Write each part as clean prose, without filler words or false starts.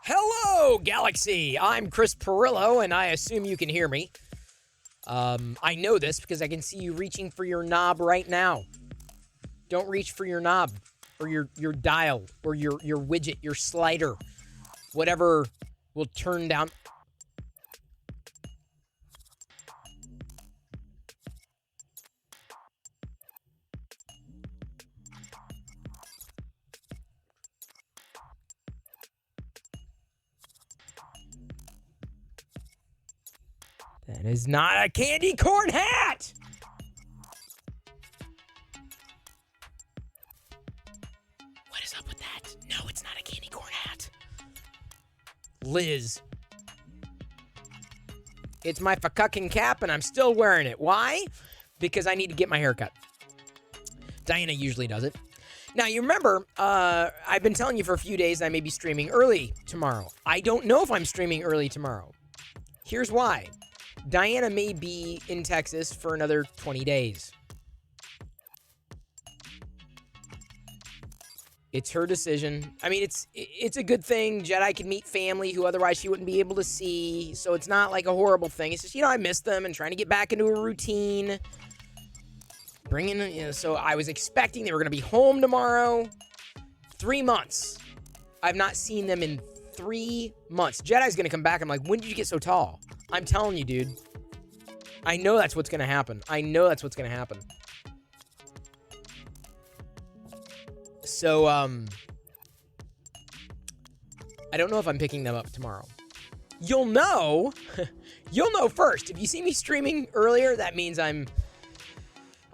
Hello, Galaxy! I'm Chris Perillo, and I assume you can hear me. I know this because I can see you reaching for your knob right now. Don't reach for your knob, or your dial, or your widget, your slider. Whatever will turn down... That is not a candy corn hat! What is up with that? No, it's not a candy corn hat. Liz. It's my fucking cap, and I'm still wearing it. Why? Because I need to get my hair cut. Diana usually does it. Now, you remember, I've been telling you for a few days I may be streaming early tomorrow. I don't know if I'm streaming early tomorrow. Here's why. Diana may be in Texas for another 20 days. It's her decision. I mean, it's a good thing. Jedi can meet family who otherwise she wouldn't be able to see. So it's not like a horrible thing. It's just, I miss them and trying to get back into a routine. So I was expecting they were going to be home tomorrow. 3 months. I've not seen them in 3 months. Jedi's going to come back. I'm like, when did you get so tall? I'm telling you, dude. I know that's what's going to happen. So, I don't know if I'm picking them up tomorrow. You'll know. You'll know first. If you see me streaming earlier, that means I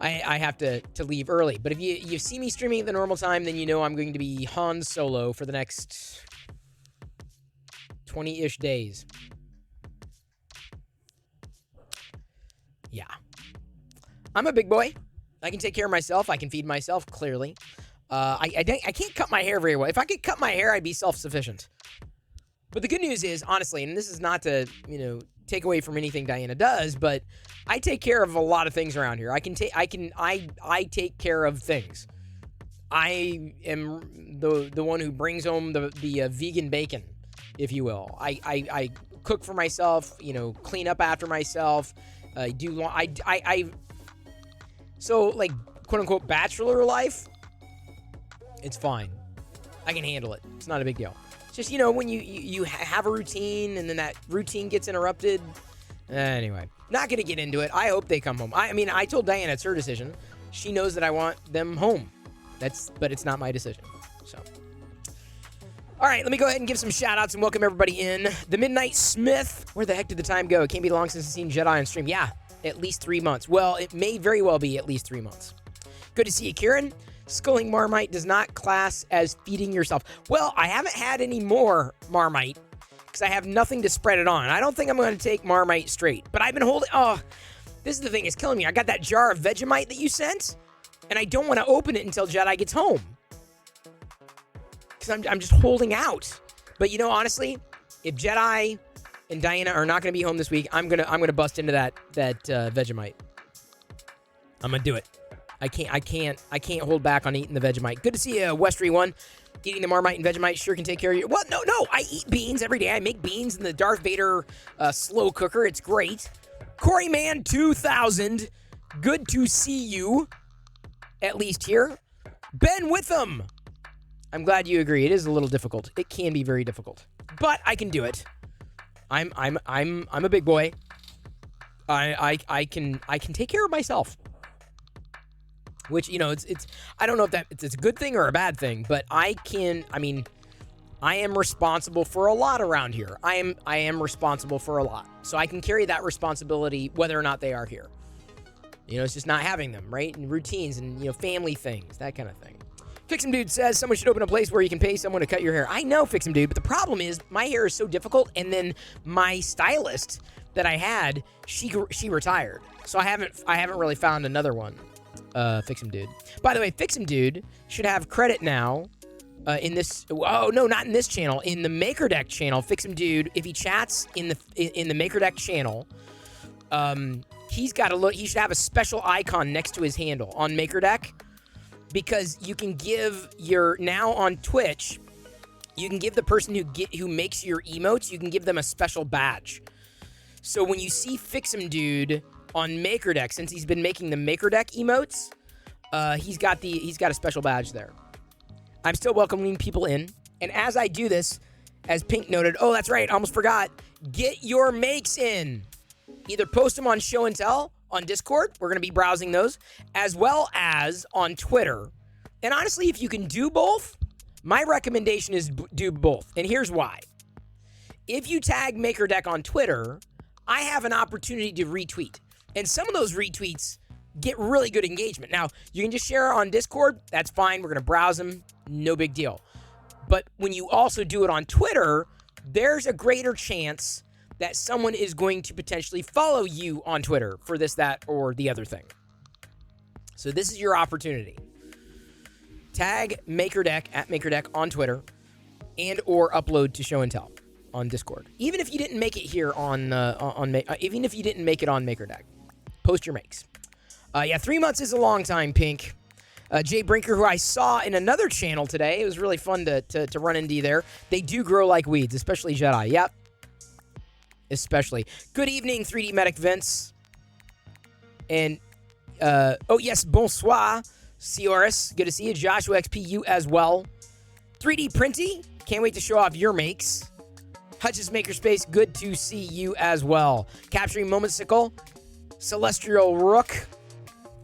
have to leave early. But if you see me streaming at the normal time, then you know I'm going to be Han Solo for the next 20-ish days. Yeah. I'm a big boy. I can take care of myself. I can feed myself, clearly. I can't cut my hair very well. If I could cut my hair, I'd be self-sufficient. But the good news is, honestly, and this is not to, take away from anything Diana does, but I take care of a lot of things around here. I take care of things. I am the one who brings home the vegan bacon, if you will. I cook for myself, clean up after myself. So, like, quote-unquote bachelor life, it's fine. I can handle it. It's not a big deal. It's just, when you have a routine and then that routine gets interrupted. Anyway, not going to get into it. I hope they come home. I told Diana it's her decision. She knows that I want them home. But it's not my decision. So, all right, let me go ahead and give some shout-outs and welcome everybody in. The Midnight Smith. Where the heck did the time go? It can't be long since I've seen Jedi on stream. Yeah, at least 3 months. Well, it may very well be at least 3 months. Good to see you, Kieran. Sculling Marmite does not class as feeding yourself. Well, I haven't had any more Marmite because I have nothing to spread it on. I don't think I'm going to take Marmite straight. But I've been holding... Oh, this is the thing. It's killing me. I got that jar of Vegemite that you sent, and I don't want to open it until Jedi gets home. Because I'm just holding out. But, honestly, if Jedi and Diana are not going to be home this week, I'm gonna bust into that Vegemite. I'm going to do it. I can't hold back on eating the Vegemite. Good to see you, Westry One. Eating the Marmite and Vegemite sure can take care of you. Well, no. I eat beans every day. I make beans in the Darth Vader slow cooker. It's great. Coreyman 2000. Good to see you. At least here. Ben Witham. I'm glad you agree. It is a little difficult. It can be very difficult, but I can do it. I'm a big boy. I can take care of myself. Which, it's I don't know if it's a good thing or a bad thing, but I am responsible for a lot around here. I am responsible for a lot. So I can carry that responsibility whether or not they are here. It's just not having them, right? And routines and, family things, that kind of thing. Fix'em Dude says someone should open a place where you can pay someone to cut your hair. I know, Fix'em Dude, but the problem is my hair is so difficult, and then my stylist that I had, she retired. So I haven't really found another one. Fix'em Dude. Madude. By the way, Fix'em Dude should have credit now in this. Oh no, not in this channel. In the Maker Deck channel, Fix'em Dude. If he chats in the Maker Deck channel, he's got to look. He should have a special icon next to his handle on Maker Deck, because you can give your now on Twitch. You can give the person who makes your emotes, you can give them a special badge. So when you see Fix'em Dude on MakerDeck, since he's been making the MakerDeck emotes, he's got a special badge there. I'm still welcoming people in, and as I do this, as Pink noted, oh, that's right, I almost forgot, get your makes in. Either post them on Show and Tell on Discord, we're going to be browsing those, as well as on Twitter. And honestly, if you can do both, my recommendation is do both. And here's why. If you tag MakerDeck on Twitter, I have an opportunity to retweet. And some of those retweets get really good engagement. Now, you can just share on Discord. That's fine. We're going to browse them. No big deal. But when you also do it on Twitter, there's a greater chance that someone is going to potentially follow you on Twitter for this, that, or the other thing. So this is your opportunity. Tag MakerDeck at MakerDeck on Twitter and or upload to Show and Tell on Discord. Even if you didn't make it here even if you didn't make it on MakerDeck, post your makes. 3 months is a long time, Pink. Jay Brinker, who I saw in another channel today. It was really fun to run into you there. They do grow like weeds, especially Jedi. Yep. Especially. Good evening, 3D Medic Vince. And, oh yes, bonsoir, Cioris. Good to see you. Joshua XP, you as well. 3D Printy, can't wait to show off your makes. Hutch's Makerspace, good to see you as well. Capturing Moments-icle, Celestial Rook.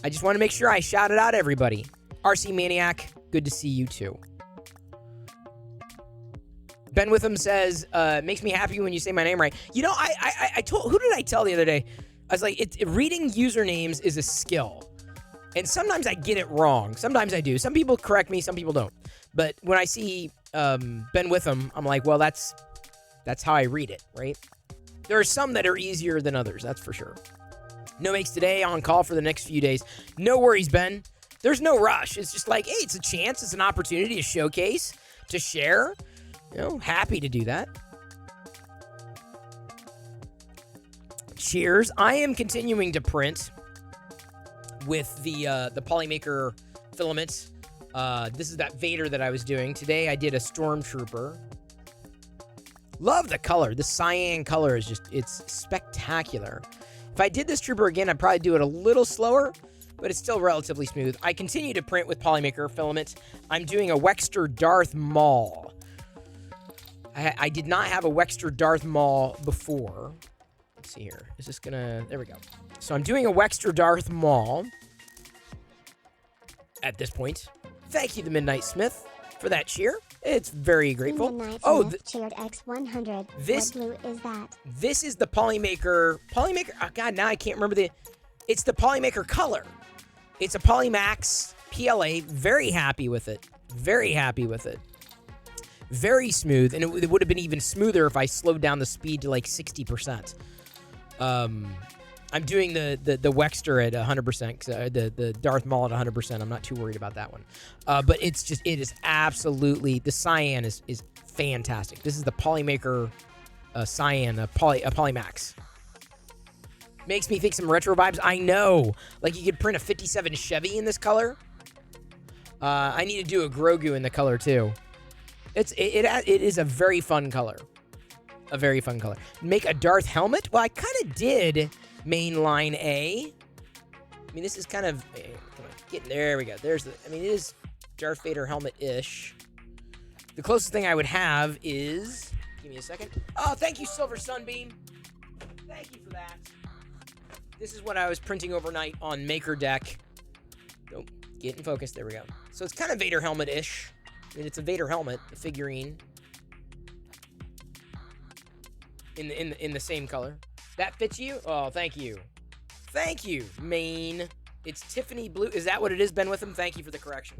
I just want to make sure I shouted out everybody. RC Maniac, good to see you too. Ben Witham says, makes me happy when you say my name right. You know, I told, who did I tell the other day? I was like, reading usernames is a skill. And sometimes I get it wrong. Sometimes I do. Some people correct me, some people don't. But when I see Ben Witham, I'm like, well, that's how I read it, right? There are some that are easier than others, that's for sure. No makes today, on call for the next few days. No worries, Ben. There's no rush. It's just like, hey, it's a chance. It's an opportunity to showcase, to share. You know, happy to do that. Cheers. I am continuing to print with the Polymaker filament. This is that Vader that I was doing. Today I did a Stormtrooper. Love the color. The cyan color is just, it's spectacular. If I did this trooper again, I'd probably do it a little slower, but it's still relatively smooth. I continue to print with Polymaker filament. I'm doing a Wexter Darth Maul. I did not have a Wexter Darth Maul before. Let's see here. Is this gonna... There we go. So I'm doing a Wexter Darth Maul at this point. Thank you, the Midnight Smith, for that cheer. It's very grateful. Oh, cheered X100. What blue is that? This is the Polymaker. Oh God, now I can't remember the. It's the Polymaker color. It's a Polymax PLA. Very happy with it. Very happy with it. Very smooth, and it would have been even smoother if I slowed down the speed to like 60%. I'm doing the Wexter at 100%, the Darth Maul at 100%. I'm not too worried about that one. But it is absolutely, the cyan is fantastic. This is the Polymaker cyan, a Polymax. Makes me think some retro vibes. I know. Like, you could print a 57 Chevy in this color. I need to do a Grogu in the color, too. It is a very fun color. A very fun color. Make a Darth helmet? Well, I kind of did mainline A. I mean, this is kind of... there we go. There's the... I mean, it is Darth Vader helmet-ish. The closest thing I would have is... Give me a second. Oh, thank you, Silver Sunbeam. Thank you for that. This is what I was printing overnight on MakerDeck. Oh, get in focus. There we go. So it's kind of Vader helmet-ish. I mean, it's a Vader helmet, the figurine. In the same color. That fits you? Oh, thank you. Thank you, Maine. It's Tiffany blue. Is that what it is, Ben Witham? Thank you for the correction.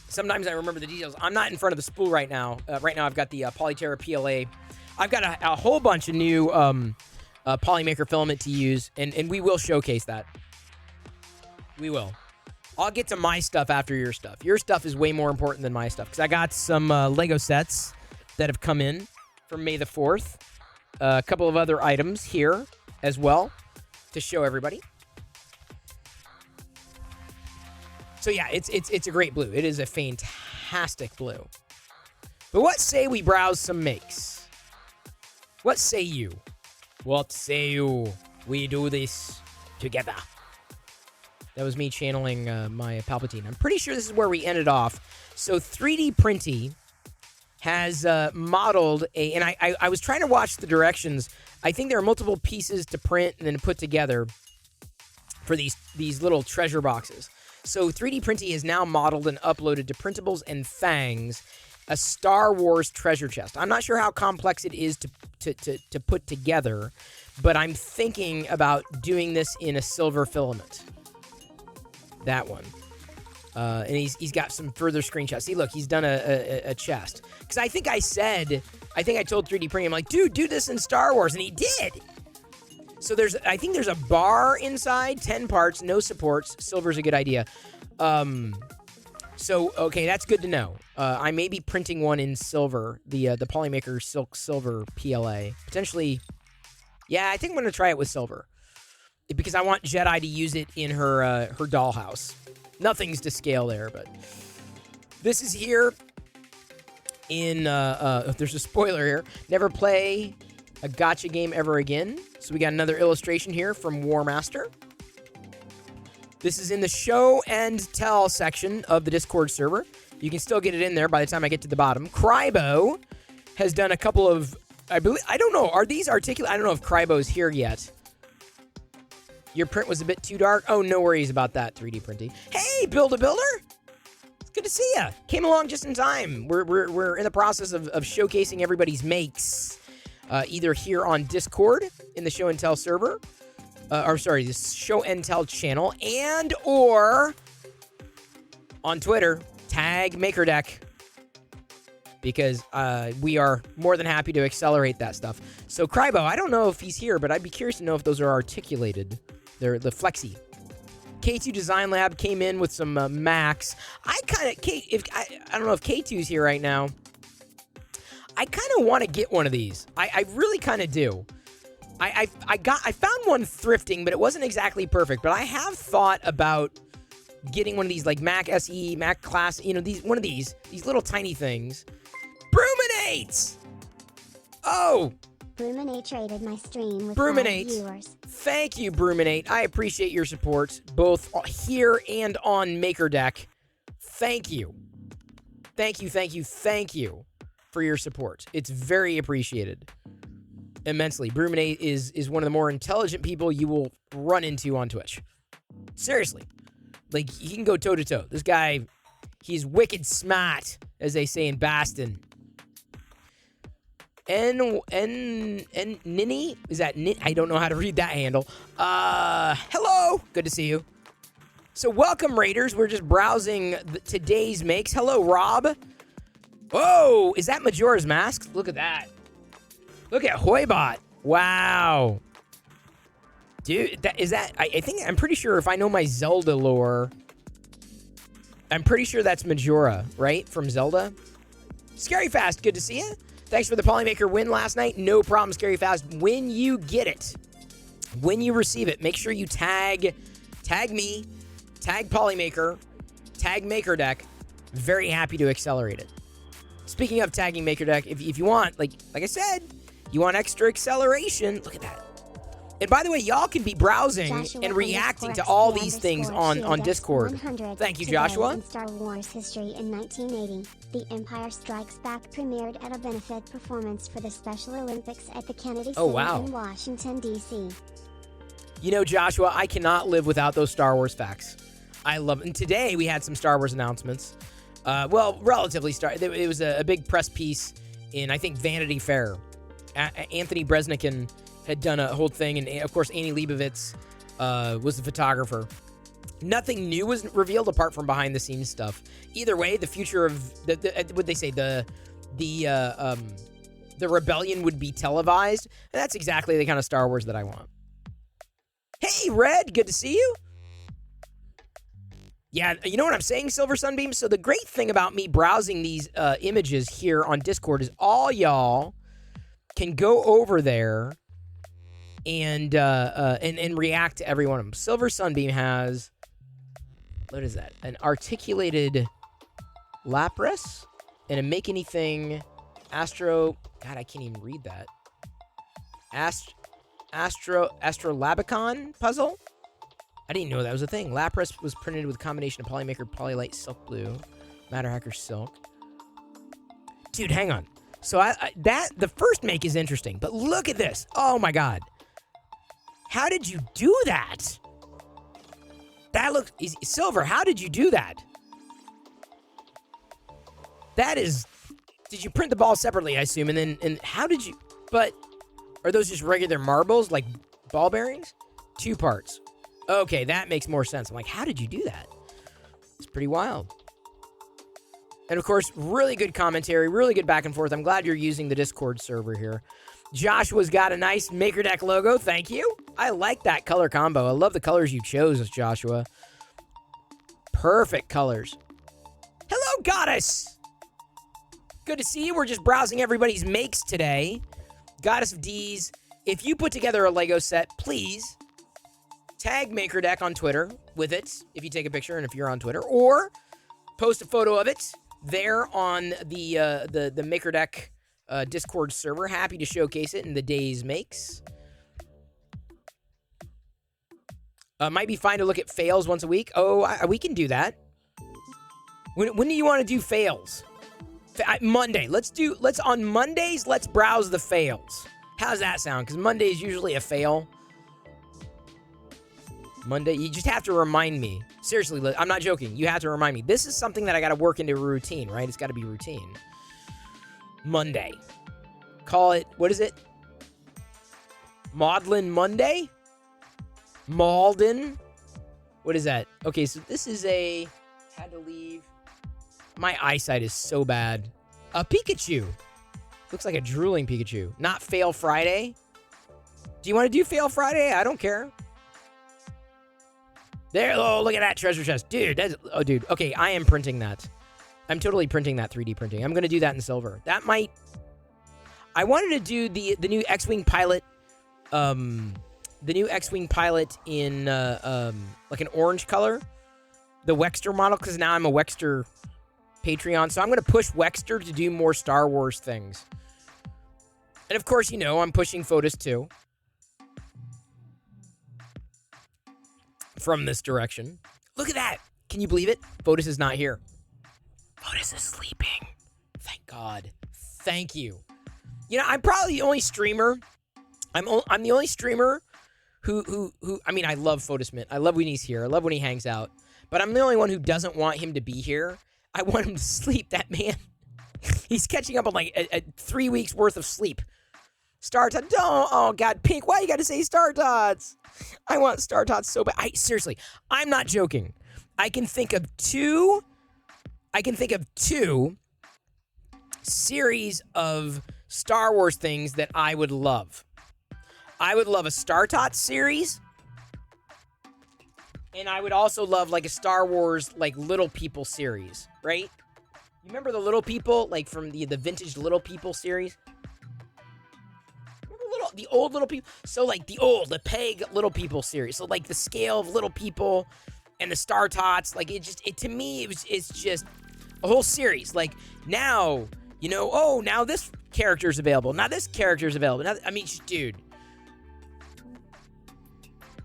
Sometimes I remember the details. I'm not in front of the spool right now. Right now I've got the Polyterra PLA. I've got a whole bunch of new Polymaker filament to use, and we will showcase that. We will. I'll get to my stuff after your stuff. Your stuff is way more important than my stuff, because I got some Lego sets that have come in from May the 4th. A couple of other items here as well to show everybody. So yeah, it's a great blue. It is a fantastic blue. But what say we browse some makes? What say you? What say you? We do this together. That was me channeling my Palpatine. I'm pretty sure this is where we ended off. So 3D Printy has modeled a, and I was trying to watch the directions. I think there are multiple pieces to print and then put together for these little treasure boxes. So 3D Printy has now modeled and uploaded to Printables and Fangs a Star Wars treasure chest. I'm not sure how complex it is to put together, but I'm thinking about doing this in a silver filament. That one. And he's got some further screenshots. See, look, he's done a chest. Because I think I told 3D Printing, I'm like, dude, do this in Star Wars, and he did. So I think there's a bar inside, 10 parts, no supports. Silver's a good idea. So, okay, that's good to know. I may be printing one in silver, the Polymaker Silk Silver PLA. Potentially, yeah, I think I'm going to try it with silver. Because I want Jedi to use it in her dollhouse. Nothing's to scale there, but this is here in, there's a spoiler here. Never play a gacha game ever again. So we got another illustration here from War Master. This is in the show and tell section of the Discord server. You can still get it in there by the time I get to the bottom. Crybo has done a couple of, I don't know, are these articulate? I don't know if Crybo's here yet. Your print was a bit too dark. Oh, no worries about that, 3D Printing. Hey, Build-A-Builder! It's good to see you. Came along just in time. We're in the process of showcasing everybody's makes, either here on Discord in the Show and Tell server, the Show and Tell channel, and or on Twitter, tag MakerDeck, because we are more than happy to accelerate that stuff. So Crybo, I don't know if he's here, but I'd be curious to know if those are articulated. They're the Flexi. K2 Design Lab came in with some Max. I don't know if K2's here right now. I kind of want to get one of these. I really kind of do. I found one thrifting, but it wasn't exactly perfect. But I have thought about getting one of these, like Mac SE, Mac Class, these little tiny things. Bruminates! Oh! Bruminate traded my stream with Bruminate. 5 viewers. Thank you, Bruminate. I appreciate your support, both here and on MakerDeck. Thank you. Thank you for your support. It's very appreciated. Immensely. Bruminate is one of the more intelligent people you will run into on Twitch. Seriously. Like, he can go toe-to-toe. This guy, he's wicked smart, as they say in Boston. Nini? Is that Nini? I don't know how to read that handle. Hello! Good to see you. So welcome, Raiders. We're just browsing today's makes. Hello, Rob. Whoa! Is that Majora's Mask? Look at that. Look at Hoybot. Wow. Dude, I'm pretty sure if I know my Zelda lore, I'm pretty sure that's Majora, right? From Zelda. Scary Fast, good to see you. Thanks for the Polymaker win last night. No problem, Scary Fast. When you get it, when you receive it, make sure you tag me, tag Polymaker, tag MakerDeck. Very happy to accelerate it. Speaking of tagging MakerDeck, if you want, like I said, you want extra acceleration, look at that. And by the way, y'all can be browsing and reacting to all these things on Discord. Thank you, Joshua. In Star Wars history in 1980, The Empire Strikes Back premiered at a benefit performance for the Special Olympics at the Kennedy Center in Washington, D.C. You know, Joshua, I cannot live without those Star Wars facts. I love it. And today we had some Star Wars announcements. Relatively it was a big press piece in, I think, Vanity Fair. Anthony Bresnikan had done a whole thing, and of course Annie Leibovitz was the photographer. Nothing new was revealed apart from behind the scenes stuff. Either way, the future of what they say, the rebellion would be televised, and that's exactly the kind of Star Wars that I want. Hey, Red, good to see you. Yeah, you know what I'm saying, Silver Sunbeam? So the great thing about me browsing these images here on Discord is all y'all can go over there and react to every one of them. Silver Sunbeam has what is that? An articulated lapras and a make anything astro. God, I can't even read that. Astrolabicon puzzle? I didn't know that was a thing. Lapras was printed with a combination of Polymaker, Polylite, Silk Blue, Matter Hacker Silk. Dude, hang on. So the first make is interesting, but look at this. Oh my god. How did you do that? That looks easy. Silver, how did you do that? That is... Did you print the ball separately, I assume? And how did you... But are those just regular marbles, like ball bearings? 2 parts. Okay, that makes more sense. I'm like, how did you do that? It's pretty wild. And of course, really good commentary, really good back and forth. I'm glad you're using the Discord server here. Joshua's got a nice Maker Deck logo. Thank you. I like that color combo. I love the colors you chose, Joshua. Perfect colors. Hello, Goddess. Good to see you. We're just browsing everybody's makes today. Goddess of D's. If you put together a Lego set, please tag Maker Deck on Twitter with it, if you take a picture and if you're on Twitter, or post a photo of it there on the Maker Deck Discord server. Happy to showcase it in the day's makes. Might be fine to look at fails once a week. Oh, we can do that. When do you want to do fails? Monday. On Mondays, let's browse the fails. How's that sound? Because Monday is usually a fail. Monday, you just have to remind me. Seriously, I'm not joking. You have to remind me. This is something that I got to work into a routine, right? It's got to be routine. Monday. Call it, what is it? Maudlin Monday? Malden? What is that? Okay, so this is had to leave. My eyesight is so bad. A Pikachu. Looks like a drooling Pikachu. Not Fail Friday. Do you want to do Fail Friday? I don't care. There, oh, look at that treasure chest. Dude, dude. Okay, I am printing that. I'm totally printing that 3D printing. I'm going to do that in silver. That might... I wanted to do the new X-Wing pilot, the new X-Wing pilot in, like an orange color. The Wexter model, because now I'm a Wexter Patreon. So I'm going to push Wexter to do more Star Wars things. And of course, you know, I'm pushing Fotis too. From this direction. Look at that. Can you believe it? Fotis is not here. Fotis is sleeping. Thank God. Thank you. You know, I'm probably the only streamer. I'm the only streamer who I mean, I love Fotis Mint. I love when he's here. I love when he hangs out. But I'm the only one who doesn't want him to be here. I want him to sleep. That man. He's catching up on like a 3 weeks worth of sleep. Star Tots. Oh God, Pink. Why you got to say Star Tots? I want Star Tots so bad. Seriously, I'm not joking. I can think of two series of Star Wars things that I would love. I would love a Star Tots series. And I would also love like a Star Wars like Little People series, right? You remember the Little People, like from the vintage Little People series? The old Little People. So like the Peg Little People series. So like the scale of Little People and the Star Tots, like to me it's just a whole series. Like now, you know, oh, now this character's available. Now this character's available. Now, I mean, dude,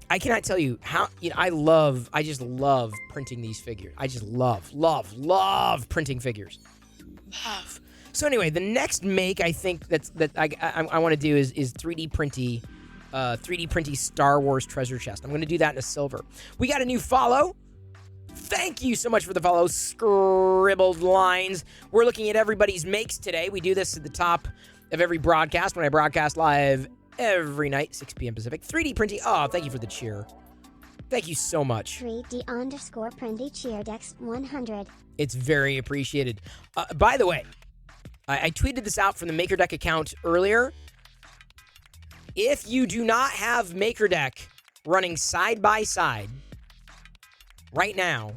I cannot tell you how, you know, I just love printing these figures. I just love printing figures. Love. So anyway, the next make I think that I want to do is 3D printy Star Wars treasure chest. I'm going to do that in a silver. We got a new follow. Thank you so much for the follow, Scribbled Lines. We're looking at everybody's makes today. We do this at the top of every broadcast when I broadcast live every night, 6 p.m. Pacific. 3D printy. Oh, thank you for the cheer. Thank you so much. 3D_printy cheer decks 100. It's very appreciated. By the way, I tweeted this out from the Maker Deck account earlier. If you do not have Maker Deck running side by side right now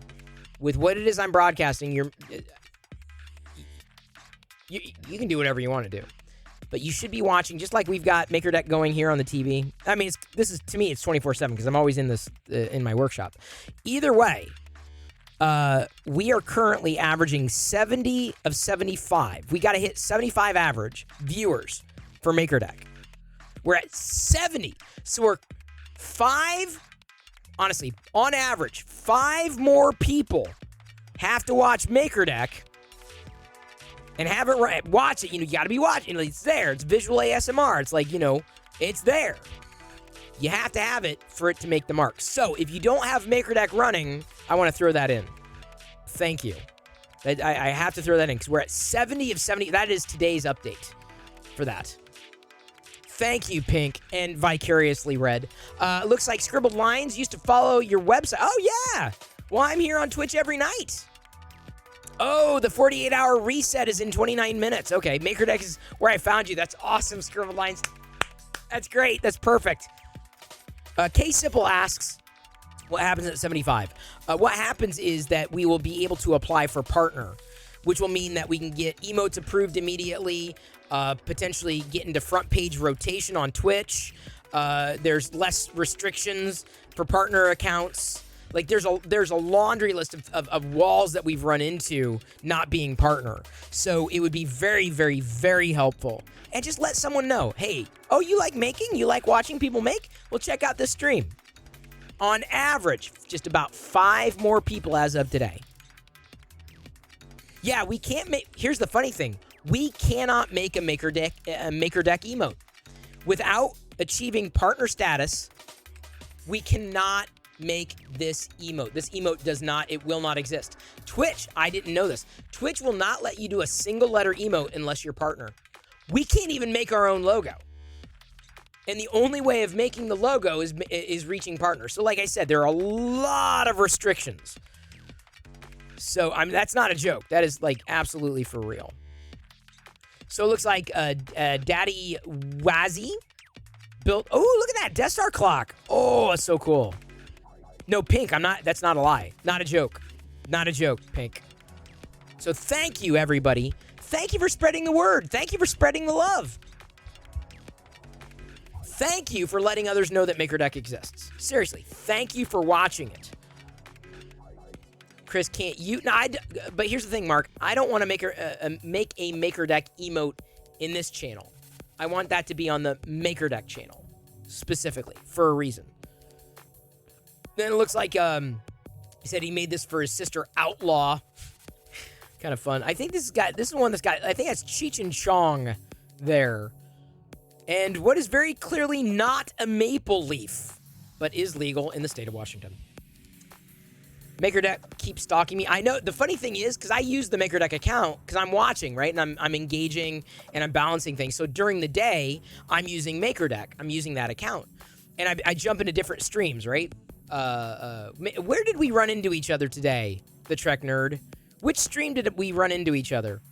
with what it is I'm broadcasting, you can do whatever you want to do. But you should be watching, just like we've got Maker Deck going here on the TV. I mean, to me, it's 24/7 because I'm always in my workshop. Either way, We are currently averaging 70 of 75. We got to hit 75 average viewers for MakerDeck. We're at 70. So we're 5, honestly, on average, 5 more people have to watch MakerDeck and have it right. Watch it. You got to be watching. It's there. It's visual ASMR. It's like, it's there. You have to have it for it to make the mark. So if you don't have MakerDeck running, I want to throw that in. Thank you. I have to throw that in because we're at 70 of 70. That is today's update for that. Thank you, Pink and Vicariously Red. Looks like Scribbled Lines used to follow your website. Oh, yeah. Well, I'm here on Twitch every night. Oh, the 48-hour reset is in 29 minutes. Okay, MakerDeck is where I found you. That's awesome, Scribbled Lines. That's great. That's perfect. K Simple asks, what happens at 75? What happens is that we will be able to apply for partner, which will mean that we can get emotes approved immediately, potentially get into front page rotation on Twitch. There's less restrictions for partner accounts. Like there's a laundry list of walls that we've run into not being partner. So it would be very, very, very helpful. And just let someone know, hey, oh, you like making? You like watching people make? Well, check out this stream. On average, just about 5 more people as of today. Yeah, we can't make... Here's the funny thing. We cannot make a MakerDeck emote. Without achieving partner status, we cannot make this emote. This emote it will not exist. Twitch, I didn't know this. Twitch will not let you do a single letter emote unless you're partner. We can't even make our own logo. And the only way of making the logo is reaching partner. So like I said, there are a lot of restrictions. So that's not a joke. That is like absolutely for real. So it looks like Daddy Wazzy built... Oh, look at that Death Star clock. Oh, that's so cool. No, Pink, that's not a lie. Not a joke. Not a joke, Pink. So thank you, everybody. Thank you for spreading the word. Thank you for spreading the love. Thank you for letting others know that MakerDeck exists. Seriously, thank you for watching it. Chris, can't you... No, but here's the thing, Mark. I don't want to make a MakerDeck emote in this channel. I want that to be on the MakerDeck channel, specifically, for a reason. Then it looks like he said he made this for his sister Outlaw. Kind of fun. I think this is one that's got... I think that's Cheech and Chong there. And what is very clearly not a maple leaf, but is legal in the state of Washington. MakerDeck keeps stalking me. I know, the funny thing is, because I use the MakerDeck account, because I'm watching, right? And I'm engaging, and I'm balancing things. So during the day, I'm using MakerDeck. I'm using that account. And I jump into different streams, right? Where did we run into each other today, the Trek Nerd? Which stream did we run into each other?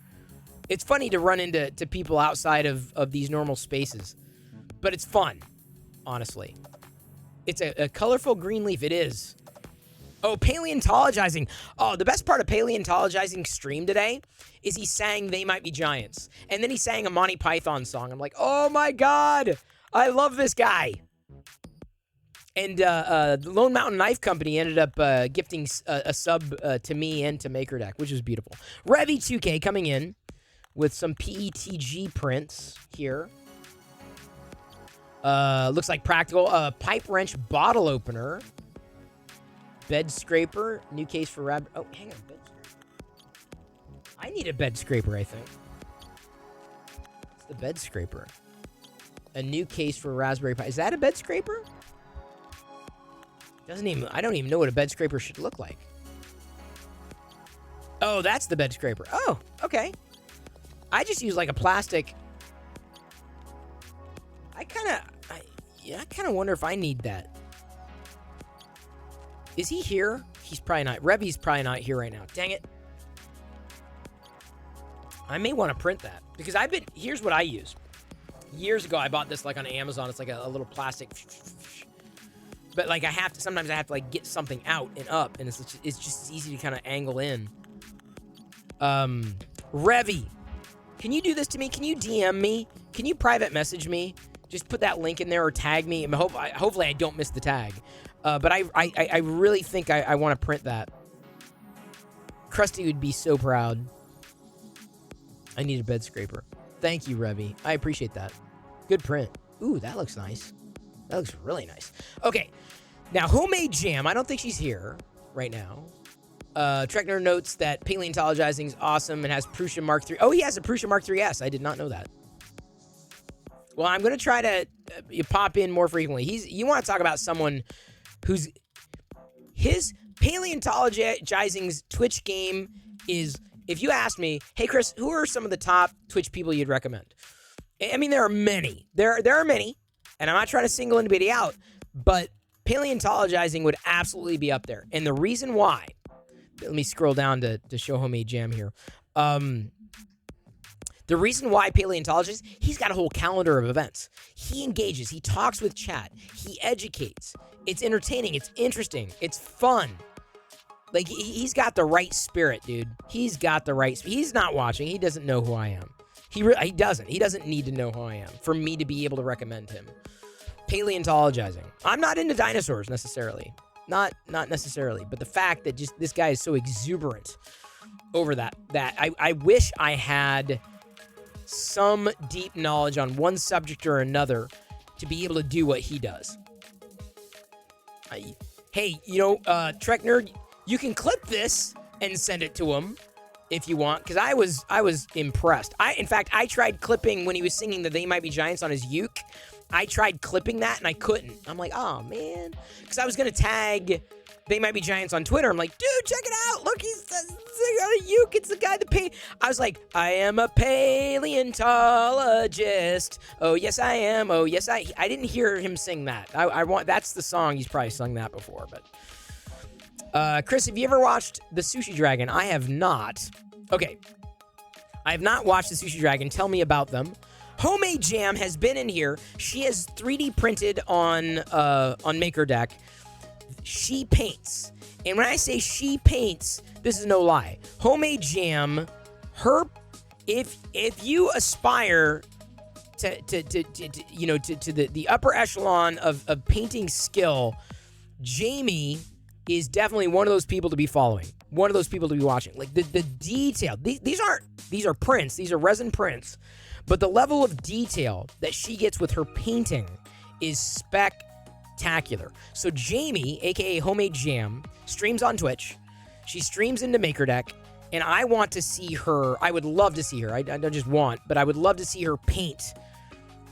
It's funny to run into people outside of these normal spaces. But it's fun, honestly. It's a colorful green leaf. It is. Oh, paleontologizing. Oh, the best part of paleontologizing stream today is he sang They Might Be Giants. And then he sang a Monty Python song. I'm like, oh my God, I love this guy. And the Lone Mountain Knife Company ended up gifting a sub to me and to MakerDeck, which is beautiful. Revy2K coming in with some PETG prints here. Looks like practical. Pipe wrench bottle opener. Bed scraper. New case for rabbit. Oh, hang on. Bed scraper. I need a bed scraper, I think. It's the bed scraper. A new case for Raspberry Pi. Is that a bed scraper? I don't even know what a bed scraper should look like. Oh, that's the bed scraper. Oh, okay. I just use like a plastic. I kind of wonder if I need that. Is he here? He's probably not. Revy's probably not here right now. Dang it. I may want to print that because here's what I use. Years ago, I bought this like on Amazon. It's like a little plastic. But like sometimes I have to like get something out and up, and it's just easy to kind of angle in. Revy, can you do this to me? Can you DM me? Can you private message me? Just put that link in there or tag me. And hopefully I don't miss the tag. But I really think I want to print that. Krusty would be so proud. I need a bed scraper. Thank you, Revy. I appreciate that. Good print. Ooh, that looks nice. That looks really nice. Okay. Now, Homemade Jam. I don't think she's here right now. Treckner notes that paleontologizing is awesome and has Prusa Mark III. Oh, he has a Prusa Mark III's. I did not know that. Well, I'm going to try to pop in more frequently. You want to talk about someone who's... His paleontologizing's Twitch game is... If you asked me, hey, Chris, who are some of the top Twitch people you'd recommend? I mean, there are many. There are many, and I'm not trying to single anybody out, but paleontologizing would absolutely be up there. And the reason why... Let me scroll down to show Homemade Jam here. The reason why paleontologist, he's got a whole calendar of events. He engages. He talks with chat. He educates. It's entertaining. It's interesting. It's fun. Like, he's got the right spirit, dude. He's got the right... He's not watching. He doesn't know who I am. He doesn't. He doesn't need to know who I am for me to be able to recommend him. Paleontologizing. I'm not into dinosaurs, necessarily. Not necessarily, but the fact that just this guy is so exuberant over that I wish I had some deep knowledge on one subject or another to be able to do what he does. Hey, Trek Nerd, you can clip this and send it to him if you want, because I was impressed. In fact, I tried clipping when he was singing the They Might Be Giants on his uke. I tried clipping that, and I couldn't. I'm like, oh, man. Because I was going to tag They Might Be Giants on Twitter. I'm like, dude, check it out. Look, he's on a uke. It's the guy that paid. I was like, I am a paleontologist. Oh, yes, I am. Oh, yes, I didn't hear him sing that. That's the song. He's probably sung that before. But Chris, have you ever watched The Sushi Dragon? I have not. Okay. I have not watched The Sushi Dragon. Tell me about them. Homemade Jam has been in here. She has 3D printed on MakerDeck. She paints. And when I say she paints, this is no lie. Homemade Jam, if you aspire to the upper echelon of painting skill, Jamie is definitely one of those people to be following. One of those people to be watching. Like the detail. These are prints. These are resin prints. But the level of detail that she gets with her painting is spectacular. So Jamie, a.k.a. Homemade Jam, streams on Twitch. She streams into MakerDeck, and I want to see her. I would love to see her. I don't just want, but I would love to see her paint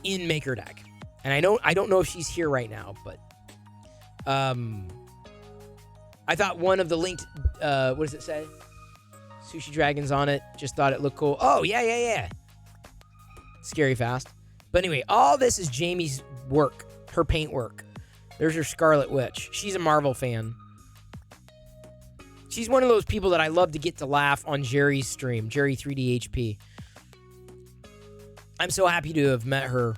in MakerDeck. And I don't know if she's here right now, but I thought one of the linked, what does it say? Sushi Dragons on it. Just thought it looked cool. Oh, yeah. Scary fast. But anyway, all this is Jamie's work, her paint work. There's her Scarlet Witch. She's a Marvel fan. She's one of those people that I love to get to laugh on Jerry's stream, Jerry 3DHP. I'm so happy to have met her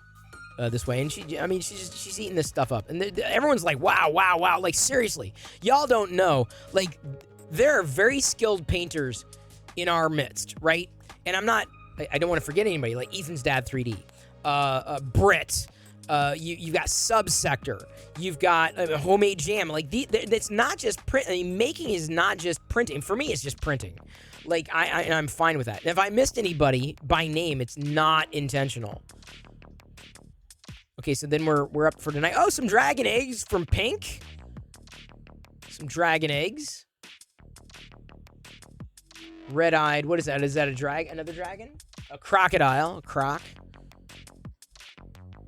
this way. And she's eating this stuff up. And everyone's like, wow. Like, seriously, y'all don't know. Like, there are very skilled painters in our midst, right? And I don't want to forget anybody, like Ethan's Dad 3D, Brit, you've got Subsector, you've got Homemade Jam. Like, that's not just print. I mean, making is not just printing. For me, it's just printing. Like, I'm fine with that. And if I missed anybody by name, it's not intentional. Okay, so then we're up for tonight. Oh, some dragon eggs from Pink. Some dragon eggs. Red-eyed. What is that? Is that a dragon? Another dragon? A crocodile. A croc.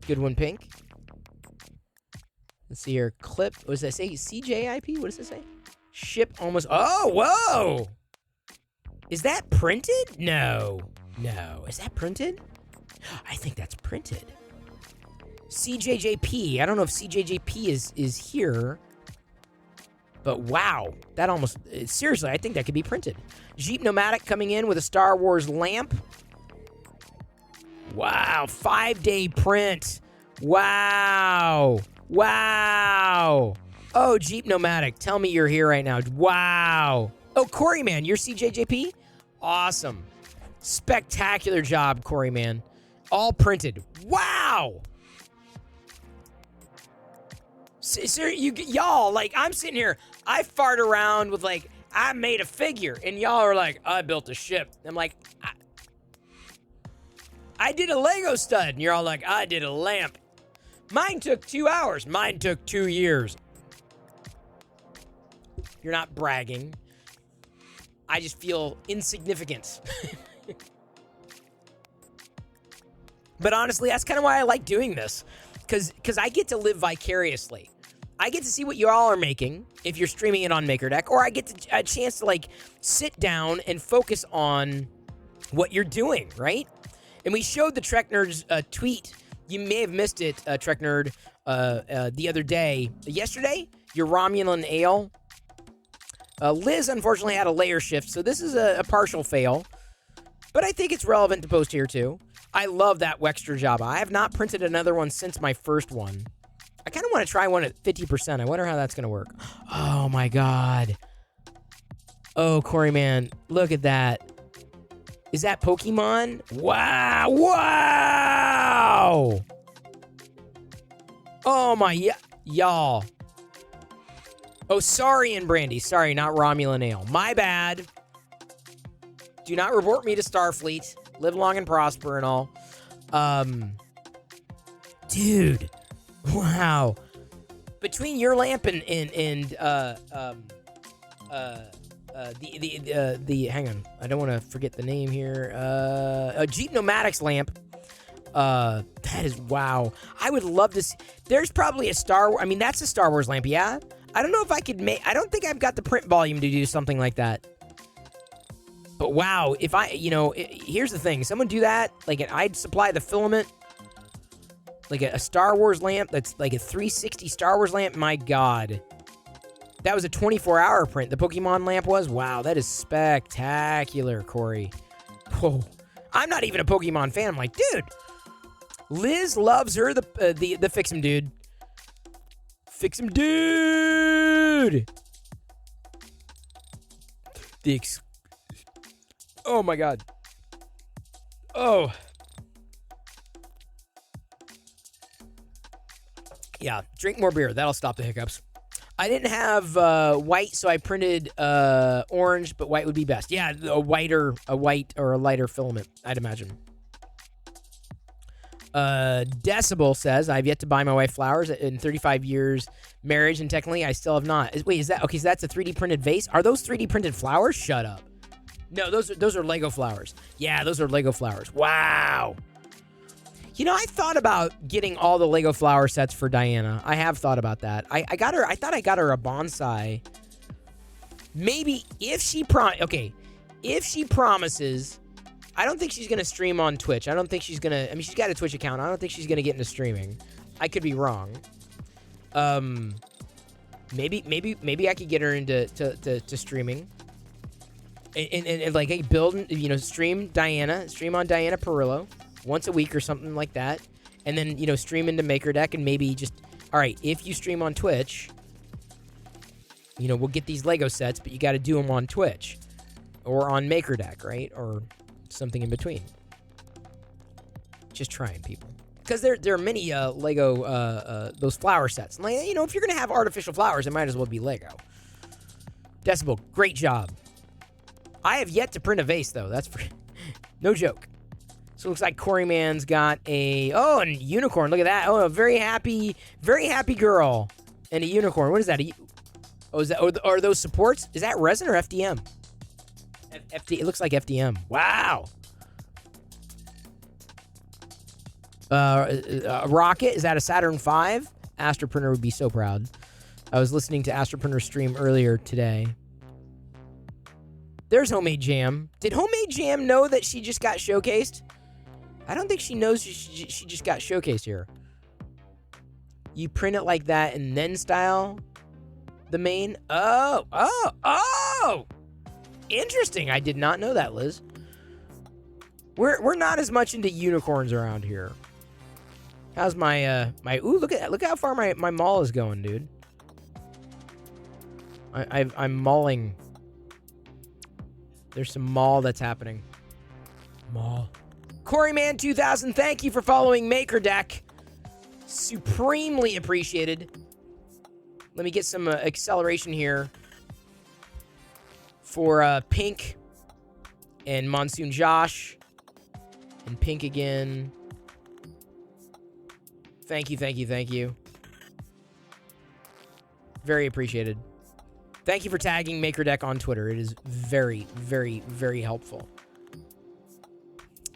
Good one, Pink. Let's see here. Clip. What does that say? CJIP? What does it say? Ship almost. Oh, whoa! Is that printed? No. Is that printed? I think that's printed. CJJP. I don't know if CJJP is here. But wow, that almost, seriously, I think that could be printed. Jeep Nomadic coming in with a Star Wars lamp. Wow, 5-day print. Wow. Oh, Jeep Nomadic, tell me you're here right now. Wow. Oh, Corey, man, you're CJJP? Awesome. Spectacular job, Corey, man. All printed. Wow. Sir, y'all, like, I'm sitting here, I fart around with, like, I made a figure. And y'all are like, I built a ship. I'm like, I did a Lego stud. And you're all like, I did a lamp. Mine took 2 hours. Mine took 2 years. You're not bragging. I just feel insignificant. But honestly, that's kind of why I like doing this. Because I get to live vicariously. I get to see what you all are making if you're streaming it on MakerDeck, or I get a chance to like sit down and focus on what you're doing, right? And we showed the Trek Nerds tweet. You may have missed it, Trek Nerd, the other day. Yesterday, your Romulan ale. Liz, unfortunately, had a layer shift, so this is a partial fail. But I think it's relevant to post here, too. I love that Wexter Jabba. I have not printed another one since my first one. I kind of want to try one at 50%. I wonder how that's going to work. Oh, my God. Oh, Corey, man. Look at that. Is that Pokemon? Wow. Wow. Oh, my. Y'all. Oh, sorry, and Brandy. Sorry, not Romulan Ale. My bad. Do not report me to Starfleet. Live long and prosper and all. Dude. Wow. Between your lamp and the hang on, I don't want to forget the name here. A Jeep Pneumatics lamp. That is wow. I would love to see. There's probably a I mean, that's a Star Wars lamp, yeah. I don't know if I could make. I don't think I've got the print volume to do something like that. But wow, if I, here's the thing. Someone do that, like I'd supply the filament. Like a Star Wars lamp that's like a 360 Star Wars lamp. My God. That was a 24-hour print. The Pokemon lamp was? Wow, that is spectacular, Corey. Whoa. I'm not even a Pokemon fan. I'm like, dude. Liz loves her, the Fix-Em Dude. Fix-Em Dude! Oh, my God. Oh. Yeah, drink more beer. That'll stop the hiccups. I didn't have white, so I printed orange, but white would be best. Yeah, a white or a lighter filament, I'd imagine. Decibel says, I've yet to buy my wife flowers in 35 years marriage, and technically I still have not. Wait, is that okay? So that's a 3D printed vase? Are those 3D printed flowers? Shut up. No, those are Lego flowers. Yeah, those are Lego flowers. Wow. I thought about getting all the Lego flower sets for Diana. I have thought about that. I thought I got her a bonsai. Maybe if she promises, I don't think she's going to stream on Twitch. I don't think she's going to, I mean, she's got a Twitch account. I don't think she's going to get into streaming. I could be wrong. Maybe I could get her into to streaming. And like, hey, stream on Diana Perillo once a week or something like that. And then, stream into MakerDeck and maybe just, all right, if you stream on Twitch, we'll get these Lego sets, but you got to do them on Twitch or on MakerDeck, right? Or something in between. Just trying, people. Because there are many Lego, those flower sets. Like, if you're going to have artificial flowers, it might as well be Lego. Decibel, great job. I have yet to print a vase, though. That's no joke. So it looks like Corey Man's got a unicorn. Look at that. Oh, a very happy girl. And a unicorn. What is that? Are those supports? Is that resin or FDM? It looks like FDM. Wow. Rocket, is that a Saturn V? Astroprinter would be so proud. I was listening to Astroprinter's stream earlier today. There's Homemade Jam. Did Homemade Jam know that she just got showcased? I don't think she knows she just got showcased here. You print it like that and then style the main. Oh! Interesting. I did not know that, Liz. We're not as much into unicorns around here. How's my ooh, look how far my maul is going, dude. I'm mauling. There's some maul that's happening. Maul. Coreyman 2000, thank you for following MakerDeck. Supremely appreciated. Let me get some acceleration here. for Pink and Monsoon Josh and Pink again. Thank you, thank you, thank you. Very appreciated. Thank you for tagging MakerDeck on Twitter. It is very, very, very helpful.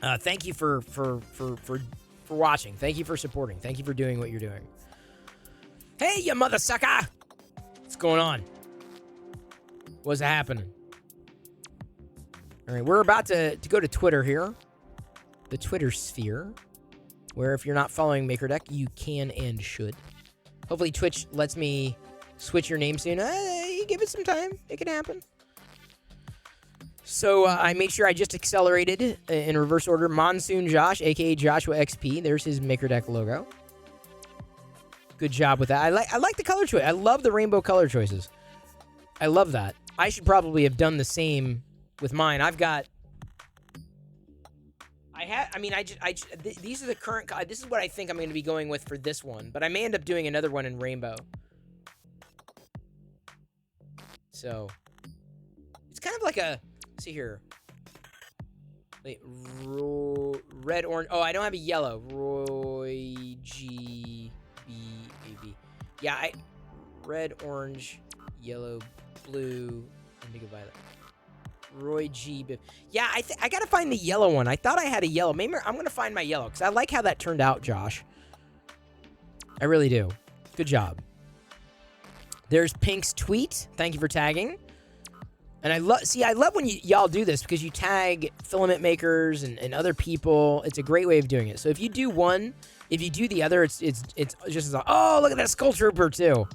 Thank you for watching. Thank you for supporting. Thank you for doing what you're doing. Hey, you mother sucker! What's going on? What's happening? All right, we're about to go to Twitter here. The Twitter sphere. Where if you're not following MakerDeck, you can and should. Hopefully Twitch lets me switch your name soon. Give it some time. It can happen. So I made sure I just accelerated in reverse order. Monsoon Josh, a.k.a. Joshua XP. There's his MakerDeck logo. Good job with that. I like the color choice. I love the rainbow color choices. I love that. I should probably have done the same with mine. I've got... these are the current... This is what I think I'm going to be going with for this one. But I may end up doing another one in rainbow. So... It's kind of like a... Let's see here. Wait, red, orange... Oh, I don't have a yellow. Roy G... B... A... B. Yeah, red, orange, yellow, blue, indigo violet. Roy G. B. Yeah, I gotta find the yellow one. I thought I had a yellow. Maybe I'm gonna find my yellow, because I like how that turned out, Josh. I really do. Good job. There's Pink's tweet. Thank you for tagging. And I love when y'all do this, because you tag filament makers and other people. It's a great way of doing it. So if you do one, if you do the other, it's just like, oh, look at that Skull Trooper too.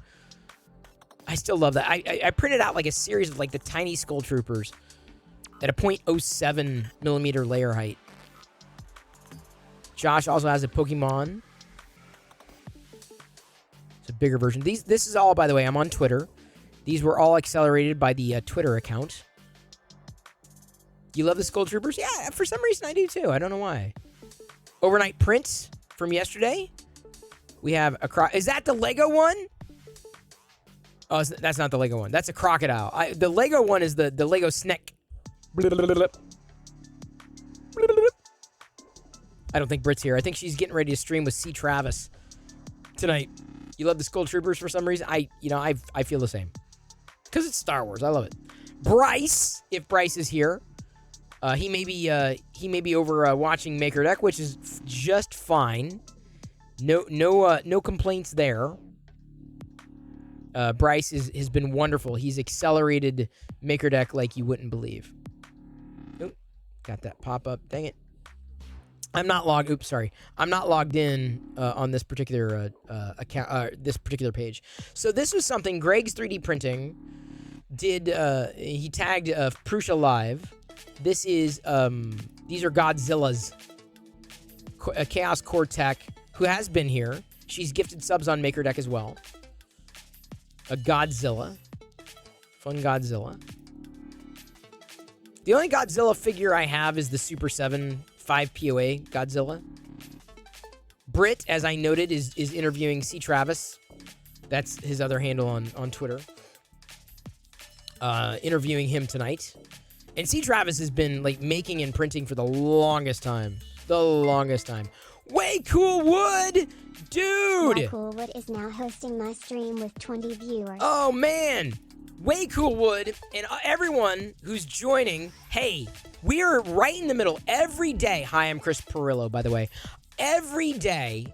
I still love that. I printed out like a series of like the tiny Skull Troopers at a 0.07 millimeter layer height. Josh also has a Pokemon. It's a bigger version. This is all, by the way, I'm on Twitter. These were all accelerated by the Twitter account. You love the Skull Troopers? Yeah, for some reason I do too. I don't know why. Overnight prints from yesterday. We have a is that the Lego one? Oh, that's not the Lego one. That's a crocodile. The Lego one is the Lego snake. I don't think Britt's here. I think she's getting ready to stream with C. Travis tonight. You love the Skull Troopers for some reason? I feel the same. Because it's Star Wars. I love it. Bryce, if Bryce is here, he may be over watching MakerDeck, which is just fine. No complaints there. Bryce has been wonderful. He's accelerated MakerDeck like you wouldn't believe. Oop, got that pop up. Dang it. I'm not logged. Oops, sorry. I'm not logged in on this particular account, this particular page. So this was something Greg's 3D Printing did. He tagged Prussia Live. This is these are Godzilla's. Chaos Core Tech, who has been here. She's gifted subs on MakerDeck as well. A Godzilla. Fun Godzilla. The only Godzilla figure I have is the Super 7 5 POA Godzilla. Britt, as I noted, is interviewing C. Travis. That's his other handle on Twitter. Interviewing him tonight. And C. Travis has been like making and printing for the longest time. The longest time. Way Cool Wood! Dude! Way Cool Wood is now hosting my stream with 20 viewers. Oh, man! Way Cool Wood and everyone who's joining, hey, we are right in the middle every day. Hi, I'm Chris Perillo, by the way. Every day,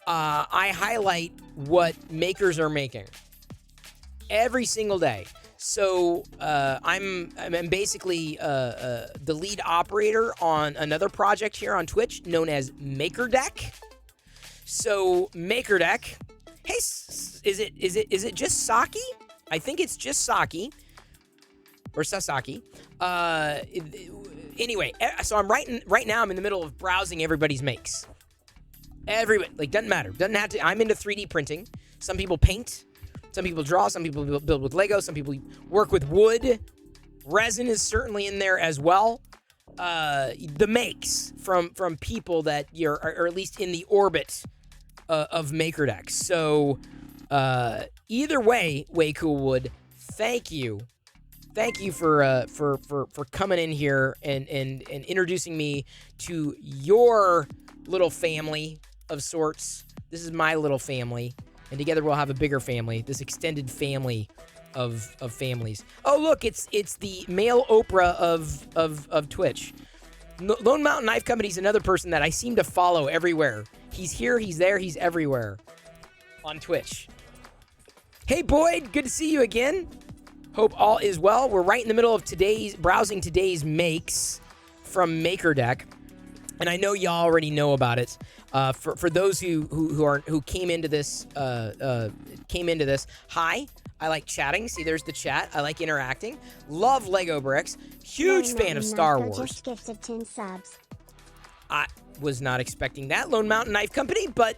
I highlight what makers are making. Every single day. So I'm basically the lead operator on another project here on Twitch known as MakerDeck. So MakerDeck, hey, is it just Saki? I think it's just Saki or Sasaki. Anyway, so I'm right now. I'm in the middle of browsing everybody's makes. Everybody, like, doesn't matter. Doesn't have to. I'm into 3D printing. Some people paint. Some people draw. Some people build with Lego. Some people work with wood. Resin is certainly in there as well. The makes from people that are at least in the orbit of MakerDeck. So either way, Way Cool Wood, thank you thank you for coming in here and introducing me to your little family of sorts. This is my little family, and together we'll have a bigger family. This extended family of families. Oh, look, it's the male Oprah of Twitch. Lone Mountain Knife Company is another person that I seem to follow everywhere. He's here, he's there, he's everywhere on Twitch. Hey, Boyd, good to see you again. Hope all is well. We're right in the middle of browsing today's makes from MakerDeck, and I know y'all already know about it. For those who came into this, hi. I like chatting. See, there's the chat. I like interacting. Love Lego bricks. Huge fan of Star Wars. Just gifted 10 subs. I was not expecting that, Lone Mountain Knife Company, but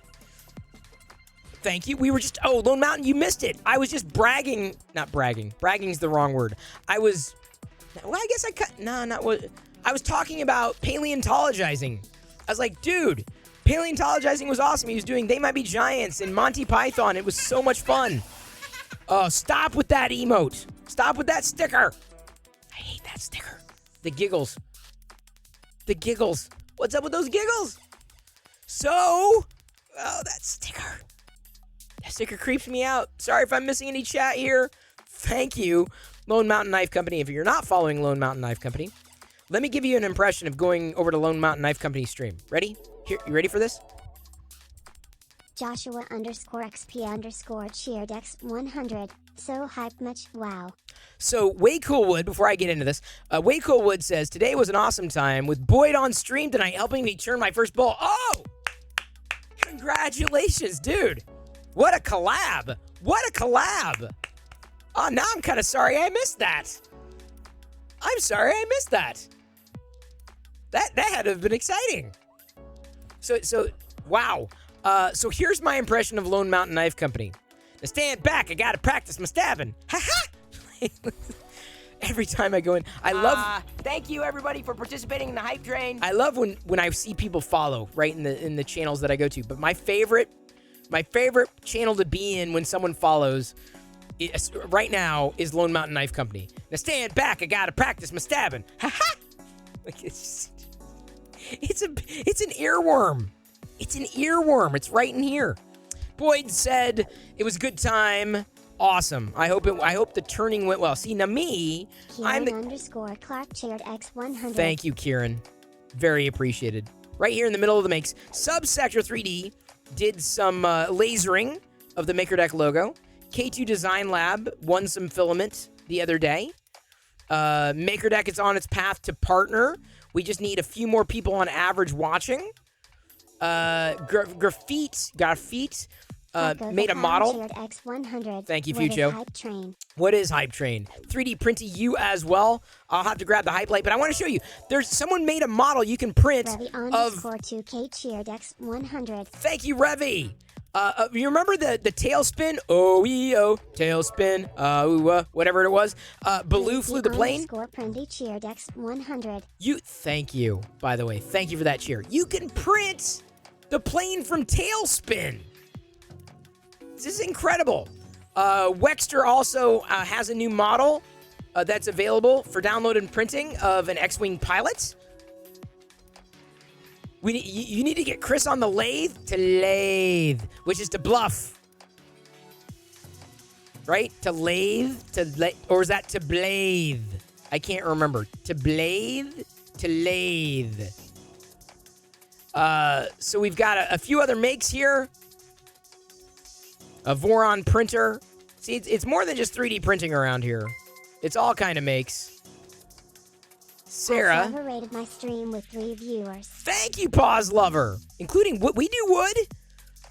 thank you. We were just, Lone Mountain, you missed it. I was just bragging. Not bragging. Bragging's the wrong word. I was talking about paleontologizing. I was like, dude, paleontologizing was awesome. He was doing They Might Be Giants and Monty Python. It was so much fun. Oh, stop with that emote. Stop with that sticker. I hate that sticker. The giggles. The giggles. What's up with those giggles? That sticker. That sticker creeps me out. Sorry if I'm missing any chat here. Thank you, Lone Mountain Knife Company. If you're not following Lone Mountain Knife Company, let me give you an impression of going over to Lone Mountain Knife Company stream. Ready? Here, you ready for this? Joshua_XP_cheerdex100. So hype much. Wow. So Way Cool Wood, before I get into this, Way Cool Wood says, today was an awesome time with Boyd on stream tonight helping me turn my first bowl. Oh! Congratulations, dude. What a collab. What a collab. Oh, now I'm kind of sorry I missed that. I'm sorry I missed that. That had to have been exciting. So wow. So here's my impression of Lone Mountain Knife Company. Now stand back, I gotta practice my stabbing. Ha-ha! Every time I go in, I love... Thank you, everybody, for participating in the hype train. I love when I see people follow, right, in the channels that I go to. But my favorite channel to be in when someone follows right now is Lone Mountain Knife Company. Now stand back, I gotta practice my stabbing. Ha-ha! Like, it's an earworm. It's an earworm. It's right in here. Boyd said it was a good time. Awesome. I hope the turning went well. See, now me, I'm the _Clark cheered X100. Thank you, Kieran. Very appreciated. Right here in the middle of the makes, Subsector 3D did some lasering of the MakerDeck logo. K2 Design Lab won some filament the other day. MakerDeck is on its path to partner. We just need a few more people on average watching. Graffiti made a model. Thank you, Fucho. What is Hype Train? 3D printing you as well. I'll have to grab the hype light, but I want to show you. There's someone made a model you can print of. 2K cheered X100. Thank you, Revy. You remember the tailspin? Oh, tailspin. Whatever it was. Baloo flew the plane. Cheered X100. Thank you, by the way. Thank you for that cheer. You can print the plane from Tailspin. This is incredible. Wexter also has a new model that's available for download and printing of an X-Wing pilot. You need to get Chris on the lathe, which is to bluff. Right? To lathe, or is that to blathe? I can't remember. To blathe, to lathe. So we've got a few other makes here. A Voron printer. See, it's more than just 3D printing around here. It's all kind of makes. Sarah. I've rated my stream with 3 viewers. Thank you, Pause Lover. Including wood. We do wood.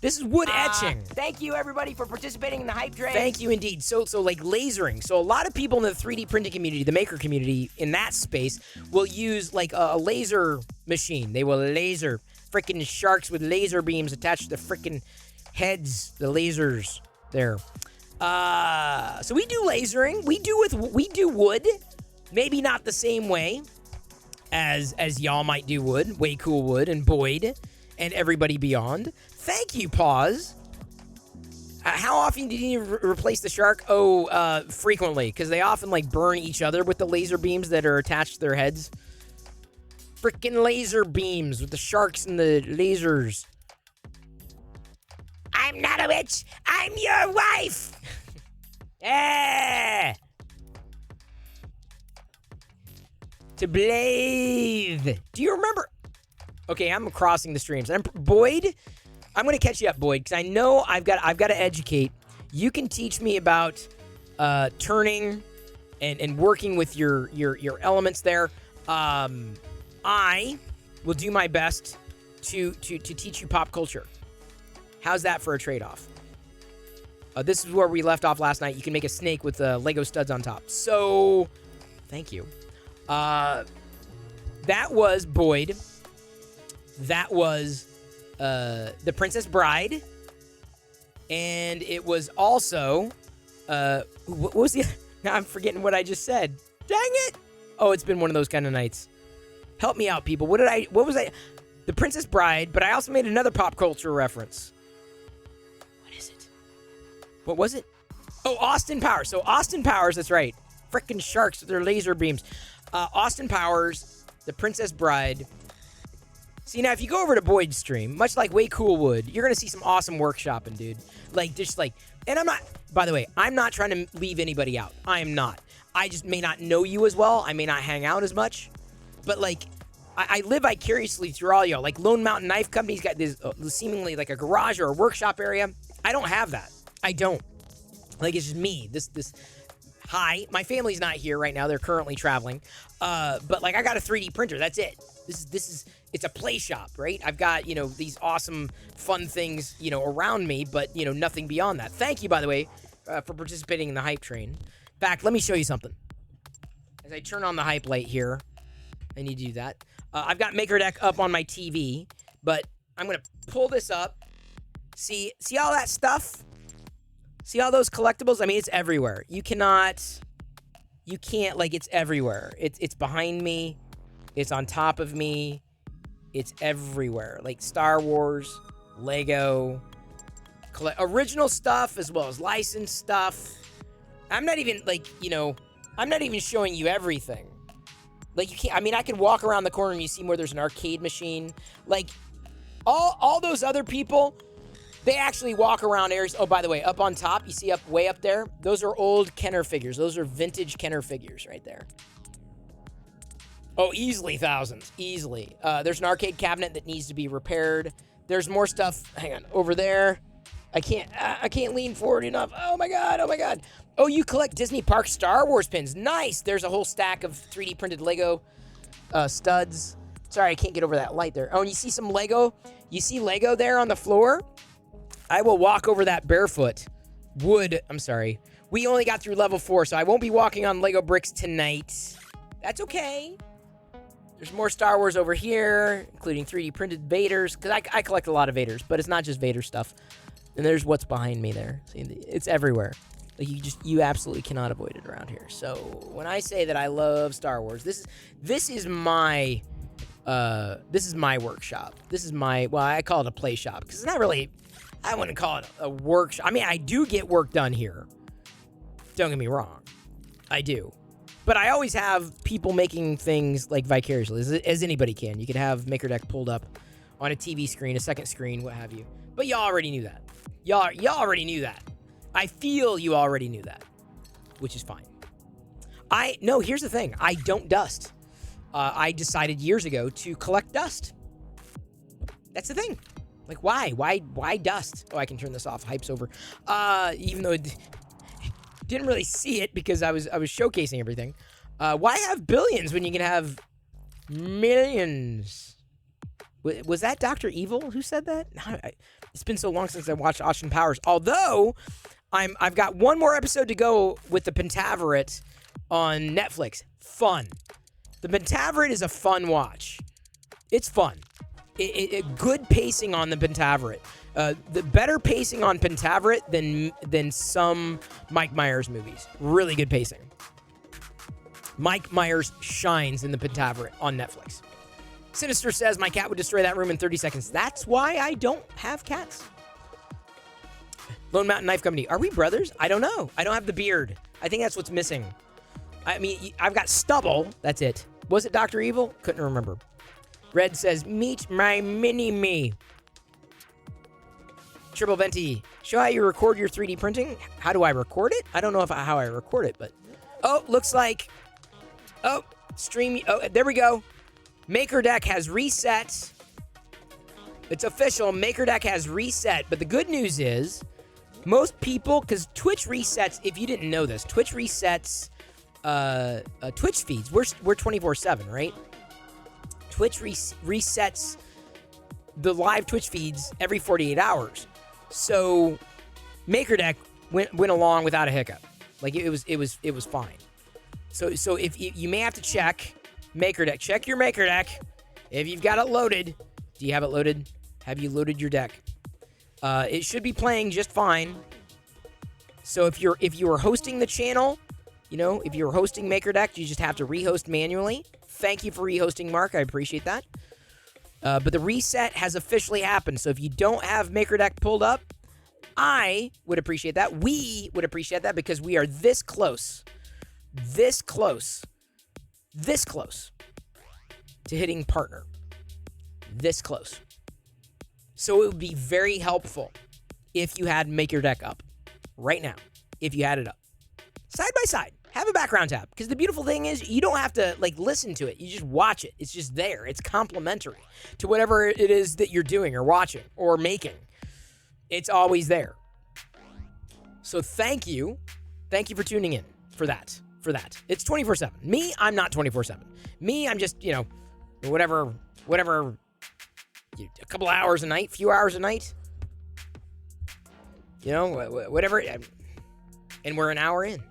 This is wood etching. Thank you, everybody, for participating in the hype train. Thank you indeed. So like lasering. So a lot of people in the 3D printing community, the maker community, in that space, will use like a laser machine. They will laser freaking sharks with laser beams attached to the freaking heads, the lasers there. So we do lasering. We do wood. Maybe not the same way as y'all might do wood. Way Cool Wood and Boyd and everybody beyond. Thank you, Pause. How often do you replace the shark? Oh, frequently, because they often like burn each other with the laser beams that are attached to their heads. Freaking laser beams with the sharks and the lasers. I'm not a witch. I'm your wife. Eh. To bathe. Do you remember? Okay, I'm crossing the streams. Boyd, I'm going to catch you up, Boyd, because I know I've got to educate. You can teach me about turning and working with your elements there. I will do my best to teach you pop culture. How's that for a trade-off? This is where we left off last night. You can make a snake with Lego studs on top. So, thank you. That was Boyd. That was The Princess Bride. And it was also... what was the... Now I'm forgetting what I just said. Dang it! Oh, it's been one of those kind of nights. Help me out, people. What was I? The Princess Bride, but I also made another pop culture reference. What is it? What was it? Oh, Austin Powers. So Austin Powers, that's right. Frickin' sharks with their laser beams. Austin Powers, The Princess Bride. See, now, if you go over to Boyd's stream, much like Way Cool would, you're going to see some awesome workshopping, dude. Like, just like... And I'm not... By the way, I'm not trying to leave anybody out. I am not. I just may not know you as well. I may not hang out as much. But, like, I live vicariously through all y'all. Like, Lone Mountain Knife Company's got this seemingly like a garage or a workshop area. I don't have that. I don't. Like, it's just me. Hi. My family's not here right now. They're currently traveling. But, like, I got a 3D printer. That's it. It's a play shop, right? I've got, these awesome, fun things, around me, but, nothing beyond that. Thank you, by the way, for participating in the hype train. In fact, let me show you something. As I turn on the hype light here, I need to do that. I've got Maker Deck up on my TV, but I'm going to pull this up. See all that stuff? See all those collectibles? I mean, it's everywhere. You can't, it's everywhere. It's behind me. It's on top of me. It's everywhere. Like Star Wars, Lego, original stuff as well as licensed stuff. I'm not even, I'm not even showing you everything. Like, you can't, I could walk around the corner and you see where there's an arcade machine. Like, all those other people, they actually walk around areas. Oh, by the way, up on top, you see way up there? Those are old Kenner figures. Those are vintage Kenner figures right there. Oh, easily thousands. Easily. There's an arcade cabinet that needs to be repaired. There's more stuff. Hang on. Over there. I can't lean forward enough. Oh, my God. Oh, my God. Oh, you collect Disney Park Star Wars pins. Nice. There's a whole stack of 3D printed Lego studs. Sorry, I can't get over that light there. Oh, and you see some Lego? You see Lego there on the floor? I will walk over that barefoot. I'm sorry. We only got through level 4, so I won't be walking on Lego bricks tonight. That's okay. There's more Star Wars over here, including 3D printed Vaders, because I collect a lot of Vaders, but it's not just Vader stuff. And there's what's behind me there. See, it's everywhere. Like, you absolutely cannot avoid it around here. So when I say that I love Star Wars, this is my workshop. This is I call it a play shop, because it's not really, I wouldn't call it a workshop. I do get work done here. Don't get me wrong. I do. But I always have people making things like vicariously, as anybody can. You could have Maker Deck pulled up on a TV screen, a second screen, what have you. But y'all already knew that. Y'all already knew that. I feel you already knew that, which is fine. No, here's the thing. I don't dust. I decided years ago to collect dust. That's the thing. Like, why? Why dust? Oh, I can turn this off. Hype's over. Even though didn't really see it because I was showcasing everything. Why have billions when you can have millions? Was that Dr. Evil who said that? It's been so long since I watched Austin Powers. Although I've got one more episode to go with the Pentaveret on Netflix. Fun. The Pentaveret is a fun watch. It's fun. Good pacing on the Pentaveret. The better pacing on Pentaveret than some Mike Myers movies. Really good pacing. Mike Myers shines in the Pentaveret on Netflix. Sinister says, my cat would destroy that room in 30 seconds. That's why I don't have cats. Lone Mountain Knife Company. Are we brothers? I don't know. I don't have the beard. I think that's what's missing. I mean, I've got stubble. That's it. Was it Dr. Evil? Couldn't remember. Red says, meet my mini-me. Triple Venti. Show how you record your 3D printing. How do I record it? I don't know how I record it, but... Oh, looks like... Oh, stream... Oh, there we go. MakerDeck has reset. It's official. MakerDeck has reset. But the good news is, most people... Because Twitch resets... If you didn't know this, Twitch resets Twitch feeds. We're 24/7, right? Twitch resets the live Twitch feeds every 48 hours. So MakerDeck went along without a hiccup. Like it was fine. So if you may have to check MakerDeck, check your MakerDeck. If you've got it loaded, do you have it loaded? Have you loaded your deck? It should be playing just fine. So if you are hosting the channel, you know, if you're hosting MakerDeck, you just have to rehost manually. Thank you for rehosting, Mark. I appreciate that. But the reset has officially happened. So if you don't have MakerDeck pulled up, I would appreciate that. We would appreciate that because we are this close to hitting partner. This close. So it would be very helpful if you had MakerDeck up right now, if you had it up. Side by side. Have a background tab. Because the beautiful thing is you don't have to like listen to it. You just watch it. It's just there. It's complementary to whatever it is that you're doing or watching or making. It's always there. So thank you. Thank you for tuning in for that. It's 24/7. Me, I'm not 24/7. Me, I'm just, you know, whatever, a couple hours a night, few hours a night. You know, whatever. And we're an hour in.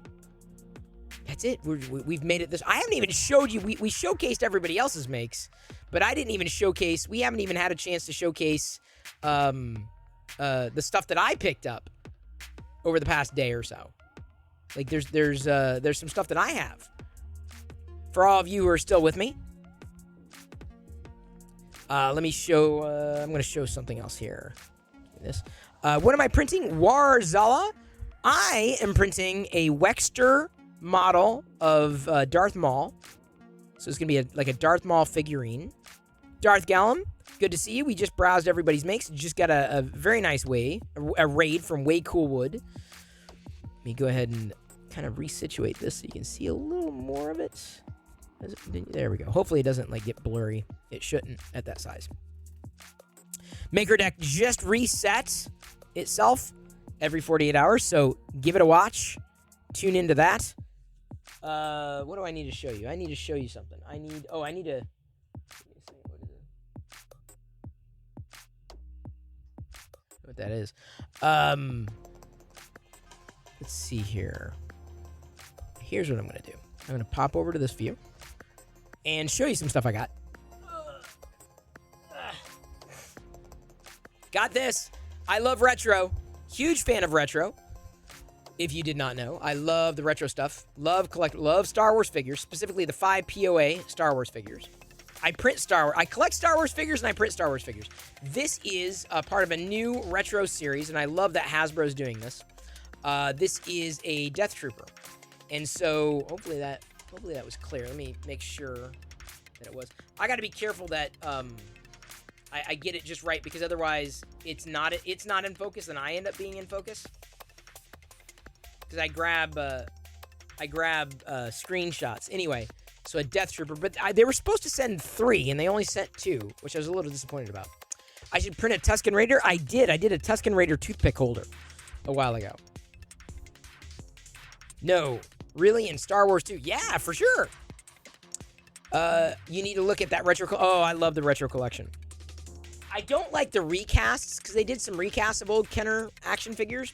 That's it. We've made it this. I haven't even showed you. We showcased everybody else's makes, but I didn't even showcase. We haven't even had a chance to showcase the stuff that I picked up over the past day or so. Like there's some stuff that I have. For all of you who are still with me, let me show. I'm going to show something else here. This. What am I printing? Warzala. I am printing a Wexter model of Darth Maul. So it's going to be like a Darth Maul figurine. Darth Gallum, good to see you. We just browsed everybody's makes. Just got a very nice a raid from Way Cool Wood. Let me go ahead and kind of resituate this so you can see a little more of it. There we go. Hopefully it doesn't like get blurry. It shouldn't at that size. MakerDeck just resets itself every 48 hours, so give it a watch. Tune into that. What do I need to show you? I need to show you something. I need to... What is it? What that is. Let's see here. Here's what I'm going to do. I'm going to pop over to this view and show you some stuff I got. Got this. I love retro. Huge fan of retro. If you did not know, I love the retro stuff. Love Star Wars figures, specifically the 5 POA Star Wars figures. I collect Star Wars figures and I print Star Wars figures. This is a part of a new retro series, and I love that Hasbro's doing this. This is a Death Trooper, and so hopefully that was clear. Let me make sure that it was. I got to be careful that I get it just right, because otherwise it's not in focus and I end up being in focus. Because I grab screenshots. Anyway, so a Death Trooper. But they were supposed to send 3, and they only sent 2, which I was a little disappointed about. I should print a Tusken Raider. I did a Tusken Raider toothpick holder a while ago. No. Really? In Star Wars 2? Yeah, for sure. You need to look at that retro... Oh, I love the retro collection. I don't like the recasts, because they did some recasts of old Kenner action figures.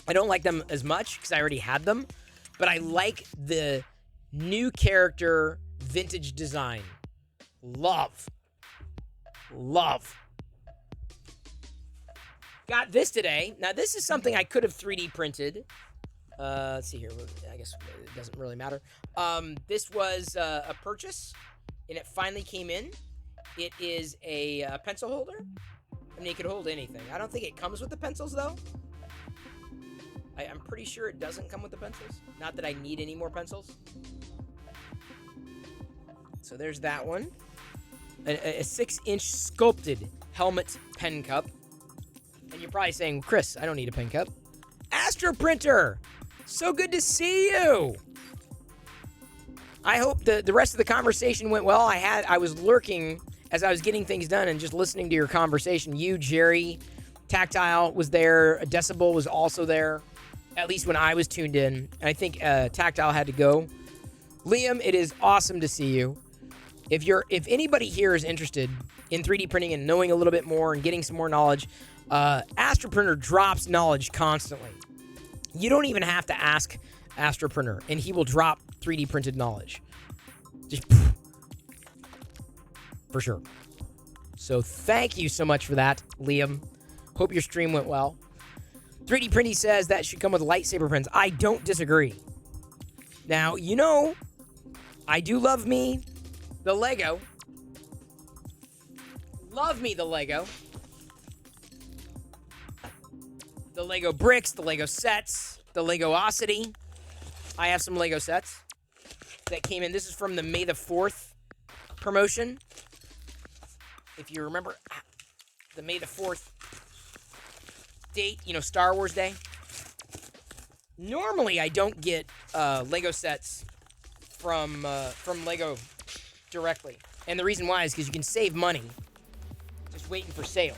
I don't like them as much because I already had them, but I like the new character vintage design. Love. Got this today. Now, this is something I could have 3D printed. Let's see here. I guess it doesn't really matter. This was a purchase, and it finally came in. It is a pencil holder. I mean, it could hold anything. I don't think it comes with the pencils, though. pretty sure it doesn't come with the pencils. Not that I need any more pencils. So there's that one. A 6-inch sculpted helmet pen cup. And you're probably saying, Chris, I don't need a pen cup. Astro Printer! So good to see you! I hope the rest of the conversation went well. I was lurking as I was getting things done and just listening to your conversation. You, Jerry, Tactile was there. Decibel was also there, at least when I was tuned in. And I think Tactile had to go. Liam, it is awesome to see you. If anybody here is interested in 3D printing and knowing a little bit more and getting some more knowledge, Astro Printer drops knowledge constantly. You don't even have to ask Astro Printer, and he will drop 3D printed knowledge. Just for sure. So thank you so much for that, Liam. Hope your stream went well. 3D Printy says that should come with lightsaber pens. I don't disagree. Now, you know, I do love me the Lego. Love me the Lego. The Lego bricks, the Lego sets, the Legosity. I have some Lego sets that came in. This is from the May the 4th promotion. If you remember the May the 4th date, you know, Star Wars Day. Normally, I don't get Lego sets from Lego directly. And the reason why is because you can save money just waiting for sales.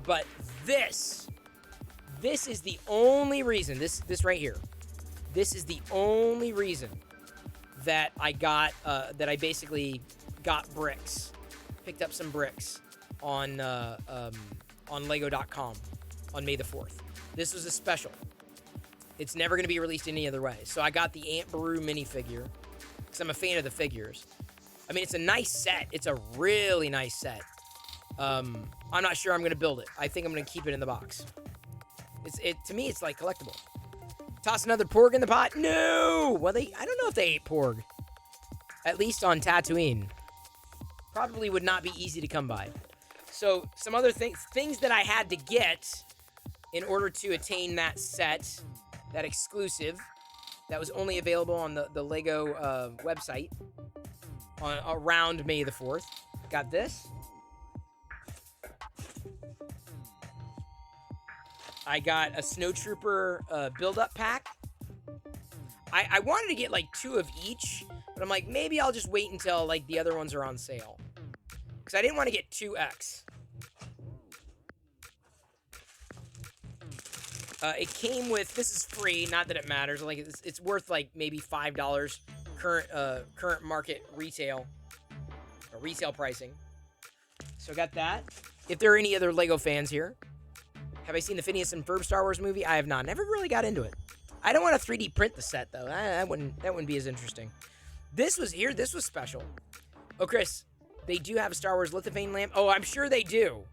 But this is the only reason, this right here, this is the only reason that I got, that I basically got bricks, picked up some bricks on Lego.com on May the 4th. This was a special. It's never going to be released any other way. So I got the Aunt Beru minifigure because I'm a fan of the figures. I mean, it's a nice set. It's a really nice set. I'm not sure I'm going to build it. I think I'm going to keep it in the box. To me, it's like collectible. Toss another porg in the pot? No! Well, I don't know if they ate porg. At least on Tatooine. Probably would not be easy to come by. So, some other things that I had to get in order to attain that set, that exclusive, that was only available on the Lego website around May the 4th. Got this. I got a Snowtrooper build-up pack. I wanted to get like 2 of each, but I'm like, maybe I'll just wait until like the other ones are on sale. Because I didn't want to get 2X. It came with, this is free, not that it matters. Like it's worth like maybe $5 current market retail pricing. So I got that. If there are any other Lego fans here, have I seen the Phineas and Ferb Star Wars movie? I have not. Never really got into it. I don't want to 3D print the set though. That wouldn't be as interesting. This was special. Oh, Chris, they do have a Star Wars lithophane lamp. Oh, I'm sure they do.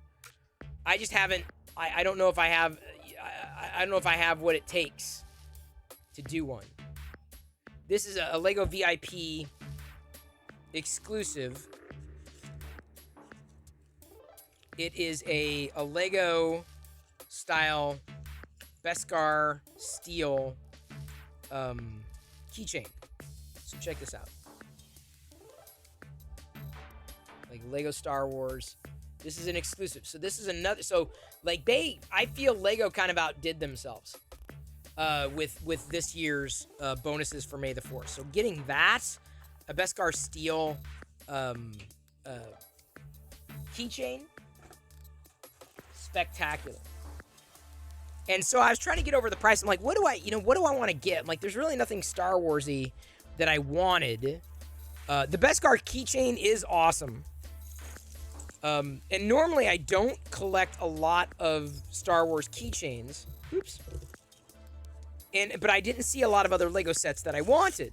I just haven't. I don't know if I have. I don't know if I have what it takes to do one. This is a Lego VIP exclusive. It is a Lego style Beskar steel keychain. So check this out. Like Lego Star Wars. This is an exclusive. So this is another. So like I feel Lego kind of outdid themselves with this year's bonuses for May the 4th. So getting that, a Beskar steel keychain, spectacular. And so I was trying to get over the price. I'm like, what do I want to get? I'm like, there's really nothing Star Warsy that I wanted. The Beskar keychain is awesome. And normally I don't collect a lot of Star Wars keychains. Oops. But I didn't see a lot of other Lego sets that I wanted.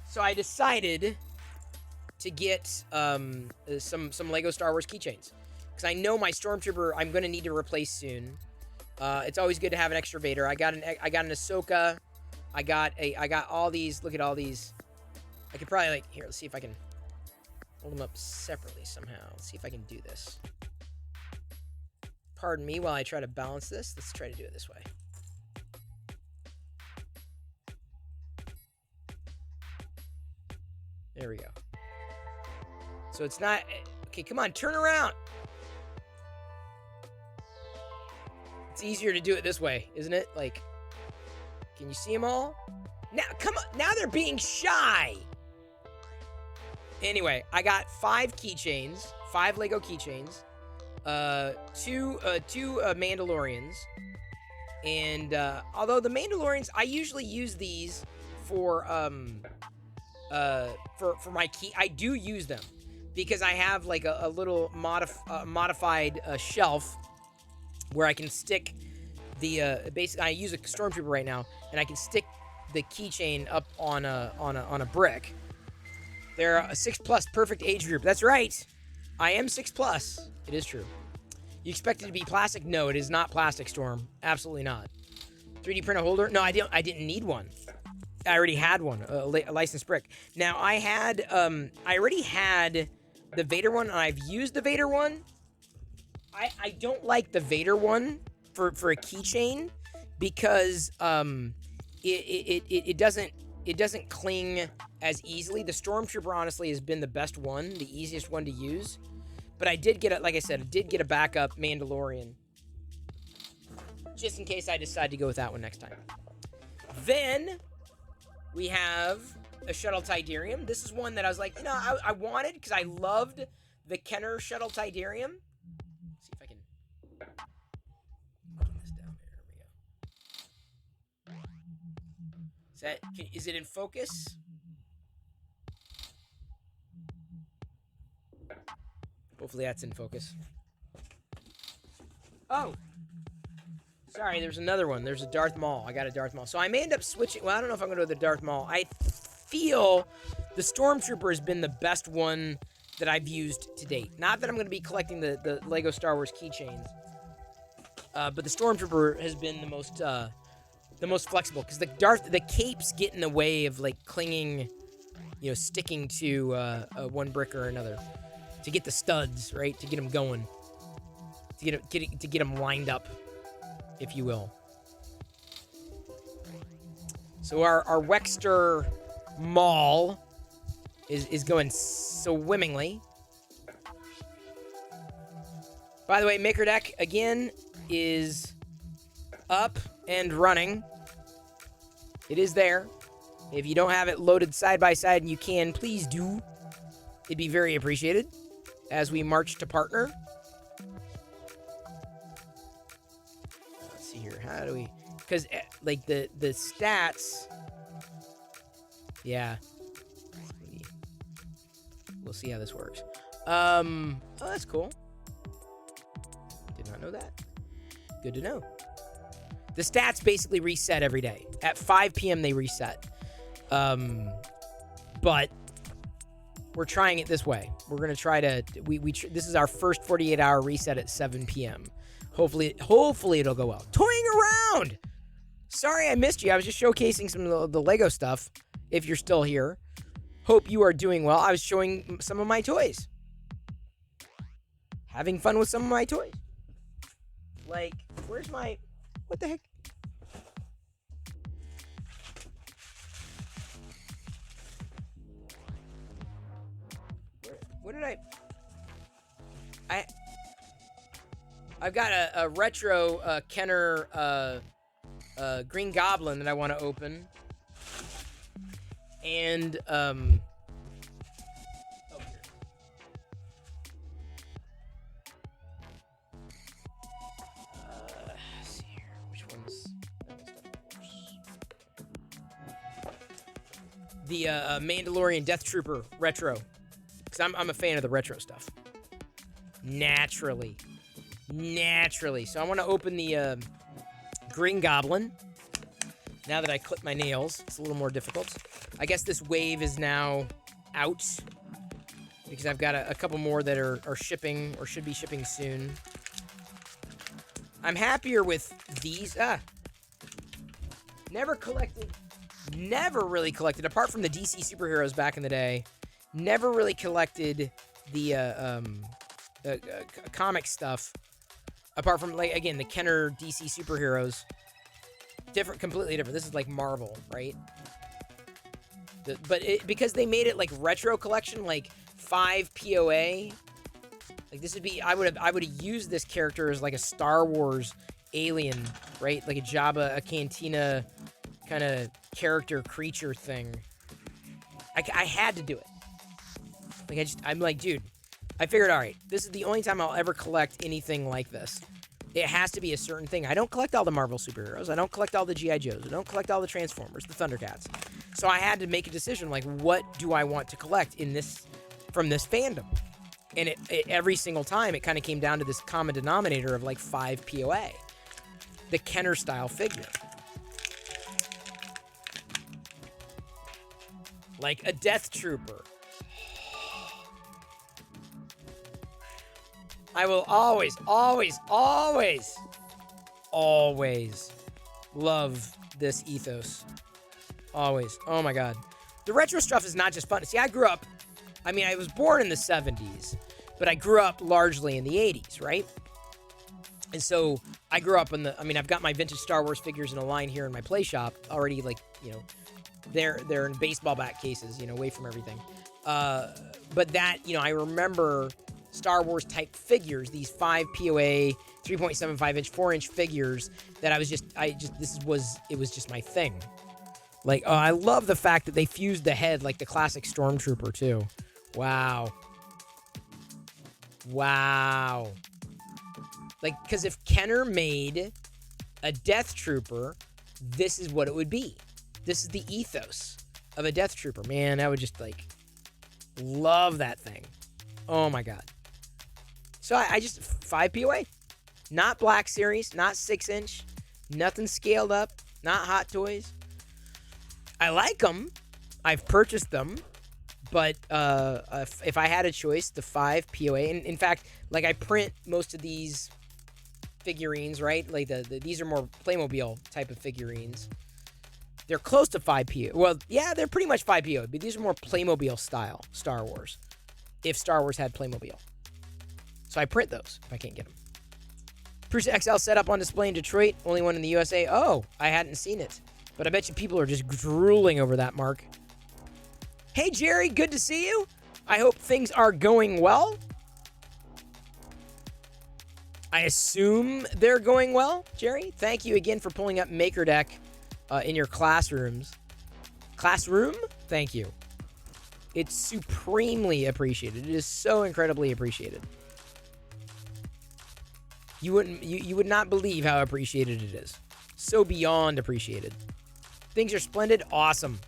So I decided to get some Lego Star Wars keychains. Because I know my Stormtrooper I'm going to need to replace soon. It's always good to have an extra Vader. I got an Ahsoka. I got all these. Look at all these. I could probably here. Let's see if I can Hold them up separately somehow. Let's see if I can do this. Pardon me while I try to balance this. Let's try to do it this way. There we go. So it's not... Okay, come on, turn around. It's easier to do it this way, isn't it? Like, can you see them all? Now, come on. Now they're being shy. Anyway, I got 5 keychains, 5 Lego keychains, two Mandalorians, and although the Mandalorians, I usually use these for my key. I do use them because I have like a little modified shelf where I can stick the basically I use a stormtrooper right now, and I can stick the keychain up on a brick. They're a 6+ perfect age group. That's right. I am 6+. It is true. You expect it to be plastic? No, it is not plastic, Storm. Absolutely not. 3D printer holder? No, I didn't need one. I already had one, a licensed brick. Now I already had the Vader one, and I've used the Vader one. I don't like the Vader one for a keychain because it doesn't cling as easily. The Stormtrooper honestly has been the best one, the easiest one to use. But I did get like I said, I did get a backup Mandalorian, just in case I decide to go with that one next time. Then we have a Shuttle Tidarium. This is one that I was like, I wanted because I loved the Kenner Shuttle Tidarium. Let's see if I can put this down there. There we go. Is it in focus? Hopefully that's in focus. Oh! Sorry, there's another one. There's a Darth Maul. I got a Darth Maul. So I may end up switching. Well, I don't know if I'm going to go with the Darth Maul. I feel the Stormtrooper has been the best one that I've used to date. Not that I'm going to be collecting the Lego Star Wars keychains. But the Stormtrooper has been the most flexible. Because the capes get in the way of, like, clinging, sticking to one brick or another. To get the studs, right? To get them going. To get them lined up, if you will. So our Wexter Maul is going swimmingly. By the way, Maker Deck, again, is up and running. It is there. If you don't have it loaded side by side, and you can, please do. It'd be very appreciated as we march to partner. Let's see here. How do we... Because, like, the stats... Yeah. We'll see how this works. Oh, that's cool. Did not know that. Good to know. The stats basically reset every day. At 5 p.m. they reset. But we're trying it this way. We're going to try to... this is our first 48-hour reset at 7 p.m. Hopefully it'll go well. Toying around! Sorry I missed you. I was just showcasing some of the Lego stuff, if you're still here. Hope you are doing well. I was showing some of my toys. Having fun with some of my toys. Like, where's my... What the heck? What did I've got a retro Kenner Green Goblin that I want to open. And oh, here. Let's see here. Which one's the Mandalorian Death Trooper retro? Because I'm a fan of the retro stuff. Naturally. So I want to open the Green Goblin. Now that I clip my nails, it's a little more difficult. I guess this wave is now out. Because I've got a couple more that are shipping or should be shipping soon. I'm happier with these. Never really collected, apart from the DC superheroes back in the day. Never really collected the comic stuff, apart from, like, again, the Kenner DC superheroes. Completely different. This is like Marvel, right? Because they made it like retro collection, like 5 POA. Like this would be, I would have used this character as like a Star Wars alien, right? Like a Jabba, a Cantina kind of character creature thing. I had to do it. Like I'm like, dude, I figured, all right, this is the only time I'll ever collect anything like this. It has to be a certain thing. I don't collect all the Marvel superheroes. I don't collect all the G.I. Joes. I don't collect all the Transformers, the Thundercats. So I had to make a decision, like, what do I want to collect from this fandom? And every single time, it kind of came down to this common denominator of, like, 5 POA. The Kenner-style figure. Like a Death Trooper. I will always, always, always, always love this ethos. Always. Oh my God. The retro stuff is not just fun. See, I was born in the 70s, but I grew up largely in the 80s, right? And so I grew up I've got my vintage Star Wars figures in a line here in my play shop already, like, they're in baseball bat cases, away from everything. But that, I remember Star Wars type figures, these 5 POA, 3.75 inch, 4 inch figures that it was just my thing. Like, I love the fact that they fused the head like the classic Stormtrooper too. Wow. Like, because if Kenner made a Death Trooper, this is what it would be. This is the ethos of a Death Trooper. Man, I would just, like, love that thing. Oh my God. So I just 5 POA. Not Black Series, not 6 inch, nothing scaled up, not Hot Toys. I like them. I've purchased them. But if I had a choice, the 5 POA, and in fact, like, I print most of these figurines, right? Like these are more Playmobil type of figurines. They're close to 5 POA. Well, yeah, they're pretty much 5 POA, but these are more Playmobil style Star Wars. If Star Wars had Playmobil. So I print those if I can't get them. Prusa XL set up on display in Detroit. Only one in the USA. Oh, I hadn't seen it. But I bet you people are just drooling over that, Mark. Hey, Jerry, good to see you. I hope things are going well. I assume they're going well, Jerry. Thank you again for pulling up MakerDeck in your classrooms. Classroom? Thank you. It's supremely appreciated. It is so incredibly appreciated. You would not believe how appreciated it is. So beyond appreciated. Things are splendid. Awesome.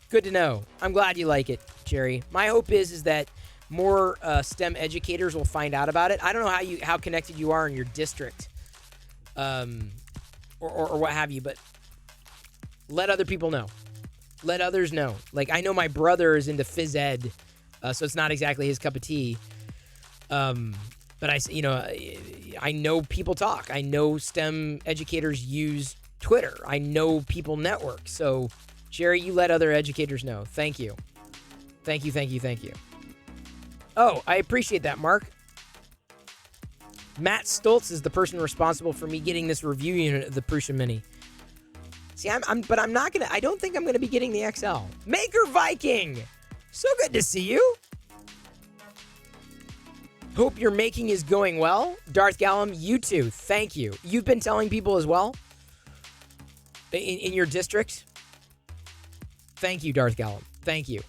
Good to know. I'm glad you like it, Jerry. My hope is that more STEM educators will find out about it. I don't know how connected you are in your district, or what have you, but let other people know. Let others know. Like, I know my brother is into phys ed, so it's not exactly his cup of tea. But I know people talk. I know STEM educators use Twitter. I know people network. So, Jerry, you let other educators know. Thank you. Thank you, thank you, thank you. Oh, I appreciate that, Mark. Matt Stoltz is the person responsible for me getting this review unit of the Prusa Mini. See, I don't think I'm gonna be getting the XL. Maker Viking! So good to see you. Hope your making is going well. Darth Gallum, you too. Thank you. You've been telling people as well? In your district? Thank you, Darth Gallum. Thank you.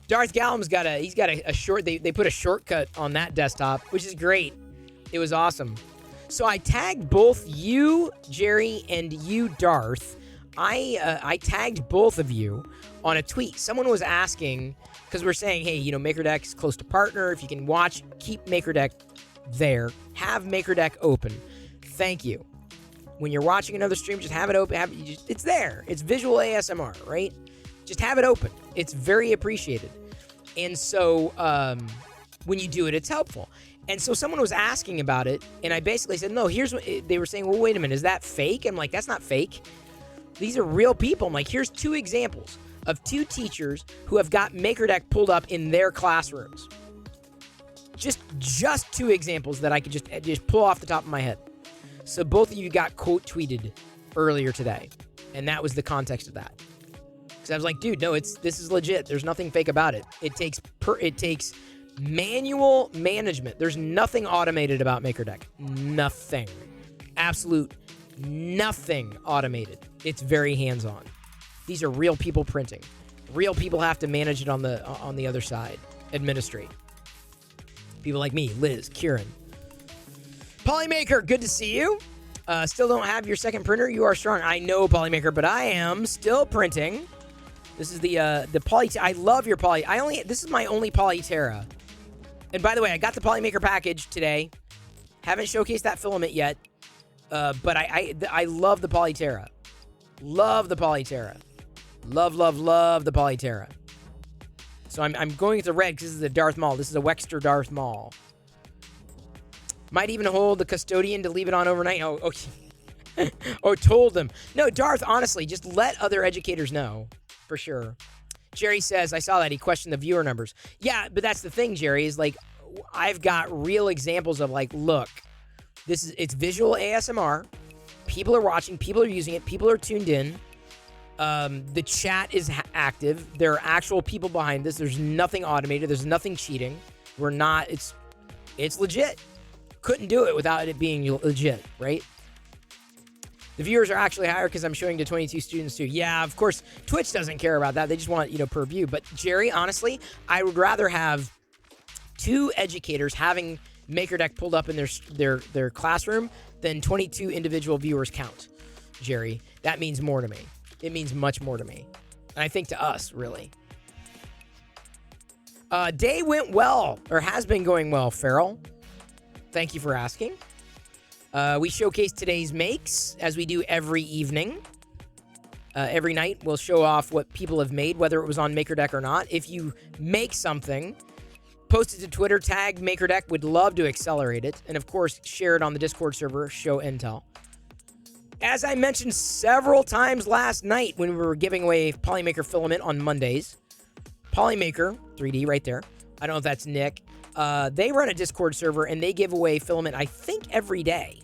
Darth Gallum's got a short, they put a shortcut on that desktop, which is great. It was awesome. So I tagged both you, Jerry, and you, Darth. I tagged both of you on a tweet. Someone was asking, because we're saying, hey, MakerDeck is close to partner. If you can watch, keep MakerDeck there. Have MakerDeck open. Thank you. When you're watching another stream, just have it open. It's there. It's visual ASMR, right? Just have it open. It's very appreciated. And so when you do it, it's helpful. And so someone was asking about it, and I basically said, no, here's what they were saying. Well, wait a minute, is that fake? I'm like, that's not fake. These are real people. I'm like, here's 2 examples of 2 teachers who have got MakerDeck pulled up in their classrooms. Just 2 examples that I could just pull off the top of my head. So both of you got quote tweeted earlier today, and that was the context of that. Because I was like, dude, no, this is legit. There's nothing fake about it. It takes manual management. There's nothing automated about MakerDeck. Nothing. Absolute nothing automated. It's very hands-on. These are real people printing. Real people have to manage it on the other side, administrate. People like me, Liz, Kieran. Polymaker, good to see you. Still don't have your second printer. You are strong. I know, Polymaker, but I am still printing. This is the Poly. I love your Poly. This is my only Polyterra. And by the way, I got the Polymaker package today. Haven't showcased that filament yet. But I love the Polyterra. Love the Polyterra. Love the Polyterra. So I'm going with the red because this is a Darth Maul. This is a Wexter Darth Maul. Might even hold the custodian to leave it on overnight. Oh, okay. Or told them. No, Darth, honestly, just let other educators know. For sure. Jerry says, I saw that. He questioned the viewer numbers. Yeah, but that's the thing, Jerry, is like, I've got real examples of like, look, it's visual ASMR. People are watching. People are using it. People are tuned in. The chat is active. There are actual people behind this. There's nothing automated. There's nothing cheating. It's legit. Couldn't do it without it being legit, right? The viewers are actually higher because I'm showing to 22 students too. Yeah, of course, Twitch doesn't care about that. They just want, per view. But Jerry, honestly, I would rather have 2 educators having MakerDeck pulled up in their classroom than 22 individual viewers count, Jerry. That means more to me. It means much more to me. And I think to us, really. Day went well, or has been going well, Farrell. Thank you for asking. We showcase today's makes, as we do every evening. Every night, we'll show off what people have made, whether it was on MakerDeck or not. If you make something, post it to Twitter, tag MakerDeck. Would love to accelerate it. And, of course, share it on the Discord server, show intel. As I mentioned several times last night when we were giving away Polymaker filament on Mondays, Polymaker 3D right there. I don't know if that's Nick. They run a Discord server, and they give away filament, I think, every day.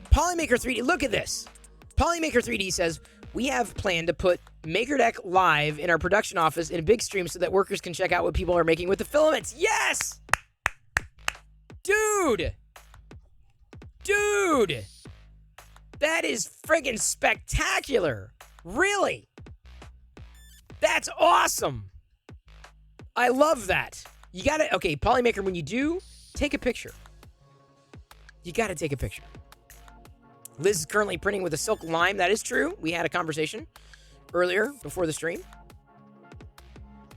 Polymaker 3D, look at this. Polymaker 3D says, we have planned to put MakerDeck live in our production office in a big stream so that workers can check out what people are making with the filaments. Yes! Dude! That is friggin' spectacular. Really? That's awesome. I love that. You gotta, okay, Polymaker, when you do, take a picture. You gotta take a picture. Liz is currently printing with a silk lime. That is true. We had a conversation earlier before the stream.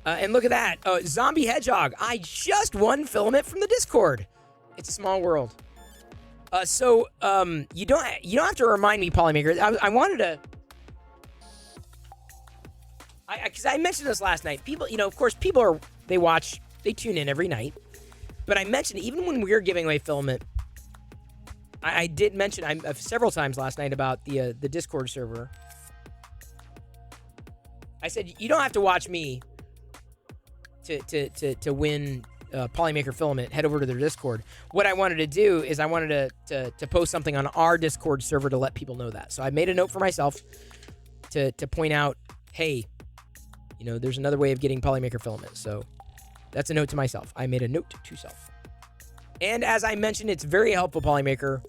And look at that. Zombie Hedgehog. I just won filament from the Discord. It's a small world. So you don't have to remind me, Polymaker. I wanted to... Because I mentioned this last night. People, of course, they watch... They tune in every night. But I mentioned, even when we were giving away filament, I did mention several times last night about the Discord server. I said, you don't have to watch me to win Polymaker filament. Head over to their Discord. What I wanted to do is I wanted to post something on our Discord server to let people know that. So I made a note for myself to point out, hey, there's another way of getting Polymaker filament. So that's a note to myself. I made a note to self. And as I mentioned, it's very helpful, Polymaker,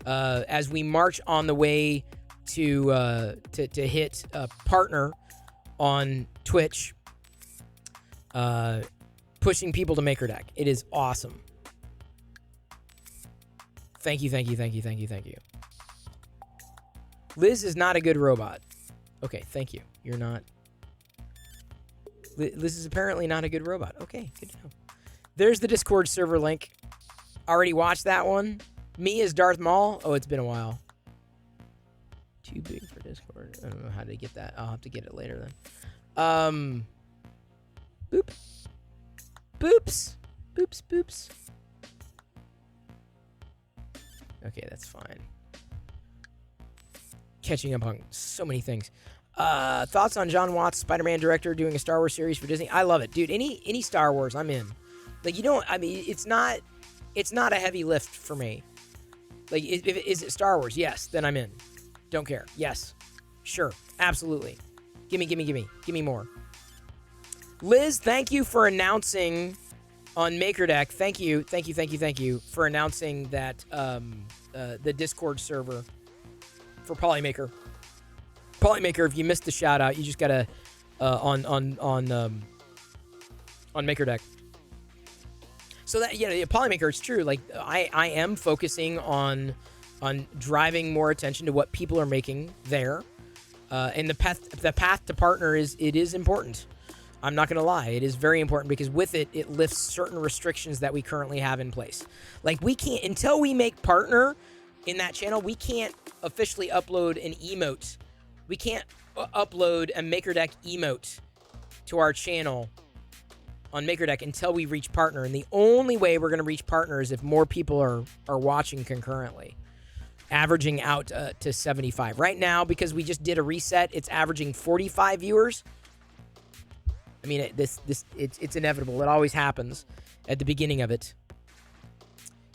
as we march on the way to hit a partner on Twitch, pushing people to MakerDeck. It is awesome. Thank you. Liz is not a good robot. Okay, thank you. You're not... Liz is apparently not a good robot. Okay, good to know. There's the Discord server link. Already watched that one. Me as Darth Maul. Oh, it's been a while. Too big for Discord. I don't know how to get that. I'll have to get it later then. Boop. Boops. Okay, that's fine. Catching up on so many things. Thoughts on John Watts, Spider-Man director, doing a Star Wars series for Disney? I love it, dude. Any Star Wars, I'm in. Like, you don't. I mean, it's not a heavy lift for me. Like, is it Star Wars? Yes, then I'm in. Don't care. Yes, sure, absolutely. Give me more. Liz, thank you for announcing on MakerDeck. Thank you for announcing that the Discord server for Polymaker. Polymaker, if you missed the shout out, you just gotta on MakerDeck. So that Polymaker, it's true. Like I am focusing on driving more attention to what people are making there, and the path to partner is important. I'm not gonna lie, it is very important because with it lifts certain restrictions that we currently have in place. Like we can't until we make partner in that channel, we can't officially upload an emote. We can't upload a MakerDeck emote to our channel on MakerDeck until we reach partner. And the only way we're going to reach partner is if more people are watching concurrently, averaging out to 75. Right now, because we just did a reset, it's averaging 45 viewers. I mean, it's inevitable. It always happens at the beginning of it.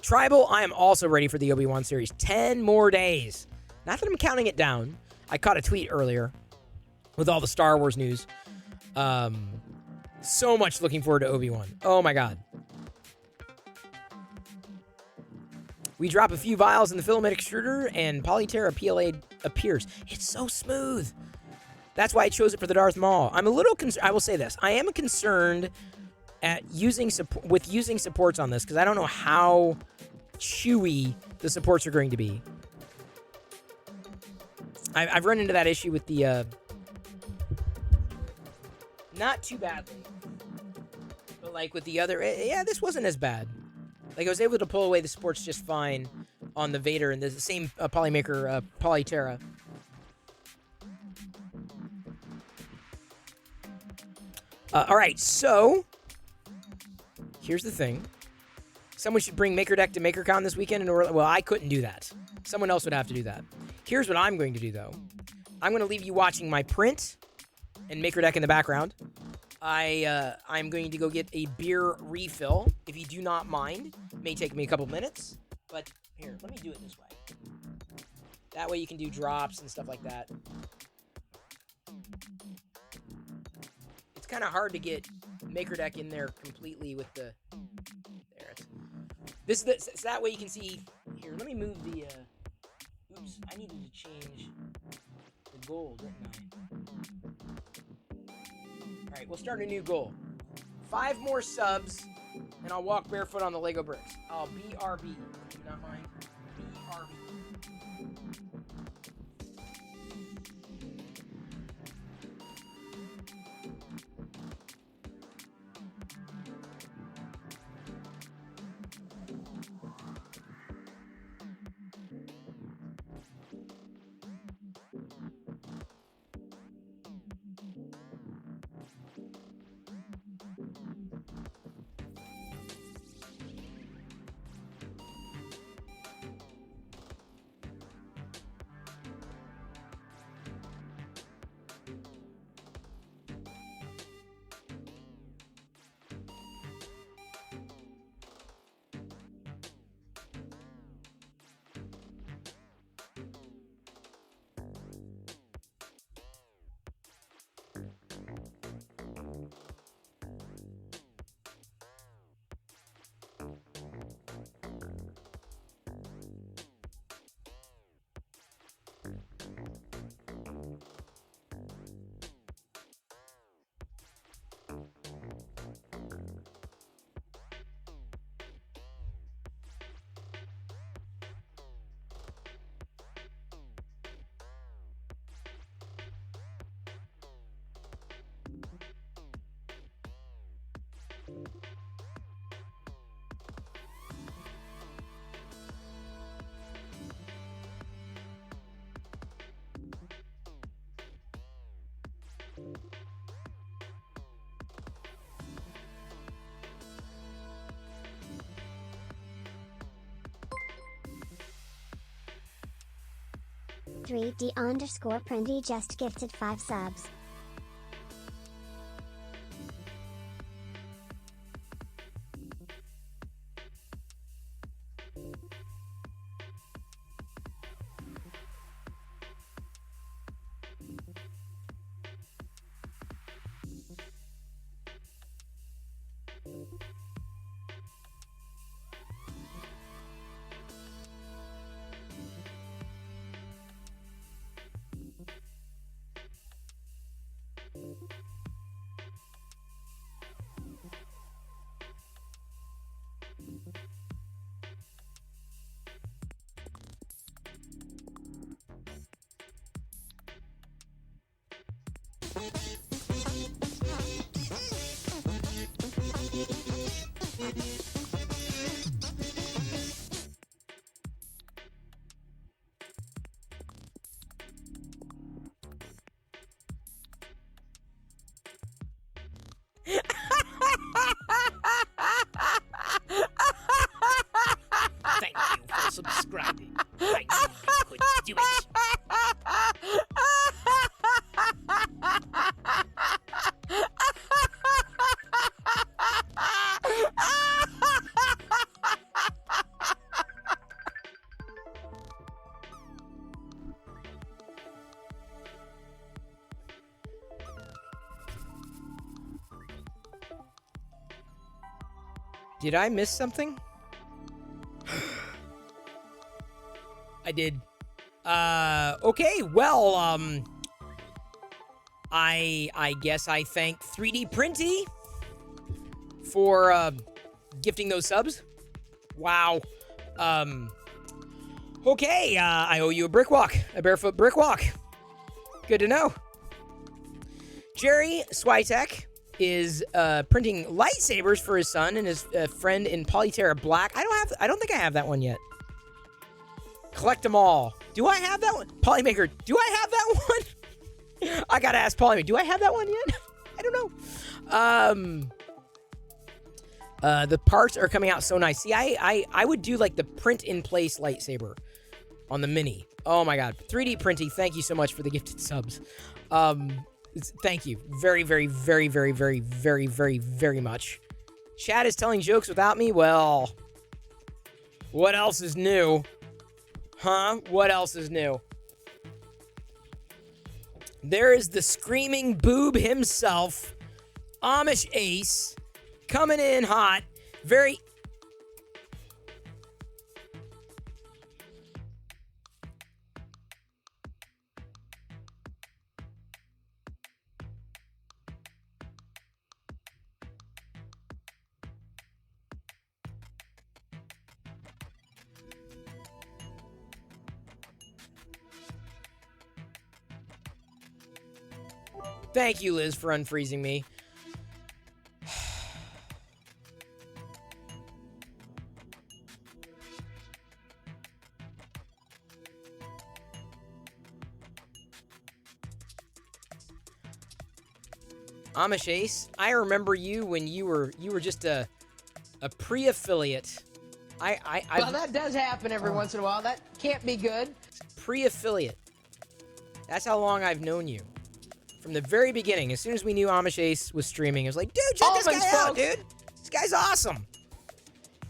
Tribal, I am also ready for the Obi-Wan series. 10 more days. Not that I'm counting it down. I caught a tweet earlier with all the Star Wars news. So much looking forward to Obi-Wan. Oh my God. We drop a few vials in the filament extruder and Polyterra PLA appears. It's so smooth. That's why I chose it for the Darth Maul. I'm a little concerned. I will say this. I am concerned at using supports on this because I don't know how chewy the supports are going to be. I've run into that issue with the, not too badly, but like with the other, this wasn't as bad. Like I was able to pull away the supports just fine on the Vader and the same Polymaker, Polyterra. All right, so here's the thing. Someone should bring MakerDeck to MakerCon this weekend. Well, I couldn't do that. Someone else would have to do that. Here's what I'm going to do, though. I'm going to leave you watching my print and MakerDeck in the background. I'm going to go get a beer refill, if you do not mind. It may take me a couple minutes, but here, let me do it this way. That way you can do drops and stuff like that. It's kind of hard to get MakerDeck in there completely with the... There. So that way you can see... Here, let me move the... Oops, I needed to change the goal, didn't I? Alright, we'll start a new goal. 5 more subs, and I'll walk barefoot on the Lego bricks. I'll BRB. Do not mind. BRB. 3D_Printy just gifted 5 subs. Thank you for subscribing. I knew you could do it. Did I miss something? I did. Okay, well, I guess I thank 3D Printy for, gifting those subs. Wow. Okay, I owe you a brick walk, a barefoot brick walk. Good to know. Jerry Switek is printing lightsabers for his son and his friend in Polyterra Black. I don't think I have that one yet. Collect them all. Do I have that one? Polymaker, do I have that one? I gotta ask Polymaker, do I have that one yet? I don't know. The parts are coming out so nice. See, I would do like the print-in-place lightsaber on the Mini. Oh my god. 3D Printy, thank you so much for the gifted subs. Thank you very, very, very, very, very, very, very, very much. Chad is telling jokes without me? Well, what else is new? Huh? What else is new? There is the screaming boob himself, Amish Ace, coming in hot. Very... Thank you, Liz, for unfreezing me. Amish Ace, I remember you when you were just a pre-affiliate. Well, that does happen every once in a while. That can't be good. Pre-affiliate. That's how long I've known you. From the very beginning, as soon as we knew Amish Ace was streaming, I was like, dude, check this guy out, dude. This guy's awesome.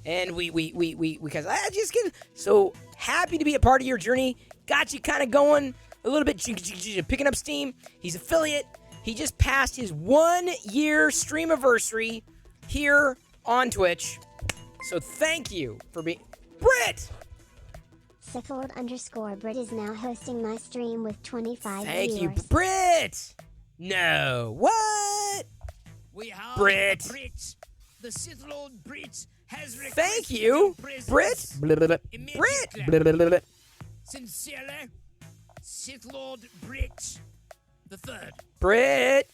And we because I just get so happy to be a part of your journey. Got you kind of going a little bit, picking up steam. He's affiliate. He just passed his 1-year stream anniversary here on Twitch. So thank you for being... Brit! Sicklord_Brit is now hosting my stream with 25 Thank viewers. you, Brit! No. What? We have Brit. The Sith Lord Brit has requested Thank you, Brit. Brit. Sincerely, Sith Lord Brit the Third. Brit.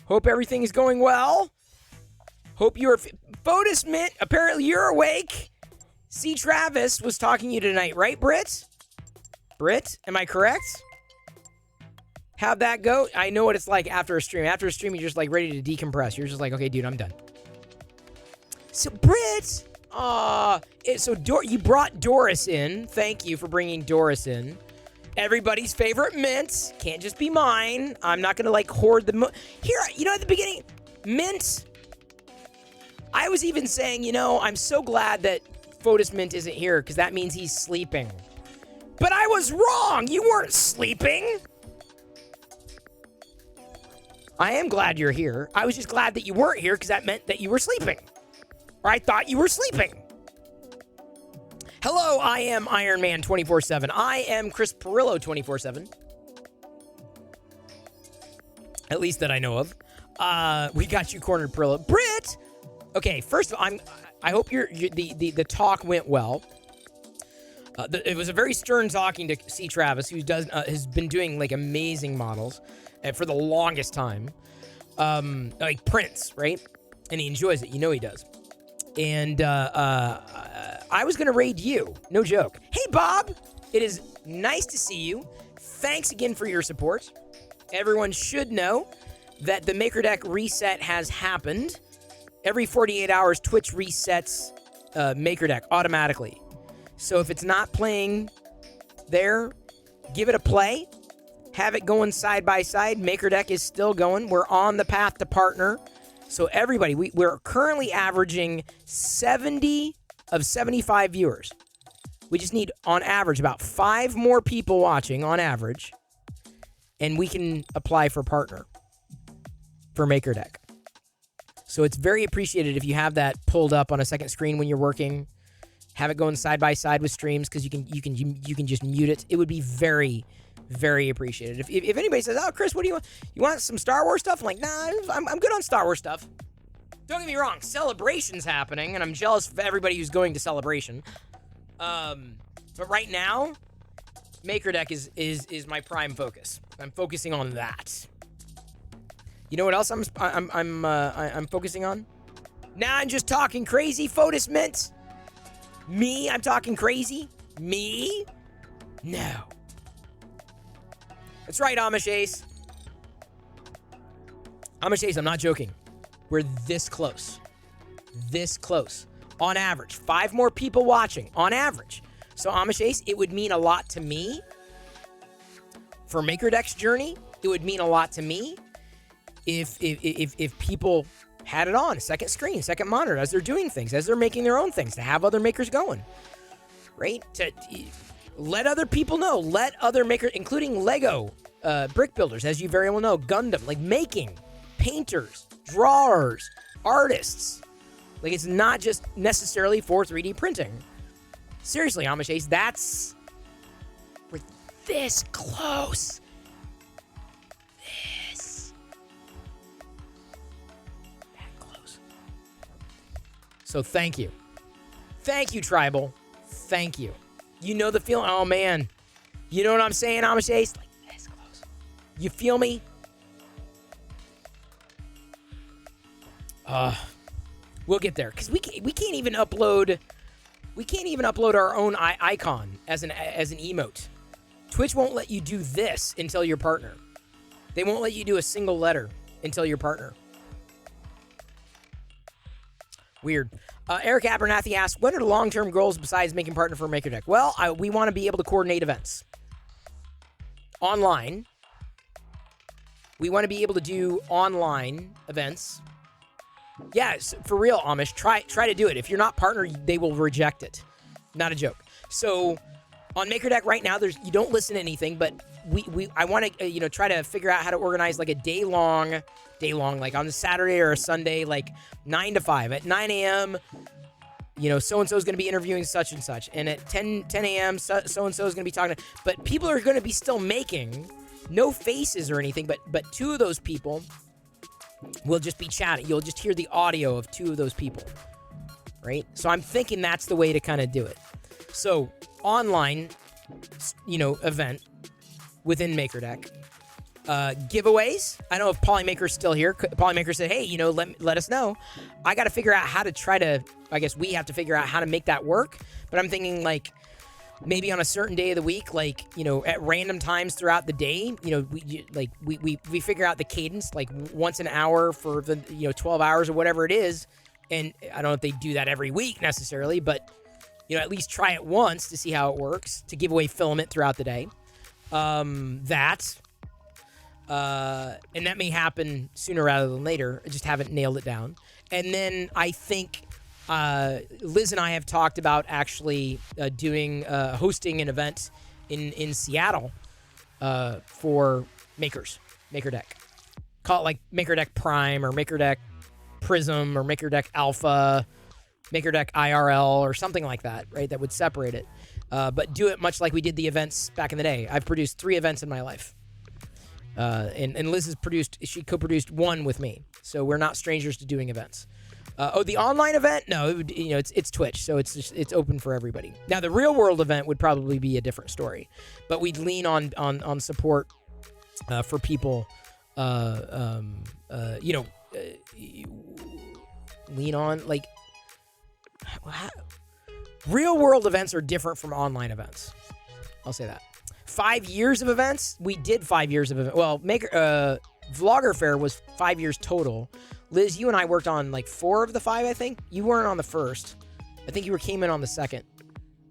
Hope everything is going well. Hope you're... Fotis Mint, apparently you're awake. C. Travis was talking to you tonight, right, Brit? Brit, am I correct? How'd that go? I know what it's like after a stream. After a stream, you're just like ready to decompress. You're just like, okay, dude, I'm done. So, Brit, you brought Doris in. Thank you for bringing Doris in. Everybody's favorite mint. Can't just be mine. I'm not going to, like, hoard the... Here, you know, at the beginning, mint... I was even saying, you know, I'm so glad that Fotis Mint isn't here, because that means he's sleeping. But I was wrong! You weren't sleeping! I am glad you're here. I was just glad that you weren't here, because that meant that you were sleeping. Or I thought you were sleeping. Hello, I am Iron Man 24/7. I am Chris Perillo 24/7. At least that I know of. We got you cornered, Perillo. Britt! Okay, first of all, I hope the talk went well. It was a very stern talking to C. Travis, who has been doing like amazing models for the longest time, like prints, right? And he enjoys it. You know he does. And I was gonna raid you, no joke. Hey Bob, it is nice to see you. Thanks again for your support. Everyone should know that the Maker Deck reset has happened. Every 48 hours, Twitch resets Maker Deck automatically. So if it's not playing there, give it a play. Have it going side by side. Maker Deck is still going. We're on the path to partner. So everybody, we're currently averaging 70 of 75 viewers. We just need, on average, about 5 more people watching on average, and we can apply for partner for Maker Deck. So it's very appreciated if you have that pulled up on a second screen when you're working. Have it going side by side with streams, because you can just mute it. It would be very, very appreciated. If anybody says, "Oh, Chris, what do you want? You want some Star Wars stuff?" I'm like, "Nah, I'm good on Star Wars stuff." Don't get me wrong, Celebration's happening, and I'm jealous of everybody who's going to Celebration. But right now, Maker Deck is my prime focus. I'm focusing on that. You know what else I'm focusing on? Now I'm just talking crazy, Fotis Mint. Me? I'm talking crazy? Me? No. That's right, Amish Ace. Amish Ace, I'm not joking. We're this close. This close. On average. 5 more people watching. On average. So, Amish Ace, it would mean a lot to me. For Maker Deck's journey, it would mean a lot to me if people had it on, second screen, second monitor, as they're doing things, as they're making their own things, to have other makers going, right? To let other people know, let other makers, including Lego brick builders, as you very well know, Gundam, like making, painters, drawers, artists. Like, it's not just necessarily for 3D printing. Seriously, Amish Ace, we're this close. So thank you. Thank you, Tribal. Thank you. You know the feeling. Oh, man. You know what I'm saying, Amish Ace? Like this close. You feel me? We'll get there. Because we can't even upload... We can't even upload our own icon as an emote. Twitch won't let you do this until you're partner. They won't let you do a single letter until you're partner. Weird. Eric Abernathy asks, what are the long-term goals besides making partner for Maker Deck? Well, we want to be able to coordinate events. Online. We want to be able to do online events. Yes, for real, Amish. Try to do it. If you're not partner, they will reject it. Not a joke. So, on Maker Deck right now, you don't listen to anything, but I want to try to figure out how to organize like a day long, like on a Saturday or a Sunday, like 9 to 5. At 9 a.m., so-and-so is going to be interviewing such and such. And at 10 a.m., so-and-so is going to be talking. But people are going to be still making, no faces or anything, but 2 of those people will just be chatting. You'll just hear the audio of 2 of those people, right? So I'm thinking that's the way to kind of do it. So online, event within Maker Deck. Giveaways. I don't know if Polymaker's still here. Polymaker said, hey, let us know. I got to figure out how to I guess we have to figure out how to make that work. But I'm thinking like maybe on a certain day of the week, like, at random times throughout the day, we figure out the cadence, like once an hour for the, 12 hours or whatever it is. And I don't know if they do that every week necessarily, but, at least try it once to see how it works, to give away filament throughout the day. that. And that may happen sooner rather than later. I just haven't nailed it down. And then I think Liz and I have talked about actually hosting an event in Seattle for makers, MakerDeck. Call it like MakerDeck Prime or MakerDeck Prism or MakerDeck Alpha, MakerDeck IRL or something like that, right? That would separate it. But do it much like we did the events back in the day. I've produced 3 events in my life. And Liz has co-produced 1 with me. So we're not strangers to doing events. The online event? No, it's Twitch, so it's open for everybody. Now the real world event would probably be a different story, but we'd lean on support for people. Lean on like real world events are different from online events. I'll say that. 5 years of events. We did 5 years of events. Well, Vlogger Fair was 5 years total. Liz, you and I worked on like 4 of the 5, I think. You weren't on the first. I think you came in on the second,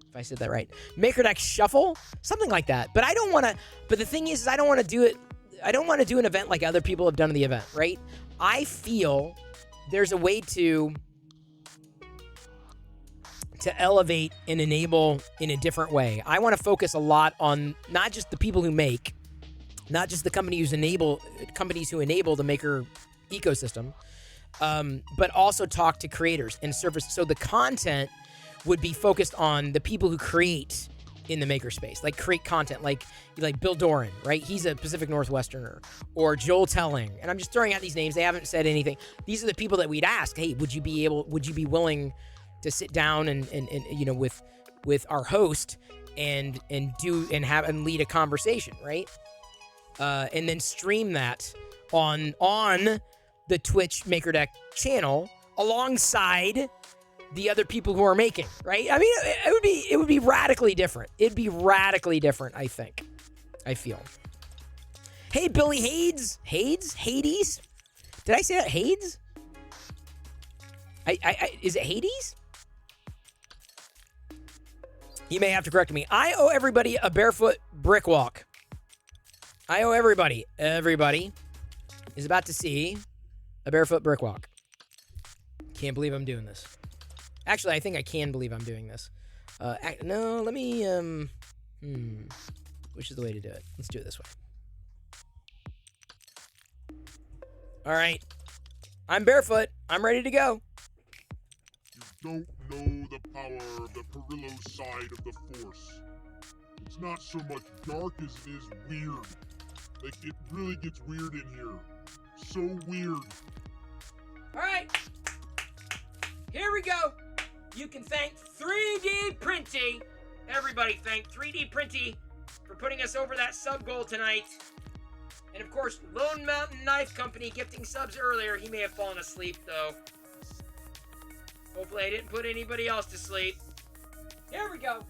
if I said that right. MakerDeck Shuffle, something like that. But I don't want to. But the thing is, I don't want to do it. I don't want to do an event like other people have done in the event, right? I feel there's a way to elevate and enable in a different way. I want to focus a lot on not just the people who make, not just the companies who enable the maker ecosystem, but also talk to creators and service. So the content would be focused on the people who create in the makerspace, like create content, like Bill Doran, right? He's a Pacific Northwesterner, or Joel Telling. And I'm just throwing out these names. They haven't said anything. These are the people that we'd ask, hey, would you be willing to sit down and with our host and lead a conversation, right? And then stream that on the Twitch MakerDeck channel alongside the other people who are making, right? I mean, it would be radically different. It'd be radically different, I think. I feel. Hey, Billy Hades? Did I say that? Hades? Is it Hades? He may have to correct me. I owe everybody a barefoot brick walk. I owe everybody is about to see a barefoot brick walk. Can't believe I'm doing this. Actually, I think I can believe I'm doing this. No, let me, which is the way to do it? Let's do it this way. All right. I'm barefoot. I'm ready to go. You don't know the power of the Perillo side of the Force. It's not so much dark as it is weird. Like, it really gets weird in here. So weird. All right. Here we go. You can thank 3D Printy. Everybody thank 3D Printy for putting us over that sub goal tonight. And of course, Lone Mountain Knife Company gifting subs earlier. He may have fallen asleep though. Hopefully I didn't put anybody else to sleep. Here we go.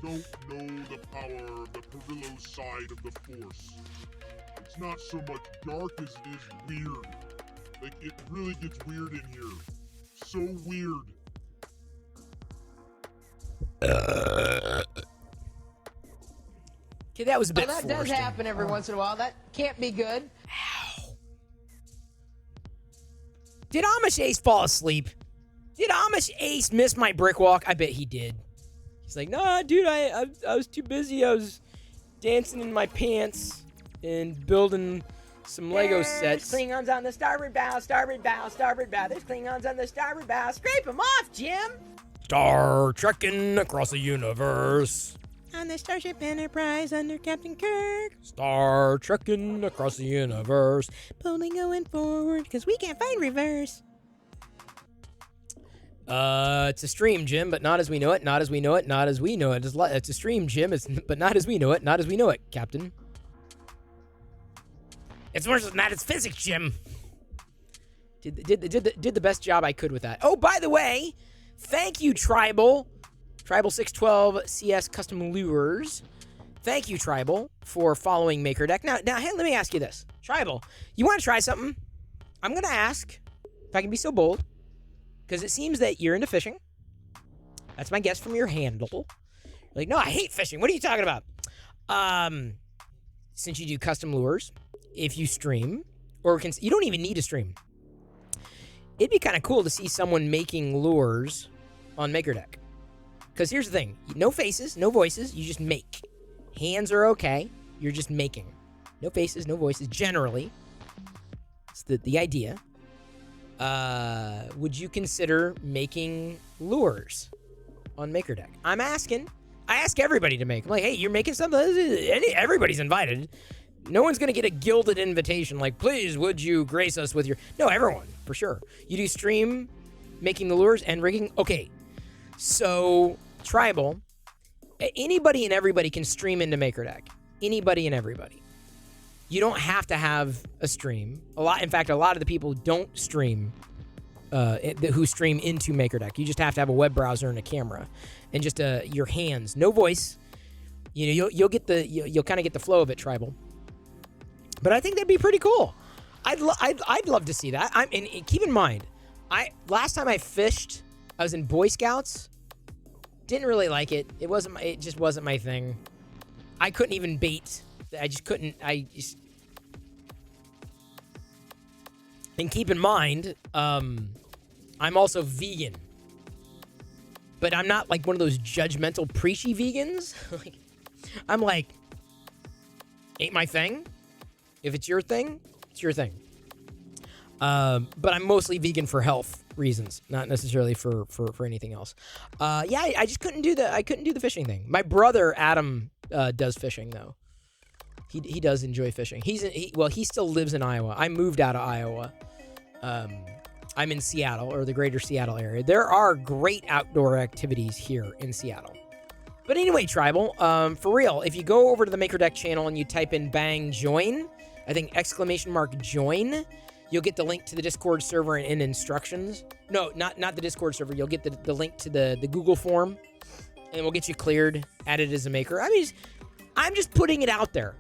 Don't know the power of the Perillo side of the Force. It's not so much dark as it is weird. Like, it really gets weird in here. So weird. Okay, that was a bit Well, that does forced. happen every once in a while. That can't be good. Did Amish Ace fall asleep? Did Amish Ace miss my brick walk? I bet he did. He's like, nah, dude, I was too busy. I was dancing in my pants and building some Lego sets. There's Klingons on the starboard bow, starboard bow, starboard bow. There's Klingons on the starboard bow. Scrape them off, Jim. Star trekking across the universe. On the Starship Enterprise under Captain Kirk. Star trekking across the universe. Only going forward because we can't find reverse. It's a stream, Jim, but not as we know it, not as we know it, not as we know it. It's a stream, Jim, but not as we know it, not as we know it, Captain. It's worse than that, it's physics, Jim. Did the best job I could with that. Oh, by the way, thank you, Tribal 612 CS Custom Lures. Thank you, Tribal, for following MakerDeck. Now, hey, let me ask you this. Tribal, you want to try something? I'm going to ask, if I can be so bold, because it seems that you're into fishing. That's my guess from your handle. You're like, no, I hate fishing. What are you talking about? Since you do custom lures, if you stream, or you don't even need to stream. It'd be kind of cool to see someone making lures on MakerDeck. Because here's the thing. No faces, no voices. You just make. Hands are okay. You're just making. No faces, no voices. Generally. It's the idea. Would you consider making lures on MakerDeck? I'm asking. I ask everybody to make. I'm like, hey, you're making something? Everybody's invited. No one's going to get a gilded invitation like, please, would you grace us with your... No, everyone, for sure. You do stream making the lures and rigging? Okay, so Tribal, anybody and everybody can stream into MakerDeck. Anybody and everybody. You don't have to have a stream. In fact, a lot of the people don't stream, who stream into MakerDeck. You just have to have a web browser and a camera, and just your hands, no voice. You know, you'll kind of get the flow of it, Tribal. But I think that'd be pretty cool. I'd love to see that. And keep in mind, last time I fished, I was in Boy Scouts. Didn't really like it. It just wasn't my thing. I couldn't even bait. I just couldn't. And keep in mind, I'm also vegan. But I'm not like one of those judgmental, preachy vegans. I'm like, ain't my thing. If it's your thing, it's your thing. But I'm mostly vegan for health reasons, not necessarily for anything else. I just couldn't do the fishing thing. My brother Adam does fishing though. He does enjoy fishing. He still lives in Iowa. I moved out of Iowa. I'm in Seattle, or the greater Seattle area. There are great outdoor activities here in Seattle. But anyway, Tribal, for real, if you go over to the MakerDeck channel and you type in bang join, I think !join, you'll get the link to the Discord server and instructions. No, not the Discord server. You'll get the link to the Google form, and we'll get you cleared, added as a maker. I mean, I'm just putting it out there,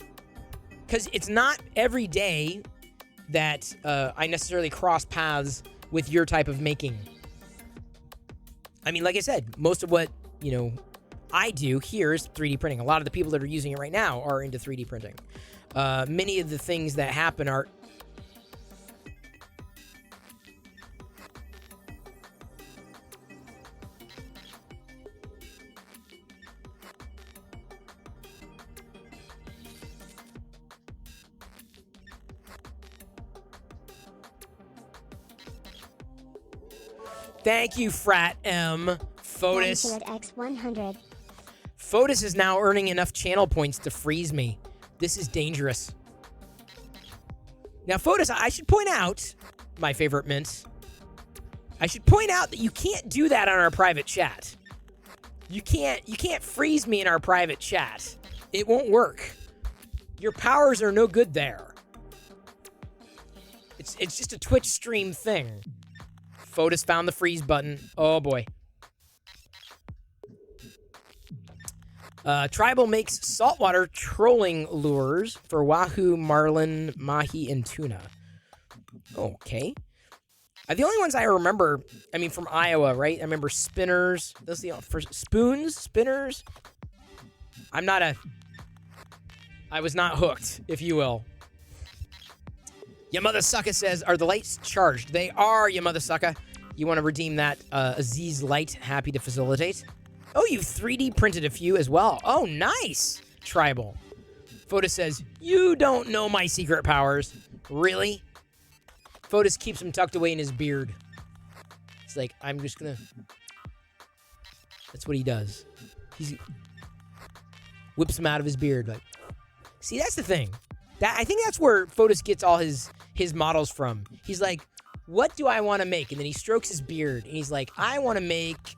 because it's not every day that I necessarily cross paths with your type of making. I mean, like I said, most of what, I do here is 3D printing. A lot of the people that are using it right now are into 3D printing. Many of the things that happen are... Thank you, Frat M. Fotis. X100. Fotis is now earning enough channel points to freeze me. This is dangerous. Now, Fotis, I should point out, my favorite mint, I should point out that you can't do that on our private chat. You can't freeze me in our private chat. It won't work. Your powers are no good there. It's just a Twitch stream thing. Fotis found the freeze button. Oh boy. Tribal makes saltwater trolling lures for wahoo, marlin, mahi, and tuna. Okay. The only ones I remember, I mean, from Iowa, right? I remember spinners. Those are the first spoons, spinners. I was not hooked, if you will. Your mother sucker says, are the lights charged? They are, your mother sucker. You want to redeem that Aziz light? Happy to facilitate. Oh, you 3D printed a few as well. Oh, nice. Tribal. Fotis says, you don't know my secret powers. Really? Fotis keeps them tucked away in his beard. It's like, I'm just gonna... That's what he does. He whips them out of his beard. Like, see, that's the thing. I think that's where Fotis gets all his models from. He's like, what do I want to make? And then he strokes his beard, and he's like, I want to make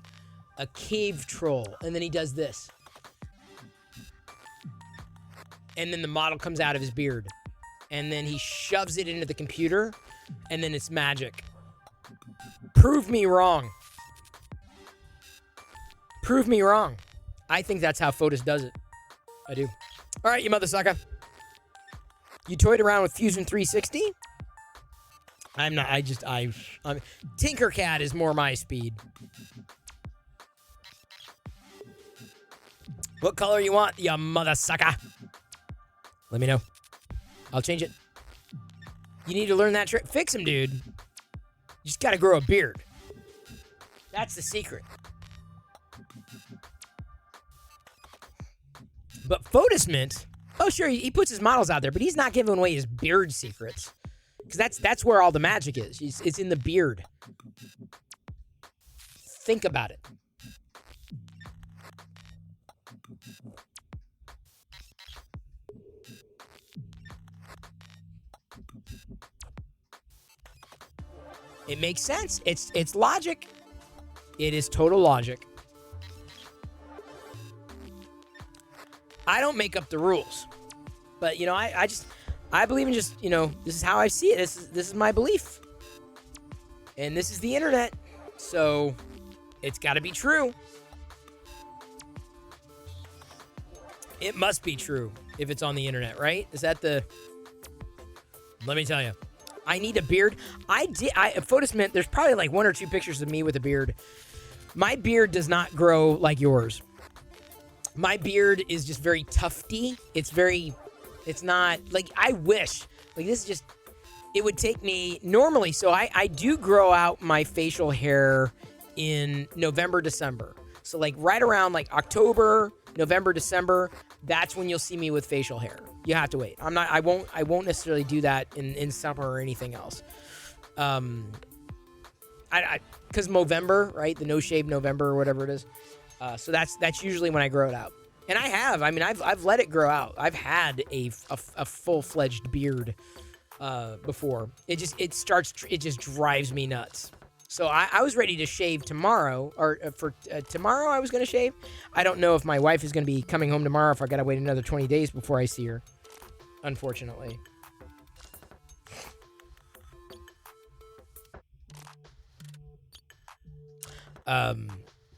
a cave troll. And then he does this. And then the model comes out of his beard. And then he shoves it into the computer, and then it's magic. Prove me wrong. Prove me wrong. I think that's how Fotis does it. I do. All right, you mother sucker. You toyed around with Fusion 360? I'm not, Tinkercad is more my speed. What color you want, you mother sucker? Let me know. I'll change it. You need to learn that trick. Fix him, dude. You just gotta grow a beard. That's the secret. But Fotis Mint, oh sure, he puts his models out there, but he's not giving away his beard secrets. Because that's where all the magic is. It's in the beard. Think about it. It makes sense. It's logic. It is total logic. I don't make up the rules. But, you know, I believe in just, you know, this is how I see it. This is my belief. And this is the internet. So, it's got to be true. It must be true if it's on the internet, right? Is that the... Let me tell you. I need a beard. Fotis Mint, there's probably like 1 or 2 pictures of me with a beard. My beard does not grow like yours. My beard is just very tufty. It's not, like, I wish. Like, this is just, it would take me, normally, so I do grow out my facial hair in November, December. So, like, right around, like, October, November, December, that's when you'll see me with facial hair. You have to wait. I won't necessarily do that in summer or anything else. Because Movember, right? The no shave November or whatever it is. So that's usually when I grow it out. And I've let it grow out. I've had a full-fledged beard before. It just drives me nuts. So I was ready to shave tomorrow, or for tomorrow I was going to shave. I don't know if my wife is going to be coming home tomorrow, if I got to wait another 20 days before I see her, unfortunately.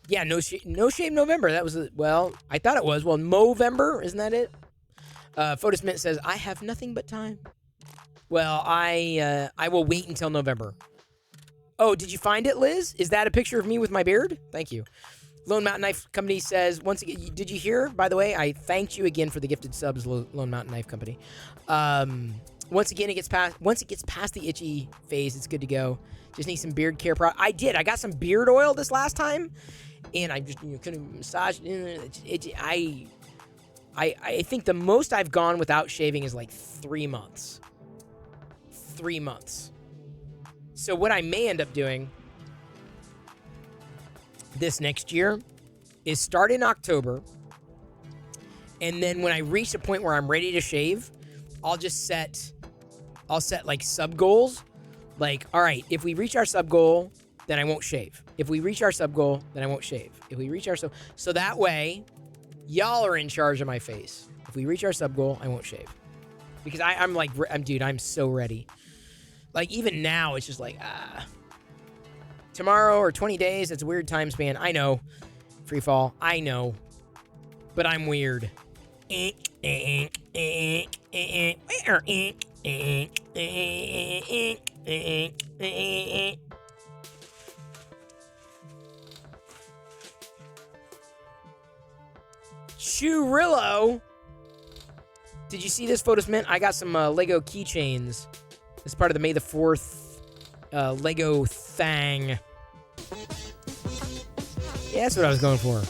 Yeah, no shave November. That was, I thought it was. Well, Movember, isn't that it? Fotis Mint says, I have nothing but time. Well, I will wait until November. Oh, did you find it, Liz? Is that a picture of me with my beard? Thank you. Lone Mountain Knife Company says, once again, did you hear, by the way? I thanked you again for the gifted subs, Lone Mountain Knife Company. Once again, once it gets past the itchy phase, it's good to go. Just need some beard care I did. I got some beard oil this last time, and I just couldn't massage it. I think the most I've gone without shaving is like 3 months. 3 months. So what I may end up doing this next year is start in October, and then when I reach a point where I'm ready to shave, I'll set like sub goals. Like, all right, if we reach our sub goal, then I won't shave. If we reach our sub goal, then I won't shave. If we reach our sub, so that way, y'all are in charge of my face. If we reach our sub goal, I won't shave. Because I'm so ready. Like, even now, it's just like, tomorrow or 20 days, it's a weird time span. I know. Free fall. I know. But I'm weird. Churillo. Did you see this, Photos Mint? I got some Lego keychains. As part of the May the 4th Lego thing. Yeah, that's what I was going for.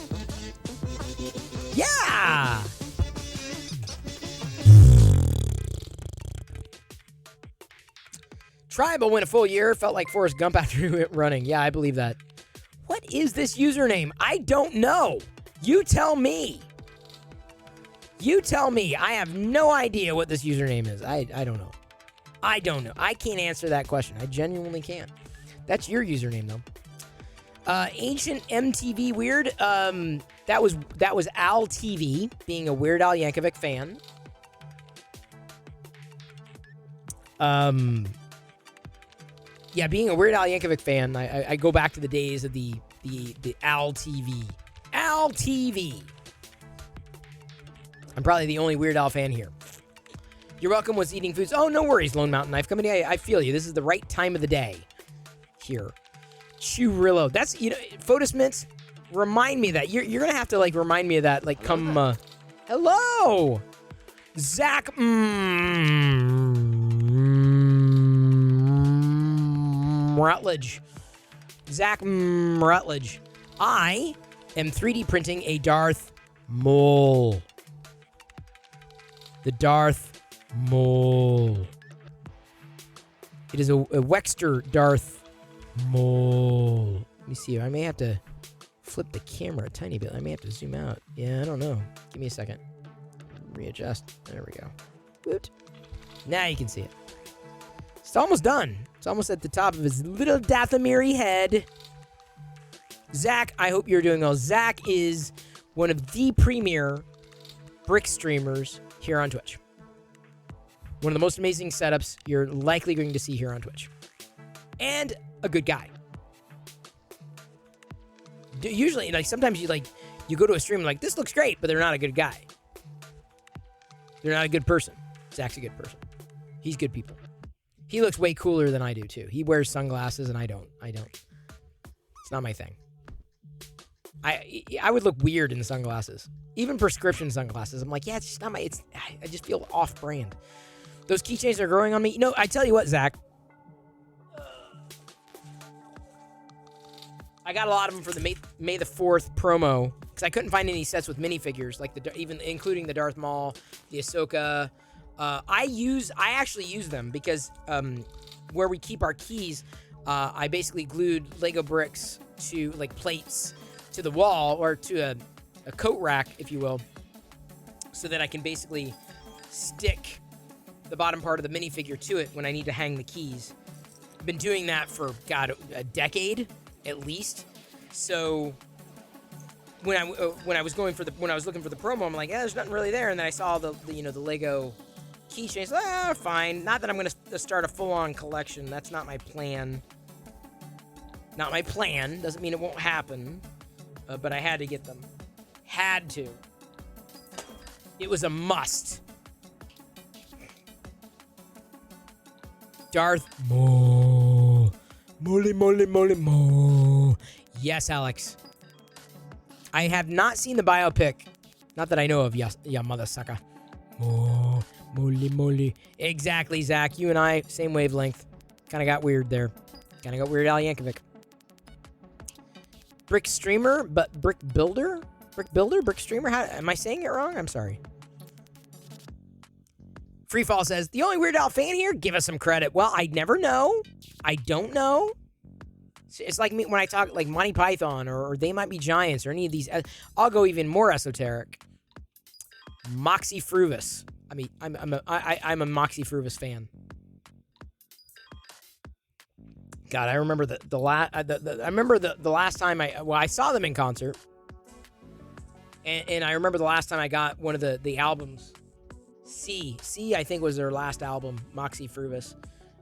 Yeah! Tribal went a full year. Felt like Forrest Gump after he went running. Yeah, I believe that. What is this username? I don't know. You tell me. You tell me. I have no idea what this username is. I don't know. I don't know. I can't answer that question. I genuinely can't. That's your username, though. Ancient MTV Weird. That was Al TV, being a Weird Al Yankovic fan. Yeah, being a Weird Al Yankovic fan, I go back to the days of the Al TV. Al TV. I'm probably the only Weird Al fan here. You're welcome. Was eating foods. Oh, no worries, Lone Mountain Knife Company. I feel you. This is the right time of the day here. Churillo. That's, you know, Photos Mints, remind me of that. You're going to have to, like, remind me of that. Like, come, hello. Zach Rutledge. Zach Rutledge. I am 3D printing a Darth Maul. The Darth Maul. It is a Wexter Darth Maul. Let me see. I may have to flip the camera a tiny bit. I may have to zoom out. Yeah, I don't know. Give me a second. Readjust. There we go. Woot. Now you can see it. It's almost done. It's almost at the top of his little Dathomiri head. Zach, I hope you're doing well. Zach is one of the premier brick streamers here on Twitch. One of the most amazing setups you're likely going to see here on Twitch. And a good guy. Usually, like, sometimes you go to a stream like, this looks great, but they're not a good guy. They're not a good person. Zach's a good person. He's good people. He looks way cooler than I do, too. He wears sunglasses, and I don't. It's not my thing. I would look weird in sunglasses. Even prescription sunglasses. I'm like, yeah, it's just not my... I just feel off-brand. Those keychains are growing on me. No, I tell you what, Zach. I got a lot of them for the May the 4th promo, because I couldn't find any sets with minifigures, like even including the Darth Maul, the Ahsoka. I actually use them because where we keep our keys, I basically glued Lego bricks to, like, plates to the wall, or to a coat rack, if you will, so that I can basically stick the bottom part of the minifigure to it when I need to hang the keys. I've been doing that for, God, a decade at least. So when I was looking for the promo, I'm like, yeah, there's nothing really there. And then I saw the Lego keychains. Fine. Not that I'm going to start a full-on collection. That's not my plan. Not my plan. Doesn't mean it won't happen. But I had to get them. Had to. It was a must. Darth Maul. Mole. Yes, Alex. I have not seen the biopic. Not that I know of, ya mother sucker. Mole. Exactly, Zach. You and I, same wavelength. Kind of got weird there. Kind of got weird, Al Yankovic. Brick streamer, but brick builder? Brick streamer? How, am I saying it wrong? I'm sorry. Freefall says, the only Weird Al fan here? Give us some credit. Well, I never know. I don't know. It's like me when I talk like Monty Python or They Might Be Giants or any of these. I'll go even more esoteric. Moxie Fruvis. I mean, I'm a Moxie Fruvis fan. God, I remember the last time I saw them in concert, and I remember the last time I got one of the albums. C I think was their last album, Moxie Fruvis.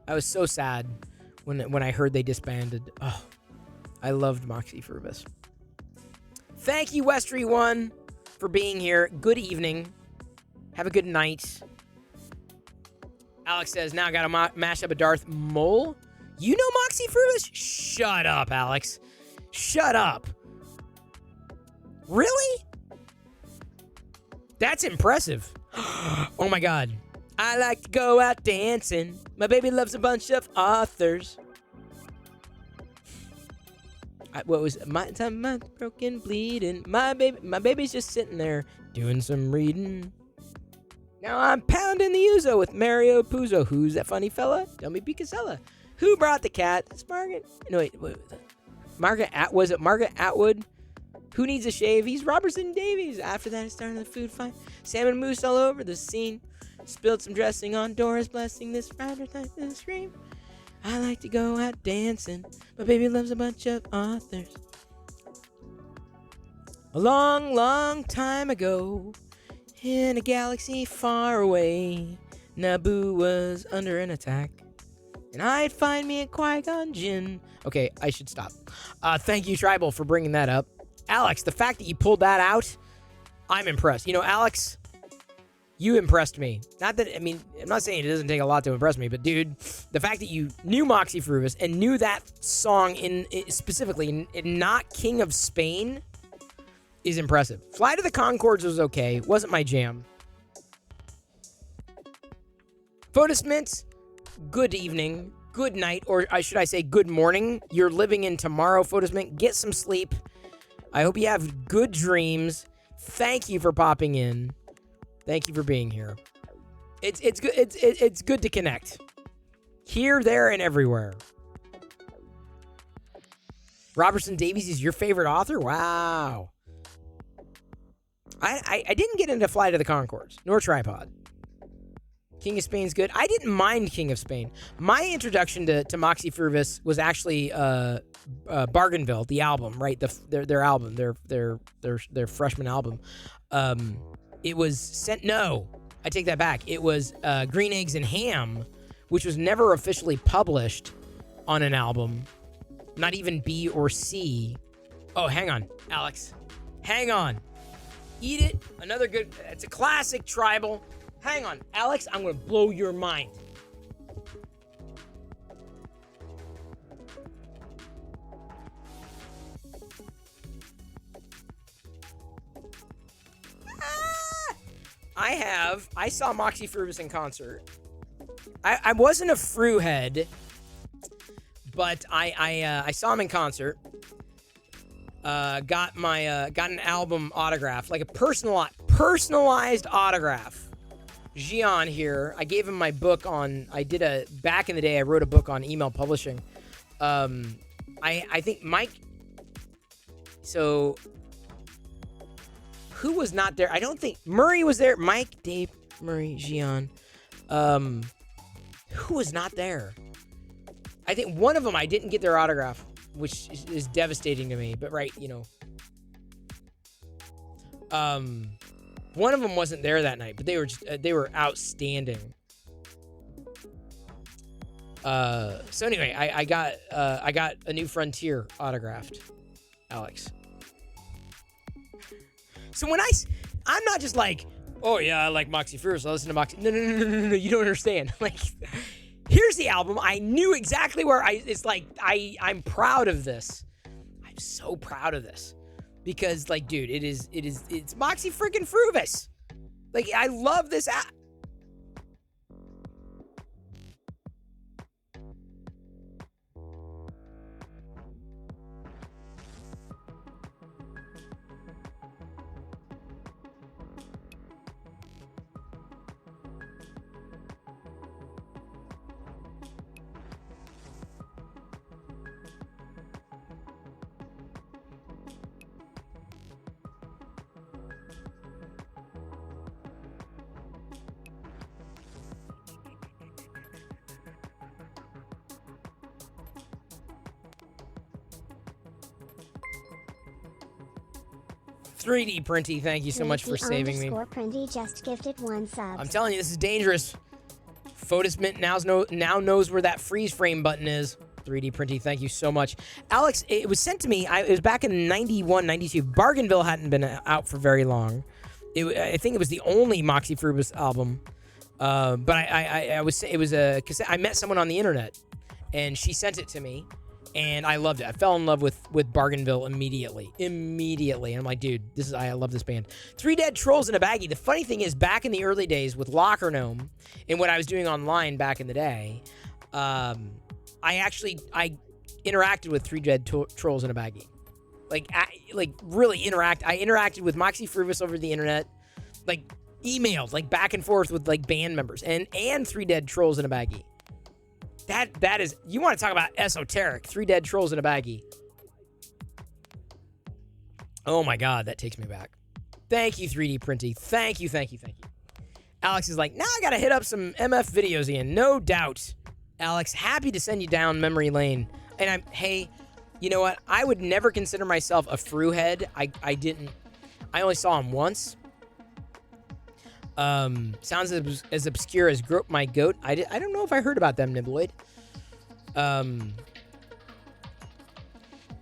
I was so sad when I heard they disbanded. Oh, I loved Moxie Fruvis. Thank you, Westry One, for being here. Good evening. Have a good night. Alex says, now I got to mash up a Darth Maul. You know Moxie Fruvis? Shut up, Alex. Shut up. Really? That's impressive. Oh my God. I like to go out dancing. My baby loves a bunch of authors. What was it? My time, my broken bleeding. My baby's just sitting there doing some reading. Now I'm pounding the Uzo with Mario Puzo. Who's that funny fella? Tell me Picasella. Who brought the cat? It's Margaret. No, wait. Was it Margaret Atwood? Who needs a shave? He's Robertson Davies. After that, it started the food fight. Salmon mousse all over the scene. Spilled some dressing on Dora's blessing. This rider type to scream. I like to go out dancing. My baby loves a bunch of authors. A long, long time ago, in a galaxy far away, Naboo was under an attack. And I'd find me a Qui-Gon Jinn. Okay, I should stop. Thank you, Tribal, for bringing that up. Alex, the fact that you pulled that out, I'm impressed. You know, Alex, you impressed me. Not that, I mean, I'm not saying it doesn't take a lot to impress me, but dude, the fact that you knew Moxie Fruvis and knew that song specifically, in not King of Spain, is impressive. Flight of the Conchords was okay. Wasn't my jam. Photosmint, good evening, good night, or should I say good morning. You're living in tomorrow, Photosmint. Get some sleep. I hope you have good dreams. Thank you for popping in. Thank you for being here. It's good. It's good to connect. Here, there, and everywhere. Robertson Davies is your favorite author? Wow. I didn't get into Flight of the Conchords, nor Tripod. King of Spain's good. I didn't mind King of Spain. My introduction to Moxie Fruvis was actually Bargainville, the album, right? Their album, their freshman album. It was sent. No, I take that back. It was Green Eggs and Ham, which was never officially published on an album, not even B or C. Oh, hang on, Alex. Hang on. Eat it. Another good. It's a classic Tribal. Hang on, Alex. I'm gonna blow your mind. I saw Moxie Fruvis in concert. I wasn't a Fru head, but I saw him in concert. Got an album autograph, like a personalized autograph. Gian here. I gave him my book on. Back in the day, I wrote a book on email publishing. I think Mike. So. Who was not there? I don't think Murray was there. Mike, Dave, Murray, Gian. Who was not there? I think one of them I didn't get their autograph, which is devastating to me. But right, you know. One of them wasn't there that night, but they were outstanding. So anyway, I got a New Frontier autographed, Alex. So when I'm not just like, oh yeah, I like Moxie Fruvis, I listen to Moxie. No, you don't understand. Like, here's the album. I knew exactly where I'm proud of this. I'm so proud of this. Because, like, dude, it's Moxie freaking Fruvis. Like, I love this app. .3D Printy, thank you so much for saving me. Printy just gifted 1 sub. I'm telling you, this is dangerous. Photosmint now knows where that freeze frame button is. 3D Printy, thank you so much. Alex, it was sent to me. It was back in 91, 92. Bargainville hadn't been out for very long. I think it was the only Moxie Fruvis album. But it was a cassette. I met someone on the internet, and she sent it to me. And I loved it. I fell in love with Bargainville immediately. And I'm like, dude, I love this band. 3 Dead Trolls in a Baggie. The funny thing is, back in the early days with Locker Gnome and what I was doing online back in the day, I interacted with 3 Dead Trolls in a Baggie. Really interact. I interacted with Moxie Fruvis over the internet, like emailed, like back and forth with like band members and 3 Dead Trolls in a Baggie. That is, you want to talk about esoteric. 3 Dead Trolls in a Baggie. Oh my God, that takes me back. Thank you, 3D Printy. Thank you. Alex is like, now I gotta hit up some MF videos again. No doubt. Alex, happy to send you down memory lane. And hey, you know what? I would never consider myself a Fru head. I only saw him once. Sounds as obscure as Grope My Goat. I don't know if I heard about them, Nibloid.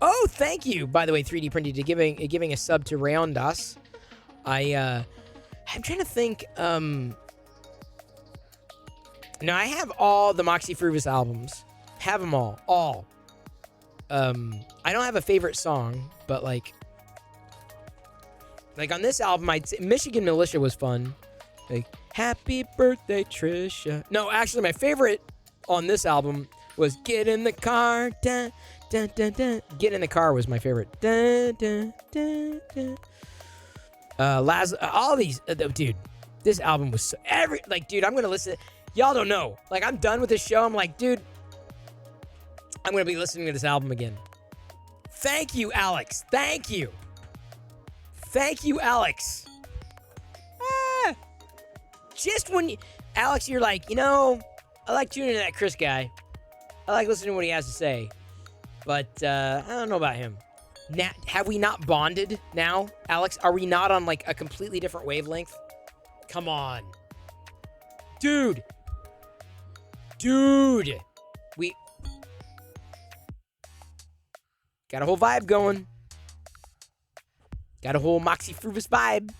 Oh, thank you, by the way, 3D Printed, to giving a sub to Raondas. I'm trying to think. No, I have all the Moxie Fruvis albums. Have them all. I don't have a favorite song, but like on this album, I'd say Michigan Militia was fun. Like, happy birthday, Trisha. No, actually, my favorite on this album was Get in the Car. Dun, dun, dun, dun. Get in the Car was my favorite. Dun, dun, dun, dun. All these, dude, this album was so, dude, I'm going to listen. Y'all don't know. Like, I'm done with this show. I'm like, dude, I'm going to be listening to this album again. Thank you, Alex. Thank you, Alex. Just when, Alex, you're like, I like tuning into that Chris guy. I like listening to what he has to say. But I don't know about him. Now, have we not bonded now, Alex? Are we not on like a completely different wavelength? Come on. Dude. We got a whole vibe going. Got a whole Moxie Fruvis vibe.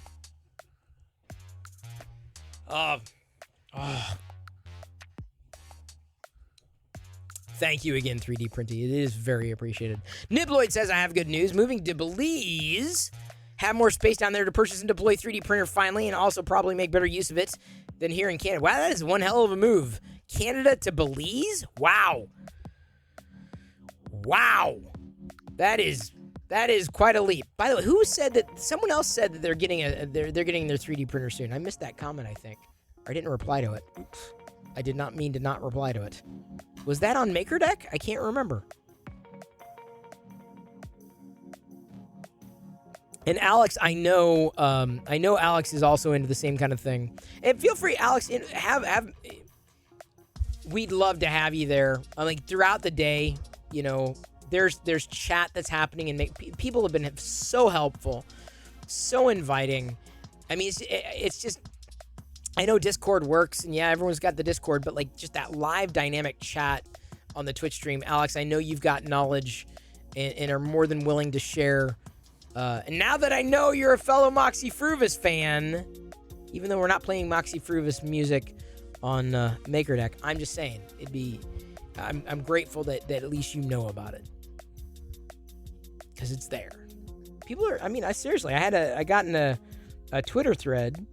Thank you again, 3D Printy. It is very appreciated. Nibloid says, I have good news. Moving to Belize. Have more space down there to purchase and deploy 3D printer finally, and also probably make better use of it than here in Canada. Wow, that is one hell of a move. Canada to Belize? Wow. That is quite a leap. By the way, who said that? Someone else said that they're getting their 3D printer soon. I missed that comment, I think. I didn't reply to it. Oops. I did not mean to not reply to it. Was that on MakerDeck? I can't remember. And Alex, I know Alex is also into the same kind of thing. And feel free, Alex, we'd love to have you there. Like throughout the day, there's chat that's happening, and people have been so helpful, so inviting. I mean, it's just, I know Discord works, and yeah, everyone's got the Discord, but like just that live dynamic chat on the Twitch stream. Alex, I know you've got knowledge and are more than willing to share. And now that I know you're a fellow Moxie Fruvis fan, even though we're not playing Moxie Fruvis music on MakerDeck, I'm just saying, I'm grateful that at least you know about it. Because it's there. People are, seriously, I got in a Twitter thread.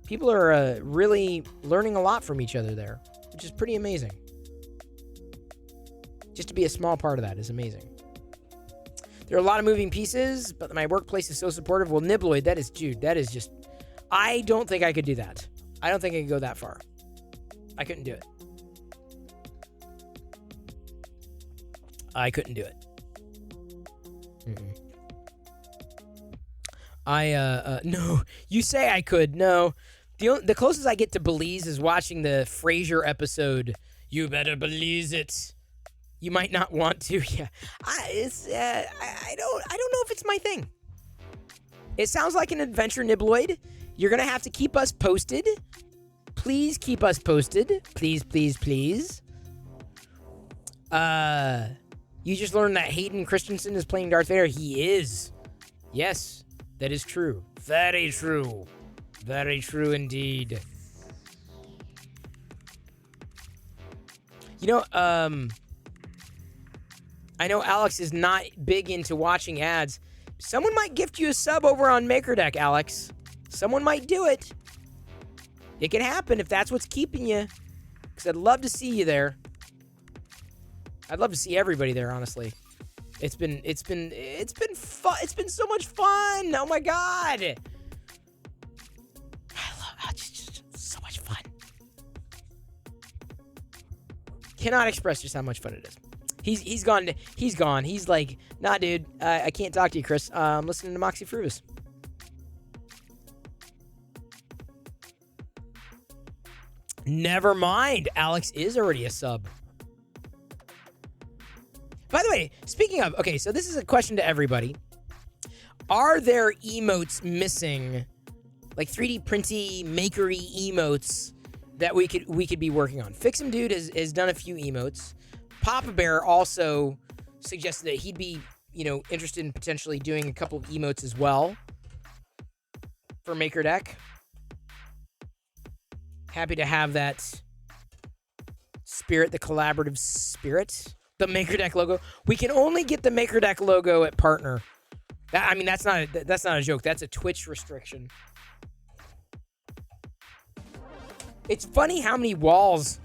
People are really learning a lot from each other there, which is pretty amazing. Just to be a small part of that is amazing. There are a lot of moving pieces, but my workplace is so supportive. Well, Nibloid, that is just, I don't think I could do that. I don't think I could go that far. I couldn't do it. I couldn't do it. No, you say I could. No. The closest I get to Belize is watching the Frasier episode, You Better Belize It. You might not want to. Yeah. I don't know if it's my thing. It sounds like an adventure, Nibloid. You're going to have to keep us posted. Please keep us posted. Please, please, please. You just learned that Hayden Christensen is playing Darth Vader. He is. Yes, that is true. Very true. Very true indeed. I know Alex is not big into watching ads. Someone might gift you a sub over on MakerDeck, Alex. Someone might do it. It can happen if that's what's keeping you. Because I'd love to see you there. I'd love to see everybody there, honestly. It's been fun. It's been so much fun. Oh my God. Just so much fun. Cannot express just how much fun it is. He's gone. He's gone. He's like, nah, dude. I can't talk to you, Chris. I'm listening to Moxie Fruvis. Never mind. Alex is already a sub. By the way, speaking of, okay, so this is a question to everybody. Are there emotes missing, like 3D printy, makery emotes that we could be working on? Fix'em Dude has done a few emotes. Papa Bear also suggested that he'd be, interested in potentially doing a couple of emotes as well for MakerDeck. Happy to have that spirit, the collaborative spirit. The MakerDeck logo. We can only get the MakerDeck logo at partner. That's not a joke. That's a Twitch restriction. It's funny how many walls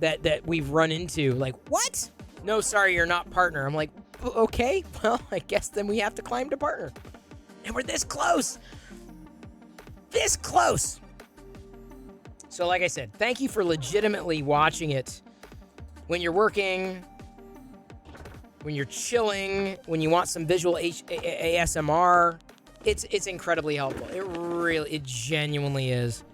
that we've run into. Like, what? No, sorry, you're not partner. I'm like, okay, well, I guess then we have to climb to partner. And we're this close. This close. So like I said, thank you for legitimately watching it. When you're working, when you're chilling, when you want some visual ASMR, it's incredibly helpful. It genuinely is.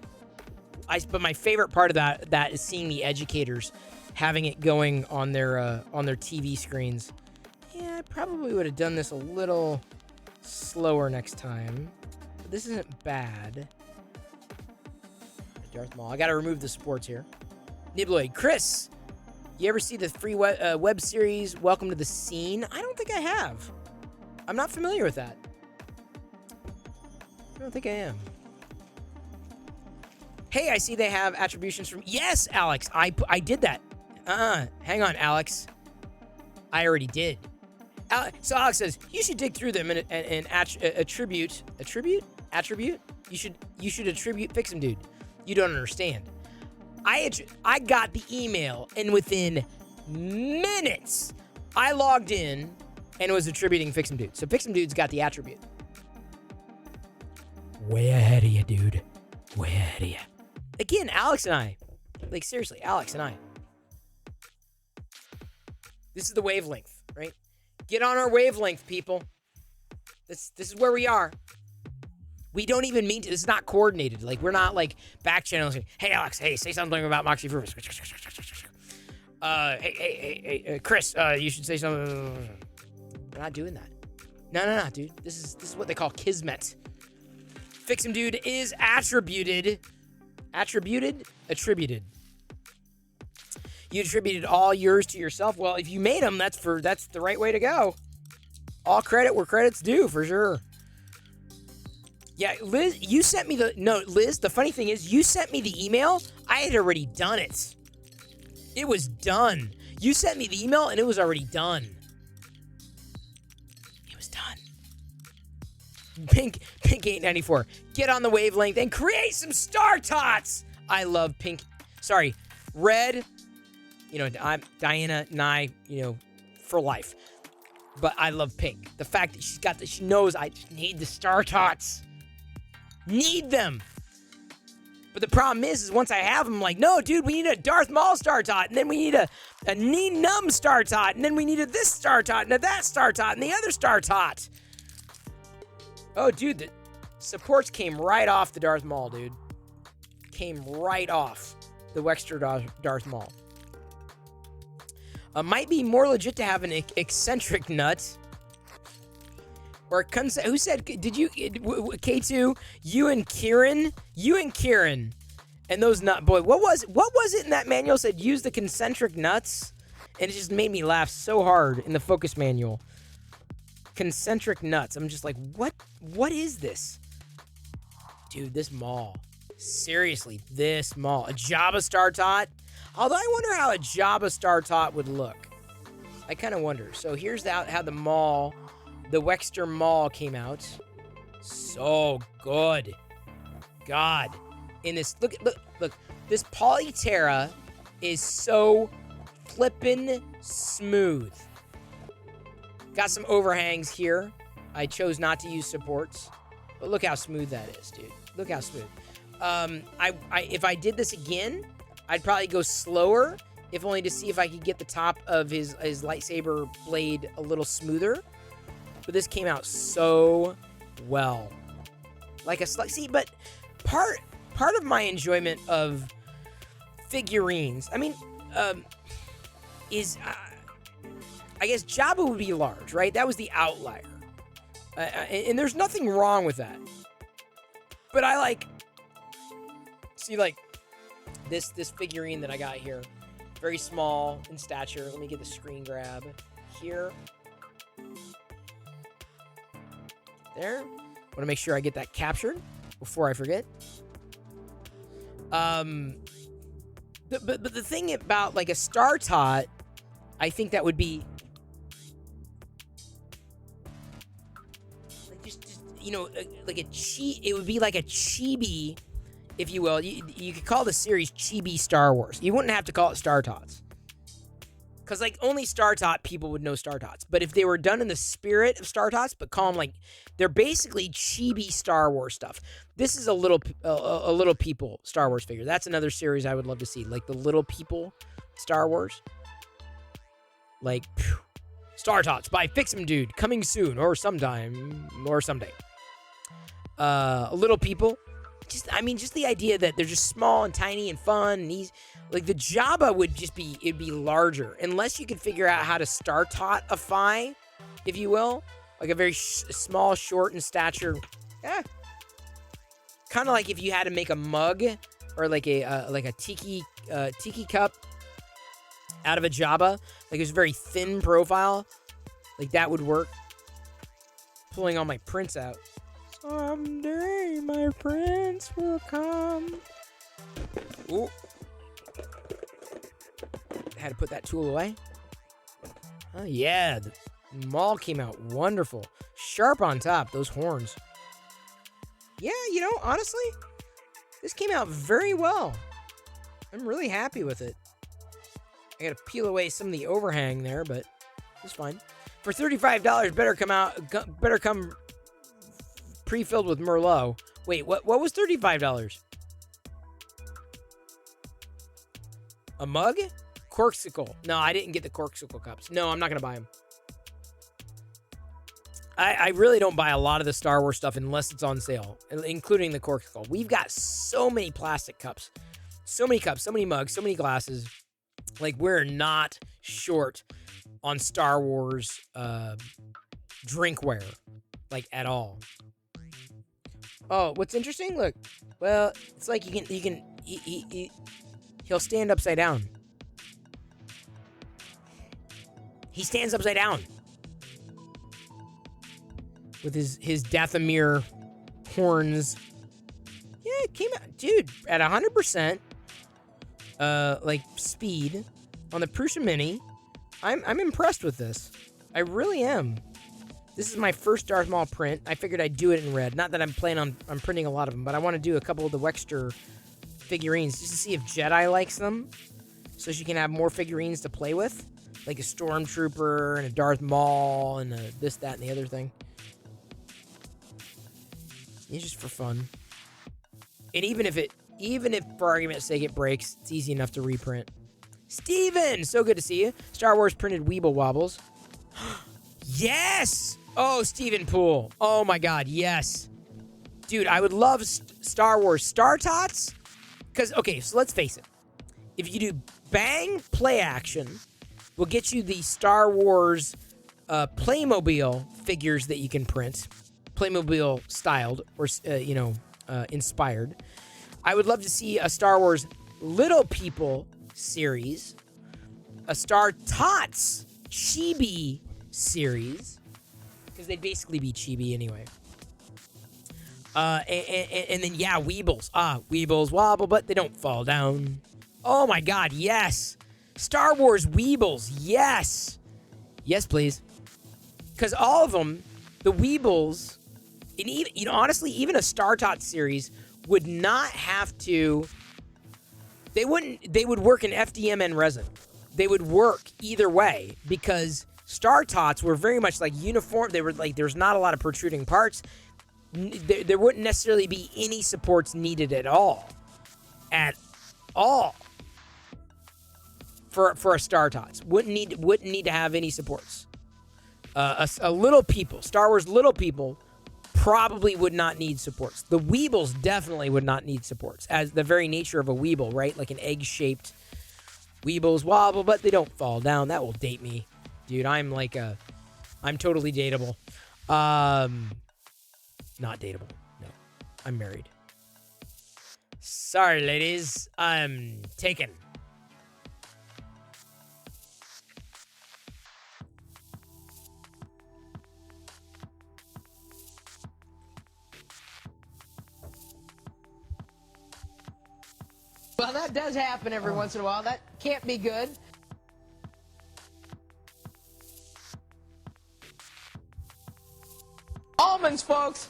But my favorite part of that is seeing the educators having it going on their TV screens. Yeah, I probably would have done this a little slower next time. But this isn't bad. Darth Maul. I got to remove the sports here. Nibloid. Chris, you ever see the free web series Welcome to the Scene? I don't think I have. I'm not familiar with that. I don't think I am. Hey, I see they have attributions from... Yes, Alex, I did that. Hang on, Alex. I already did. So Alex says, you should dig through them and attribute... Attribute? You should attribute Fix'em Dude. You don't understand. I got the email, and within minutes, I logged in and was attributing Fix'em Dude. So Fix'em Dude's got the attribute. Way ahead of you, dude. Way ahead of you. Again, Alex and I. Like, seriously, Alex and I. This is the wavelength, right? Get on our wavelength, people. This is where we are. We don't even mean to. This is not coordinated. Like, we're not, like, back channeling. Hey, Alex, hey, say something about Moxie Fruvis. Hey, Chris, you should say something. We're not doing that. No, dude. This is what they call kismet. Fix'em Dude is attributed. Attributed. You attributed all yours to yourself. Well, if you made them, that's the right way to go. All credit where credit's due, for sure. Yeah, Liz, you sent me Liz, the funny thing is, you sent me the email. I had already done it. It was done. You sent me the email, and it was already done. It was done. Pink 894. Get on the wavelength and create some Star Tots. I love Pink. Sorry, Red. I'm Diana and I, for life. But I love Pink. The fact that she knows I need the Star Tots. Need them. But the problem is once I have them, I'm like, no, dude, we need a Darth Maul Star Tot, and then we need a Knee Numb Star Tot, and then we need a this Star Tot, and a that Star Tot, and the other Star Tot. Oh, dude, the supports came right off the Darth Maul, dude. Came right off the Wexter Darth Maul. Might be more legit to have an eccentric nut. Or who said, did you, K2, you and Kieran, and those nut, boy, what was it in that manual said, use the concentric nuts? And it just made me laugh so hard in the focus manual. Concentric nuts. I'm just like, what is this? Dude, this Maul. Seriously, this Maul. A Jabba Star Tot? Although I wonder how a Jabba Star Tot would look. I kind of wonder. So here's how the Maul, the Wexter Maul came out. So good. God. In this, look. This Polyterra is so flippin' smooth. Got some overhangs here. I chose not to use supports. But look how smooth that is, dude. Look how smooth. If I did this again, I'd probably go slower, if only to see if I could get the top of his lightsaber blade a little smoother. But this came out so well. Like a see, but part of my enjoyment of figurines, I guess Jabba would be large, right? That was the outlier. And there's nothing wrong with that. But I see this figurine that I got here. Very small in stature. Let me get the screen grab here. There. Want to make sure I get that captured before I forget. But the thing about like a Star Tot, I think that would be like just like it would be like a chibi, if you will. You could call the series Chibi Star Wars. You wouldn't have to call it Star Tots. Because, like, only Star Tot people would know Star Tots. But if they were done in the spirit of Star Tots, but call them, like, they're basically chibi Star Wars stuff. This is a little people Star Wars figure. That's another series I would love to see. Like, the little people Star Wars. Like, Star Tots by Fix'em Dude. Coming soon. Or sometime. Or someday. Little people. Just the idea that they're just small and tiny and fun, and he's like the Jabba it'd be larger unless you could figure out how to Star Tot-ify, if you will, like a very small, short in stature. Kind of like if you had to make a mug or like a tiki cup out of a Jabba, like it was a very thin profile, like that would work. Pulling all my prints out. Someday my prince will come. Ooh. Had to put that tool away. Oh, yeah. The Maul came out wonderful. Sharp on top, those horns. Yeah, honestly, this came out very well. I'm really happy with it. I gotta peel away some of the overhang there, but it's fine. For $35, better come pre-filled with Merlot. Wait, what was $35? A mug? Corksicle. No, I didn't get the Corksicle cups. No, I'm not going to buy them. I really don't buy a lot of the Star Wars stuff unless it's on sale, including the Corksicle. We've got so many plastic cups. So many cups, so many mugs, so many glasses. Like, we're not short on Star Wars drinkware. Like, at all. Oh, what's interesting? Look. Well, it's like he'll stand upside down. He stands upside down. With his Dathomir horns. Yeah, it came out. Dude, at 100%, like, speed on the Prusa Mini, I'm impressed with this. I really am. This is my first Darth Maul print. I figured I'd do it in red. Not that I'm planning on printing a lot of them, but I want to do a couple of the Wexter figurines just to see if Jedi likes them, so she can have more figurines to play with, like a Stormtrooper and a Darth Maul and a this, that, and the other thing. It's just for fun. And even if for argument's sake it breaks, it's easy enough to reprint. Steven! So good to see you. Star Wars printed Weeble Wobbles. Yes! Oh, Steven Poole. Oh my god, yes. Dude, I would love Star Wars Star Tots. Because, okay, so let's face it. If you do bang play action, we'll get you the Star Wars Playmobil figures that you can print. Playmobil styled or, inspired. I would love to see a Star Wars Little People series. A Star Tots Chibi series. Because they'd basically be chibi anyway. And then, yeah, Weebles. Weebles wobble, but they don't fall down. Oh, my God, yes. Star Wars Weebles, yes. Yes, please. Because all of them, the Weebles, and even, honestly, even a Star Tot series would not have to. They would work in FDM and resin. They would work either way because Star Tots were very much like uniform. They were like, there's not a lot of protruding parts. There wouldn't necessarily be any supports needed at all. At all. For a Star Tots. Wouldn't need to have any supports. A Little People, Star Wars Little People, probably would not need supports. The Weebles definitely would not need supports, as the very nature of a Weeble, right? Like an egg-shaped Weebles wobble, but they don't fall down. That will date me. Dude, I'm totally dateable. Not dateable. No. I'm married. Sorry, ladies. I'm taken. Well, that does happen every once in a while. That can't be good. Almonds, folks.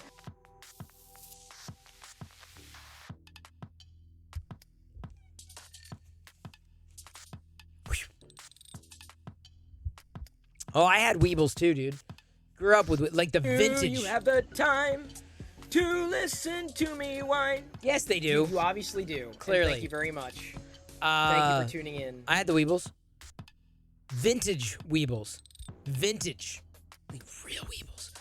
Oh, I had Weebles too, dude. Grew up with like the vintage. Do you have the time to listen to me whine? Yes, they do. You obviously do. Clearly. And thank you very much. Thank you for tuning in. I had the Weebles. Vintage Weebles. Vintage. Like real Weebles.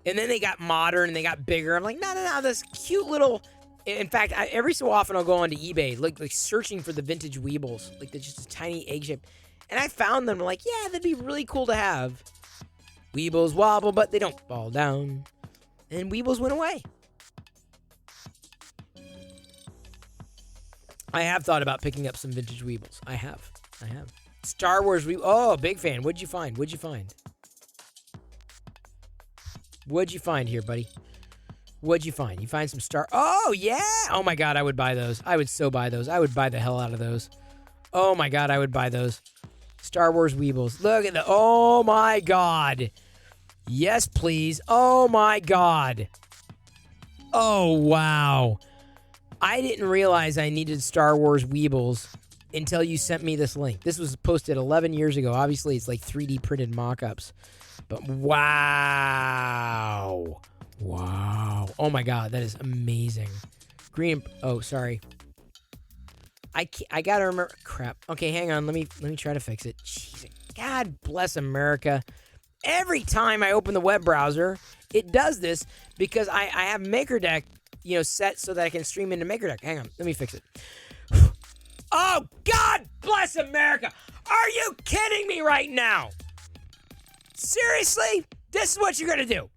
And then they got modern and they got bigger. I'm like, no. This cute little... In fact, every so often I'll go onto eBay, like searching for the vintage Weebles. Like they're just a tiny egg shape. And I found them. I'm like, yeah, that'd be really cool to have. Weebles wobble, but they don't fall down. And Weebles went away. I have thought about picking up some vintage Weebles. I have. Star Wars Oh, big fan. What'd you find? What'd you find here, buddy? What'd you find? You find some Oh, yeah! Oh, my God, I would buy those. I would so buy those. I would buy the hell out of those. Oh, my God, I would buy those. Star Wars Weebles. Look at the... Oh, my God. Yes, please. Oh, my God. Oh, wow. I didn't realize I needed Star Wars Weebles until you sent me this link. This was posted 11 years ago. Obviously, it's like 3D printed mock-ups. But wow. Wow. Oh, my God. That is amazing. Green... Oh, sorry. I gotta remember... Crap. Okay, hang on. Let me try to fix it. Jeez. God bless America. Every time I open the web browser, it does this because I have MakerDeck, set so that I can stream into MakerDeck. Hang on. Let me fix it. Oh, God bless America. Are you kidding me right now? Seriously? This is what you're gonna do?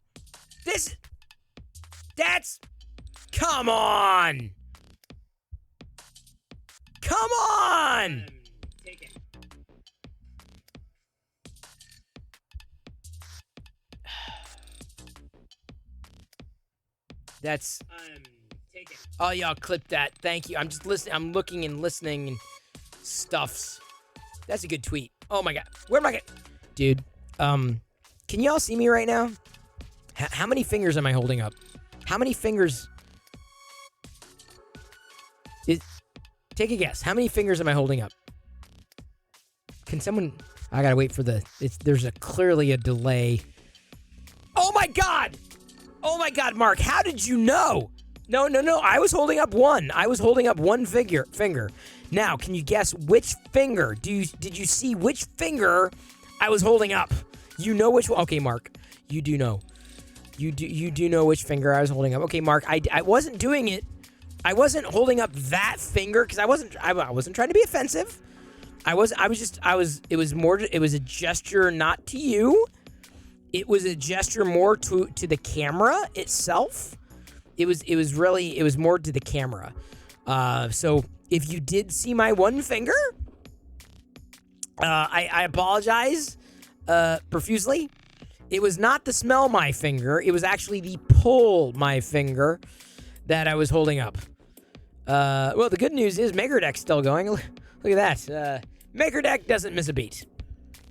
Come on. Come on! Take it. That's... take it. Oh, y'all clip that. Thank you. I'm just listening. I'm looking and listening and stuffs. That's a good tweet. Oh, my God. Where am I going? Dude, can y'all see me right now? How many fingers am I holding up? How many fingers... Take a guess. How many fingers am I holding up? Can someone... I gotta wait for the... There's clearly a delay. Oh my God! Oh my God, Mark, how did you know? No. I was holding up one. I was holding up one finger. Now, can you guess which finger? Did you see which finger I was holding up? You know which one? Okay, Mark, you do know. You do know which finger I was holding up. Okay, Mark, I wasn't doing it. I wasn't holding up that finger because I wasn't trying to be offensive. It was a gesture not to you. It was a gesture more to the camera itself. It was more to the camera. So if you did see my one finger, I apologize profusely. It was not the smell my finger. It was actually the pull my finger that I was holding up. Well, the good news is MakerDeck's still going. Look at that. MakerDeck doesn't miss a beat.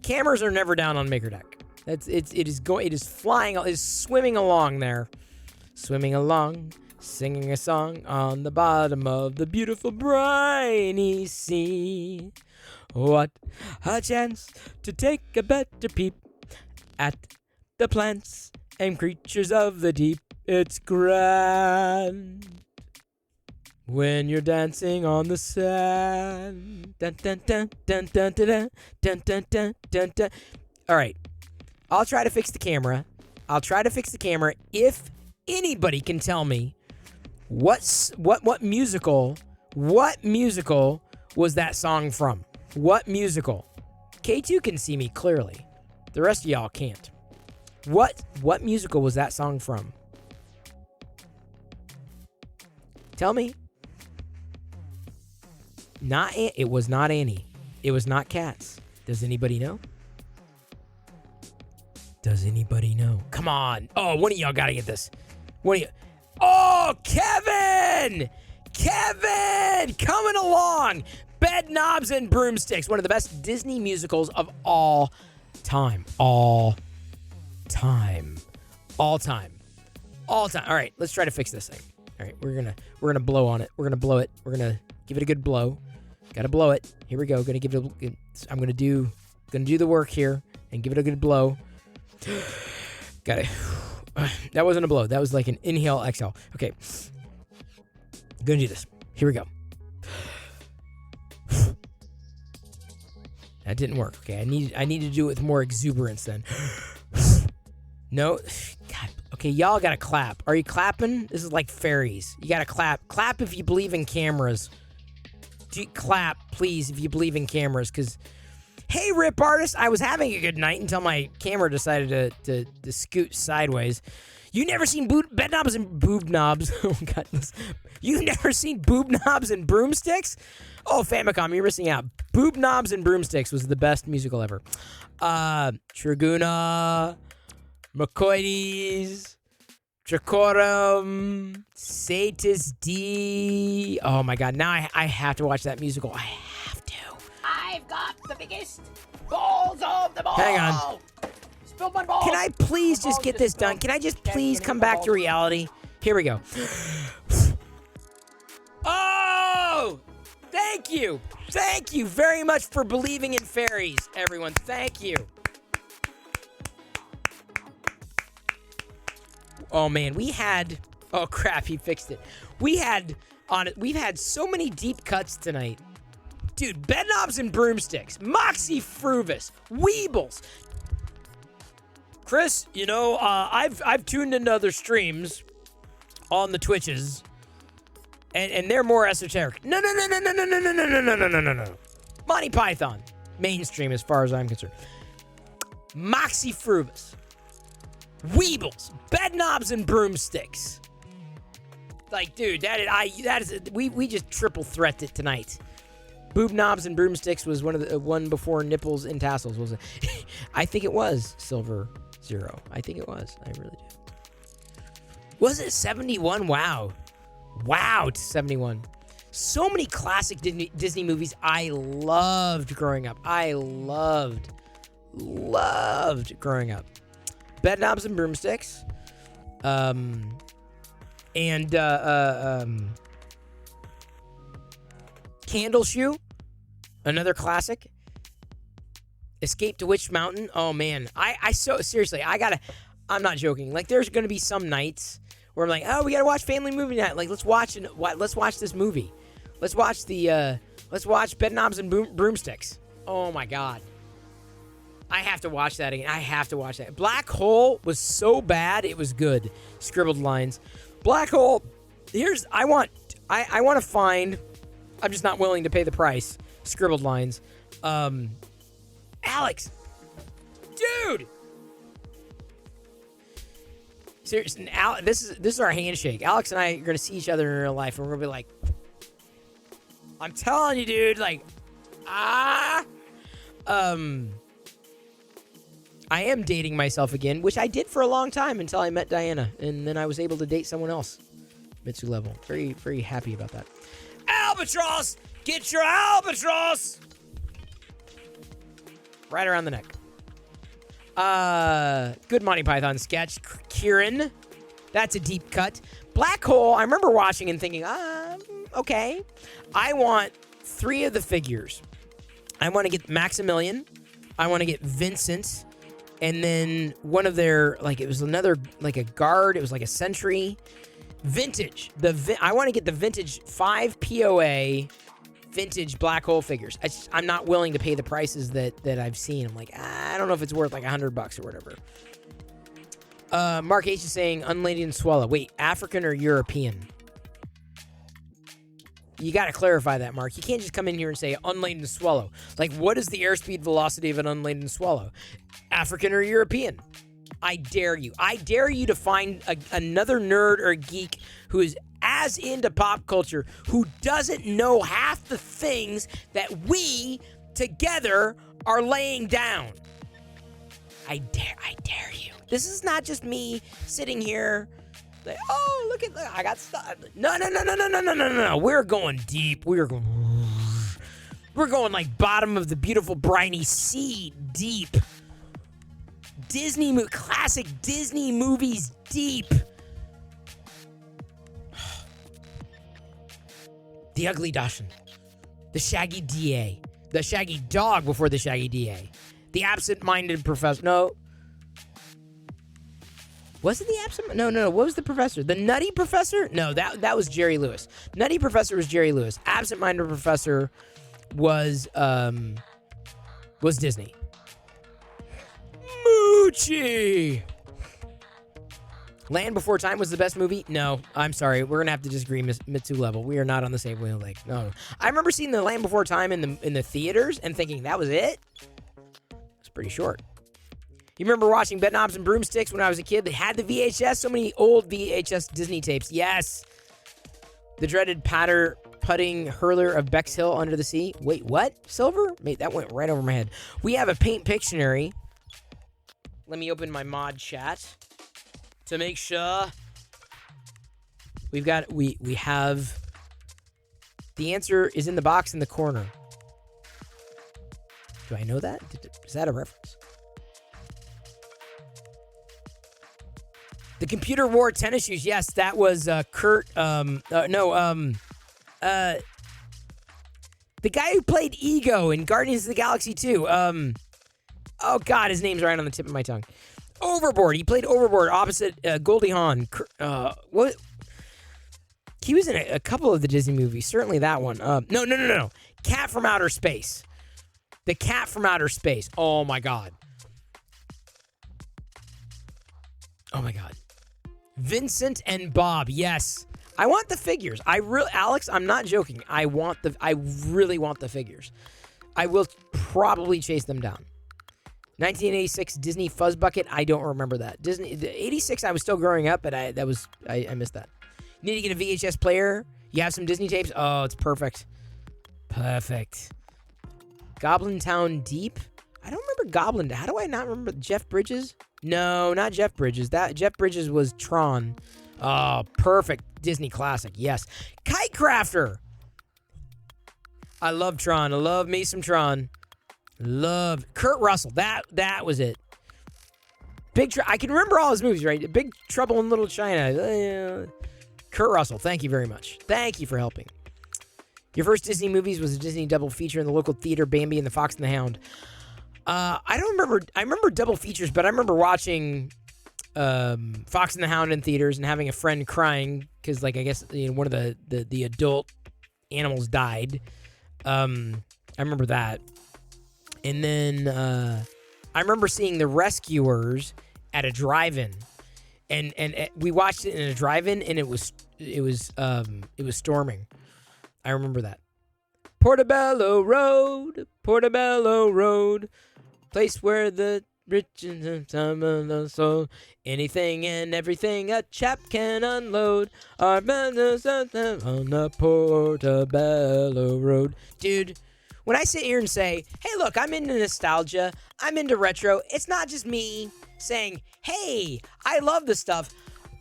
Cameras are never down on MakerDeck. It is flying. It is swimming along there, swimming along, singing a song on the bottom of the beautiful briny sea. What a chance to take a better peep at the plants and creatures of the deep. It's grand when you're dancing on the sand. Dun, dun, dun, dun, dun, dun, dun, dun, dun, dun, dun, dun. All right. I'll try to fix the camera. If anybody can tell me what musical was that song from? What musical? K2 can see me clearly. The rest of y'all can't. What musical was that song from? Tell me. It was not Annie. It was not Cats. Does anybody know? Come on. Oh, one of y'all gotta get this. Oh, Kevin! Coming along. Bed Knobs and Broomsticks. One of the best Disney musicals of all time. All time. All right, let's try to fix this thing. All right, we're gonna blow on it. We're gonna blow it. We're gonna give it a good blow. Gotta blow it. Here we go. I'm gonna do the work here and give it a good blow. Got it. That wasn't a blow. That was like an inhale, exhale. Okay. Gonna do this. Here we go. That didn't work. Okay, I need to do it with more exuberance then. No. God. Okay, y'all gotta clap. Are you clapping? This is like fairies. You gotta clap. Clap if you believe in cameras. Clap, please, if you believe in cameras, because... Hey, Rip Artist, I was having a good night until my camera decided to scoot sideways. You never seen bed knobs and boob knobs? Oh, God. You never seen boob knobs and broomsticks? Oh, Famicom, you're missing out. Boob Knobs and Broomsticks was the best musical ever. Triguna, McCoydes, Tricorum, Satis D. Oh, my God. Now I have to watch that musical. I have to. I've got the biggest balls of them all. Hang on. Spilled my balls. Can I please just get this done? Can I just please come back to reality? Here we go. Oh! Thank you. Thank you very much for believing in fairies, everyone. Thank you. Oh, man. Oh, crap. He fixed it. We've had so many deep cuts tonight. Dude, Bed Knobs and Broomsticks, Moxie Fruvis, Weebles. Chris, I've tuned into other streams on the Twitches, and they're more esoteric. No. Monty Python, mainstream as far as I'm concerned. Moxie Fruvis, Weebles, Bed Knobs and Broomsticks. Like, dude, we just triple threat it tonight. Boob Knobs and Broomsticks was one before Nipples and Tassels, was it? I think it was Silver Zero. I think it was. I really do. Was it 71? Wow. Wow, it's 71. So many classic Disney movies I loved growing up. I loved growing up. Bed Knobs and Broomsticks. Candle Shoe, another classic. Escape to Witch Mountain. Oh man, seriously, I'm not joking. Like, there's gonna be some nights where I'm like, oh, we gotta watch family movie night. Like, let's watch this movie. Let's watch Bed Knobs and Broomsticks. Oh my God, I have to watch that again. I have to watch that. Black Hole was so bad it was good. Scribbled lines. Black Hole. I want to find. I'm just not willing to pay the price. Scribbled lines. Alex. Dude. Seriously, this is our handshake. Alex and I are going to see each other in real life, and we're going to be like, I'm telling you, dude, like, I am dating myself again, which I did for a long time until I met Diana, and then I was able to date someone else. Mitsu level. Very, very happy about that. Albatross! Get your albatross! Right around the neck. Good Monty Python sketch. Kieran. That's a deep cut. Black Hole, I remember watching and thinking, okay. I want 3 of the figures. I want to get Maximilian. I want to get Vincent. And then one of their, like, it was another, like a guard. It was like a sentry. Vintage. I want to get the vintage 5 POA vintage Black Hole figures. I'm not willing to pay the prices that I've seen. I'm like, I don't know if it's worth like $100 or whatever. Mark H is saying unladen swallow. Wait, African or European? You got to clarify that, Mark. You can't just come in here and say unladen swallow. Like, what is the airspeed velocity of an unladen swallow? African or European? I dare you. I dare you to find another nerd or geek who is as into pop culture, who doesn't know half the things that we together are laying down. I dare you. This is not just me sitting here like, oh, look, I got stuff. No. We're going deep. We're going like bottom of the beautiful briny sea deep. Classic Disney movies deep. The Ugly Dachshund. The Shaggy DA. The Shaggy Dog before the Shaggy DA. The Absent-Minded Professor. No. Was it the absent? No. What was the professor? The Nutty Professor? No, that was Jerry Lewis. Nutty Professor was Jerry Lewis. Absent-Minded Professor was Disney. Moochie! Land Before Time was the best movie? No, I'm sorry. We're gonna have to disagree, Mitsu level. We are not on the same wavelength. No. I remember seeing the Land Before Time in the theaters and thinking that was it. It's pretty short. You remember watching Bedknobs and Broomsticks when I was a kid? They had the VHS. So many old VHS Disney tapes. Yes. The dreaded putting hurler of Bexhill under the sea. Wait, what? Silver? Mate, that went right over my head. We have a Paint Pictionary. Let me open my mod chat to make sure. We have the answer is in the box in the corner. Do I know that? Is that a reference? The Computer Wore Tennis Shoes. Yes, that was Kurt. The guy who played Ego in Guardians of the Galaxy 2. Oh, God, his name's right on the tip of my tongue. Overboard. He played Overboard opposite Goldie Hawn. What? He was in a couple of the Disney movies. Certainly that one. No. Cat from Outer Space. The Cat from Outer Space. Oh, my God. Oh, my God. Vincent and Bob. Yes. I want the figures. Alex, I'm not joking. I really want the figures. I will probably chase them down. 1986 Disney Fuzz Bucket. I don't remember that. The 86, I was still growing up, but I missed that. You need to get a VHS player. You have some Disney tapes. Oh, it's perfect. Perfect. Goblin Town Deep. I don't remember Goblin. How do I not remember Jeff Bridges? No, not Jeff Bridges. Jeff Bridges was Tron. Oh, perfect. Disney classic. Yes. Kite Crafter. I love Tron. I love me some Tron. Love Kurt Russell. That was it. I can remember all his movies, right? Big Trouble in Little China. Kurt Russell. Thank you very much. Thank you for helping. Your first Disney movies was a Disney double feature in the local theater, Bambi and the Fox and the Hound. I don't remember. I remember double features, but I remember watching Fox and the Hound in theaters and having a friend crying because, like, I guess one of the adult animals died. I remember that. And then I remember seeing The Rescuers at a drive-in, and we watched it in a drive-in, and it was storming. I remember that. Portobello Road, place where the rich and some soul, anything and everything a chap can unload are on the Portobello Road, dude. When I sit here and say, hey, look, I'm into nostalgia, I'm into retro, it's not just me saying, hey, I love this stuff.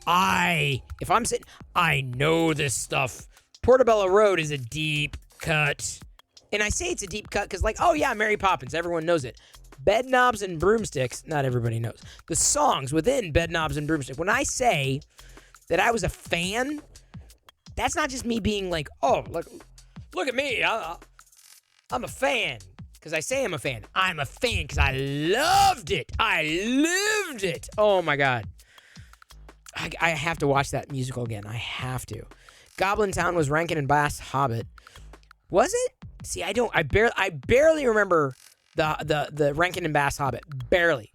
If I'm sitting, I know this stuff. Portobello Road is a deep cut. And I say it's a deep cut because, like, oh yeah, Mary Poppins, everyone knows it. Bed Knobs and Broomsticks, not everybody knows. The songs within Bed Knobs and Broomsticks. When I say that I was a fan, that's not just me being like, oh, look at me, I'm a fan. Because I say I'm a fan. I'm a fan because I loved it. I lived it. Oh my God. I have to watch that musical again. I have to. Goblin Town was Rankin and Bass Hobbit. Was it? See, I barely remember the Rankin and Bass Hobbit. Barely.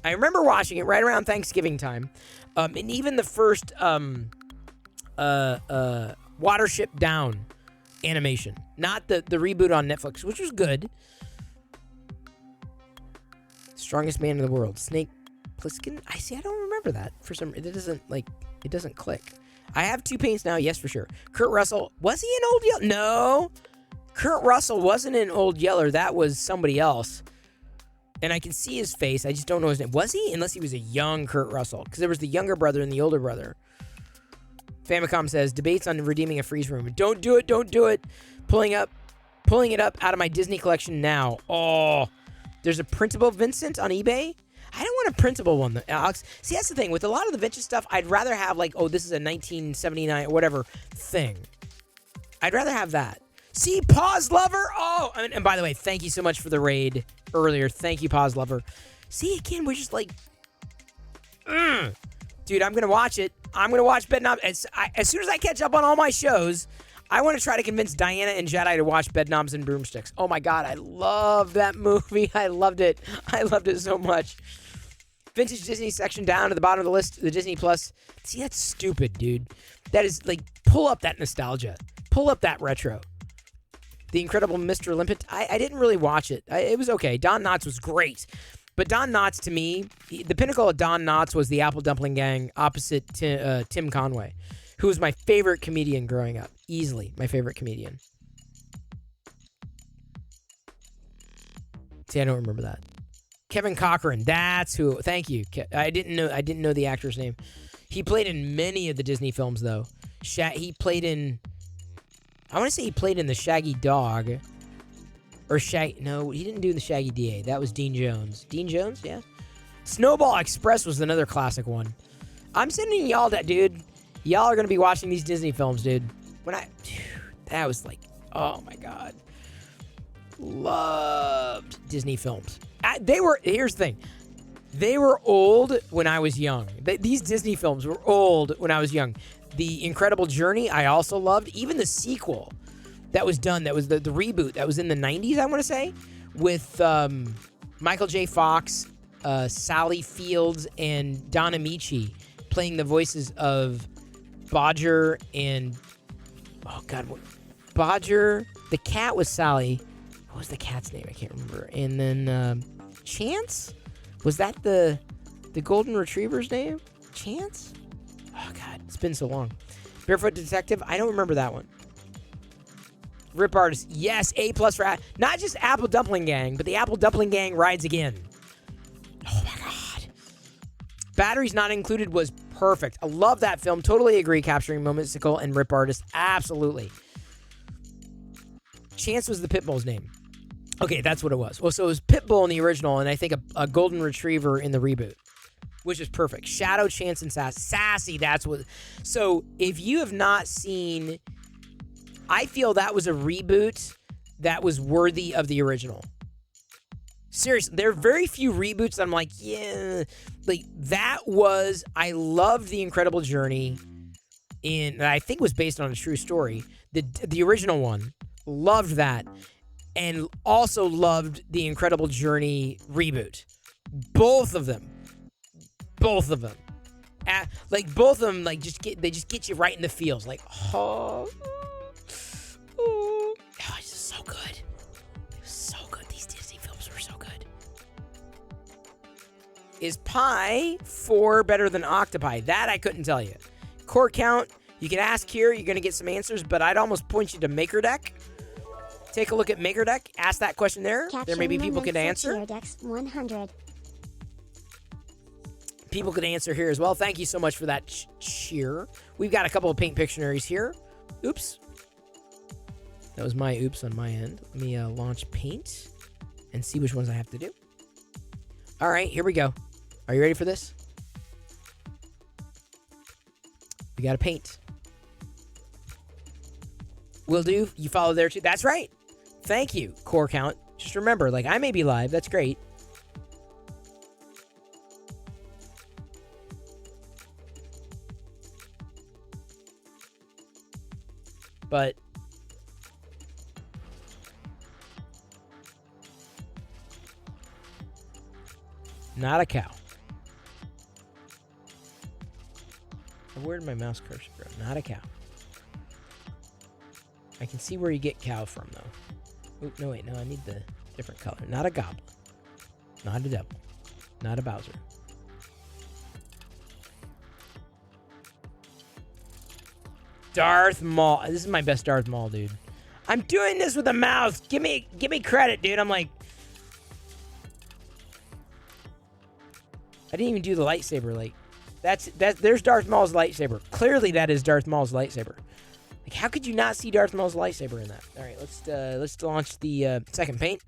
I remember watching it right around Thanksgiving time. And even the first Watership Down animation. Not the reboot on Netflix, which was good. Strongest man in the world. Snake Plissken? I don't remember that. For some reason, it doesn't click. I have 2 paints now, yes, for sure. Kurt Russell, was he in Old Yeller? No. Kurt Russell wasn't in Old Yeller. That was somebody else. And I can see his face. I just don't know his name. Was he? Unless he was a young Kurt Russell. Because there was the younger brother and the older brother. Famicom says, debates on redeeming a freeze room. Don't do it. Don't do it. Pulling it up out of my Disney collection now. Oh, there's a printable Vincent on eBay. I don't want a printable one, Alex. See, that's the thing. With a lot of the vintage stuff, I'd rather have like, oh, this is a 1979 or whatever thing. I'd rather have that. See, Pause Lover. Oh, and by the way, thank you so much for the raid earlier. Thank you, Pause Lover. See, again, we're just like, dude, I'm going to watch it. I'm going to watch Bedknob. As soon as I catch up on all my shows, I want to try to convince Diana and Jedi to watch Bedknobs and Broomsticks. Oh my God, I love that movie. I loved it. I loved it so much. Vintage Disney section down to the bottom of the list, the Disney Plus. See, that's stupid, dude. That is like, pull up that nostalgia. Pull up that retro. The Incredible Mr. Limpet. I didn't really watch it. It was okay. Don Knotts was great. But Don Knotts, to me, the pinnacle of Don Knotts was the Apple Dumpling Gang opposite Tim Conway, who was my favorite comedian growing up. Easily my favorite comedian. See, I don't remember that. Kevin Cochran. That's who. Thank you. I didn't know the actor's name. He played in many of the Disney films, though. He played in... I want to say he played in The Shaggy Dog. Or No, he didn't do The Shaggy DA. That was Dean Jones. Dean Jones? Yeah. Snowball Express was another classic one. I'm sending y'all that, dude. Y'all are going to be watching these Disney films, dude. That was like, oh my God. Loved Disney films. Here's the thing. They were old when I was young. These Disney films were old when I was young. The Incredible Journey, I also loved. Even the sequel that was done, that was the reboot, that was in the 90s, I want to say, with Michael J. Fox, Sally Fields, and Don Amici playing the voices of Bodger and... Oh, God. Bodger. The cat was Sally. What was the cat's name? I can't remember. And then Chance? Was that the golden retriever's name? Chance? Oh, God. It's been so long. Barefoot Detective? I don't remember that one. Rip Artist. Yes, A+ for... Not just Apple Dumpling Gang, but the Apple Dumpling Gang rides again. Oh, my God. Batteries Not Included was perfect. I love that film. Totally agree. Capturing Momentical and Rip Artist. Absolutely. Chance was the Pitbull's name. Okay, that's what it was. Well, so it was Pitbull in the original, and I think a golden retriever in the reboot, which is perfect. Shadow, Chance, and Sassy. That's what... So, if you have not seen... I feel that was a reboot that was worthy of the original. Seriously, there are very few reboots that I'm like, yeah... Like, that was... I loved The Incredible Journey, that I think was based on a true story. The original one. Loved that. And also loved The Incredible Journey reboot. Both of them. Both of them. Like, both of them, like, they just get you right in the feels. Like, oh, it's just so good. It was so good. These Disney films were so good. Is Pi 4 better than Octopi? That I couldn't tell you. Core count, you can ask here. You're going to get some answers, but I'd almost point you to Maker Deck. Take a look at Maker Deck. Ask that question there. There may be people can answer. Dex 100. People could answer here as well. Thank you so much for that cheer. We've got a couple of Paint Pictionaries here. Oops. That was my oops on my end. Let me launch paint and see which ones I have to do. All right, here we go. Are you ready for this? We got to paint. Will do. You follow there too. That's right. Thank you, core count. Just remember, like, I may be live. That's great. But not a cow. Where did my mouse cursor go? Not a cow. I can see where you get cow from, though. Oop, no, wait. No, I need the different color. Not a goblin. Not a devil. Not a Bowser. Darth Maul. This is my best Darth Maul, dude. I'm doing this with a mouse. Give me credit, dude. I'm like... I didn't even do the lightsaber. Like, there's Darth Maul's lightsaber. Clearly, that is Darth Maul's lightsaber. Like, how could you not see Darth Maul's lightsaber in that? All right, let's launch the second paint.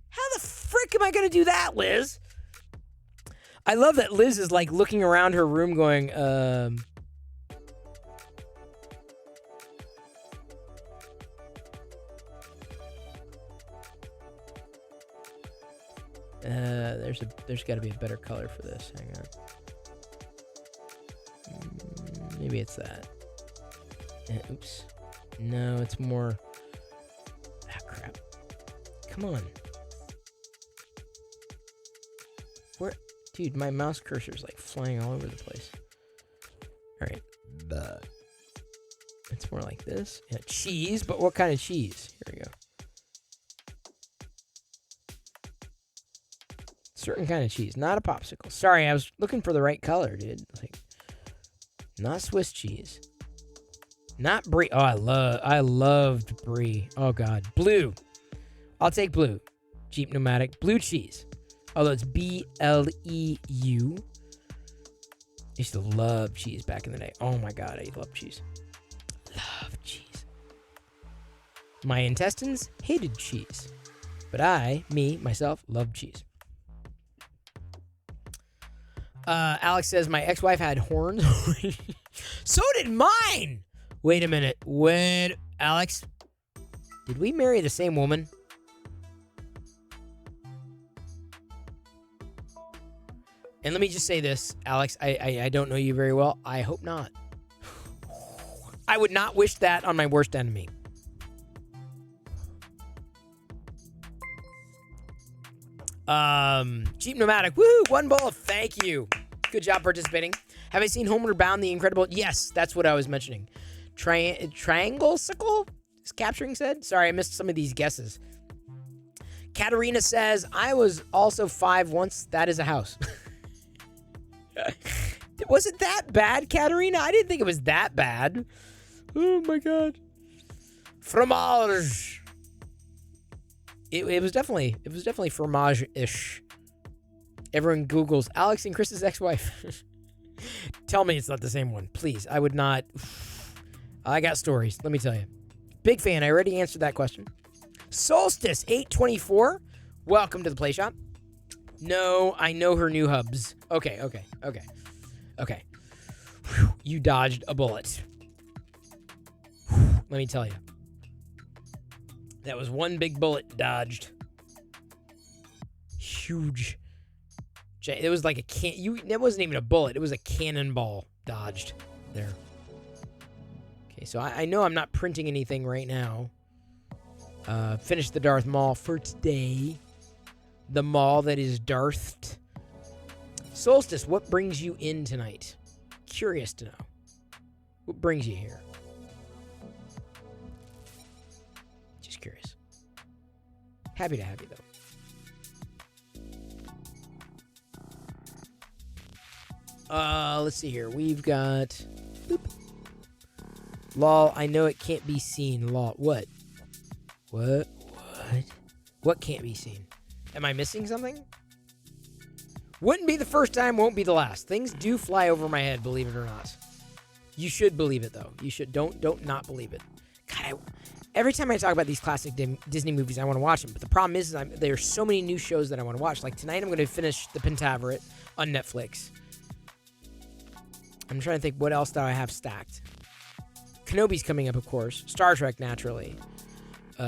How the frick am I gonna do that, Liz? I love that Liz is like looking around her room, going, there's got to be a better color for this. Hang on. Maybe it's that. Oops. No, it's more. Ah, crap. Come on. Where, dude? My mouse cursor's like flying all over the place. All right. It's more like this. Yeah, cheese, but what kind of cheese? Here we go. Certain kind of cheese, not a popsicle. Sorry, I was looking for the right color, dude. Like, not Swiss cheese, not brie. Oh, I loved brie. Oh God, blue. I'll take blue. Jeep Pneumatic blue cheese. Although it's BLEU. I used to love cheese back in the day. Oh my God, I love cheese. Love cheese. My intestines hated cheese, but myself, loved cheese. Alex says, my ex-wife had horns. So did mine. Wait a minute. Alex, did we marry the same woman? And let me just say this, Alex, I don't know you very well. I hope not. I would not wish that on my worst enemy. Cheap Pneumatic. Woo! One ball. Thank you. Good job participating. Have I seen Homeward Bound, The Incredible? Yes, that's what I was mentioning. Triangle-sicle? Is capturing said? Sorry, I missed some of these guesses. Katarina says, I was also 5 once. That is a house. Was it that bad, Katarina? I didn't think it was that bad. Oh my God. Fromage. It was definitely fromage-ish. Everyone Googles Alex and Chris's ex-wife. Tell me it's not the same one, please. I would not. I got stories, let me tell you. Big fan. I already answered that question. Solstice 824. Welcome to the Play Shop. No, I know her new hubs. Okay. Whew, you dodged a bullet. Whew, let me tell you. That was one big bullet dodged. Huge. It was like a it wasn't even a bullet. It was a cannonball dodged there. Okay, so I know I'm not printing anything right now. Finished the Darth Maul for today. The Maul that is Darthed. Solstice, what brings you in tonight? Curious to know. What brings you here? Curious. Happy to have you, though. Let's see here. We've got... Boop. Lol, I know it can't be seen. Lol. What? What can't be seen? Am I missing something? Wouldn't be the first time, won't be the last. Things do fly over my head, believe it or not. You should believe it, though. You should. Don't not believe it. God, every time I talk about these classic Disney movies, I want to watch them. But the problem is there's so many new shows that I want to watch. Like tonight, I'm going to finish The Pentaveret on Netflix. I'm trying to think what else do I have stacked. Kenobi's coming up, of course. Star Trek, naturally.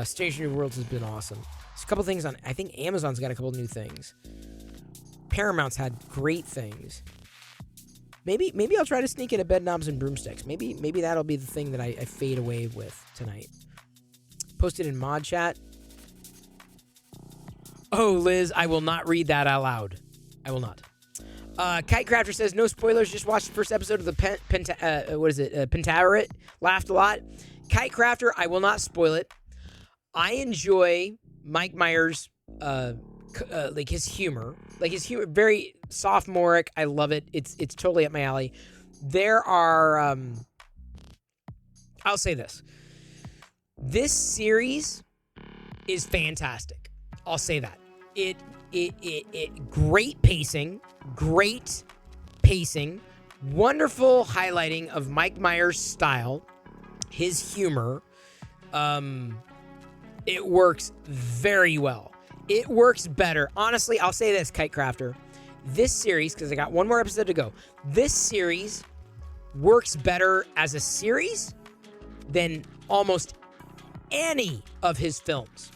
Strange New Worlds has been awesome. There's a couple things on... I think Amazon's got a couple new things. Paramount's had great things. Maybe I'll try to sneak in a Bed Knobs and Broomsticks. Maybe that'll be the thing that I fade away with tonight. Posted in mod chat. Oh, Liz, I will not read that out loud. I will not. Kitecrafter says, no spoilers, just watched the first episode of the Pentaveret. Laughed a lot. Kitecrafter, I will not spoil it. I enjoy Mike Myers' like his humor. Like his humor, very sophomoric. I love it. It's totally up my alley. There are I'll say this. This series is fantastic. I'll say that. It great pacing, wonderful highlighting of Mike Myers' style, his humor. It works very well. It works better. Honestly, I'll say this, Kitecrafter. This series, because I got one more episode to go, this series works better as a series than almost any of his films.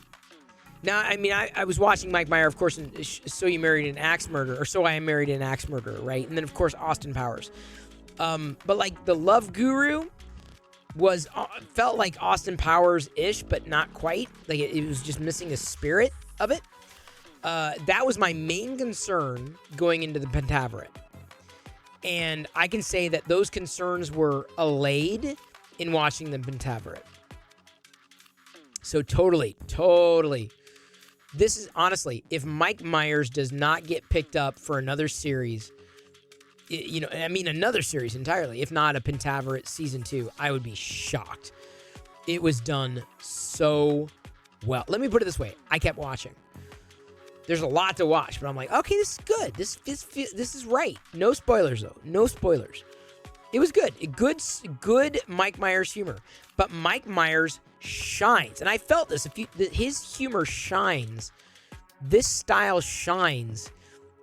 Now, I mean, I was watching Mike Myers, of course, in So You Married an Axe Murderer, or So I Am Married an Axe Murderer, right? And then, of course, Austin Powers. But, like, The Love Guru was felt like Austin Powers-ish, but not quite. Like, it was just missing the spirit of it. That was my main concern going into the Pentaveret. And I can say that those concerns were allayed in watching the Pentaveret. So totally. This is, honestly, if Mike Myers does not get picked up for another series, another series entirely, if not a Pentaveret Season 2, I would be shocked. It was done so well. Let me put it this way. I kept watching. There's a lot to watch, but I'm like, okay, this is good. This is right. No spoilers, though. No spoilers. It was good. Good Mike Myers humor. But Mike Myers shines. And I felt this. His humor shines. This style shines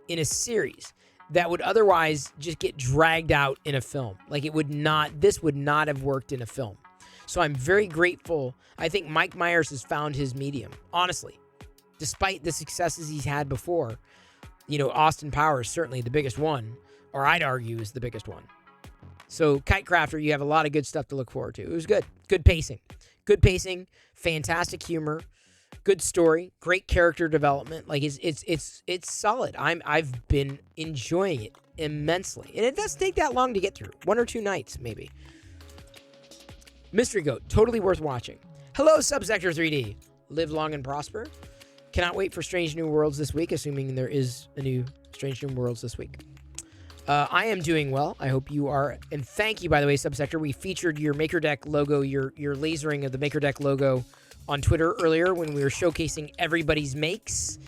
in a series that would otherwise just get dragged out in a film. Like this would not have worked in a film. So I'm very grateful. I think Mike Myers has found his medium, honestly. Despite the successes he's had before, Austin Powers, certainly the biggest one, or I'd argue is the biggest one. So Kitecrafter, you have a lot of good stuff to look forward to. It was good. Good pacing, fantastic humor, good story, great character development. Like it's solid. I've been enjoying it immensely. And it doesn't take that long to get through. 1 or 2 nights, maybe. Mystery Goat, totally worth watching. Hello, Subsector 3D. Live long and prosper. Cannot wait for Strange New Worlds this week, assuming there is a new Strange New Worlds this week. I am doing well. I hope you are. And thank you, by the way, Subsector. We featured your Maker Deck logo, your lasering of the Maker Deck logo on Twitter earlier when we were showcasing everybody's makes.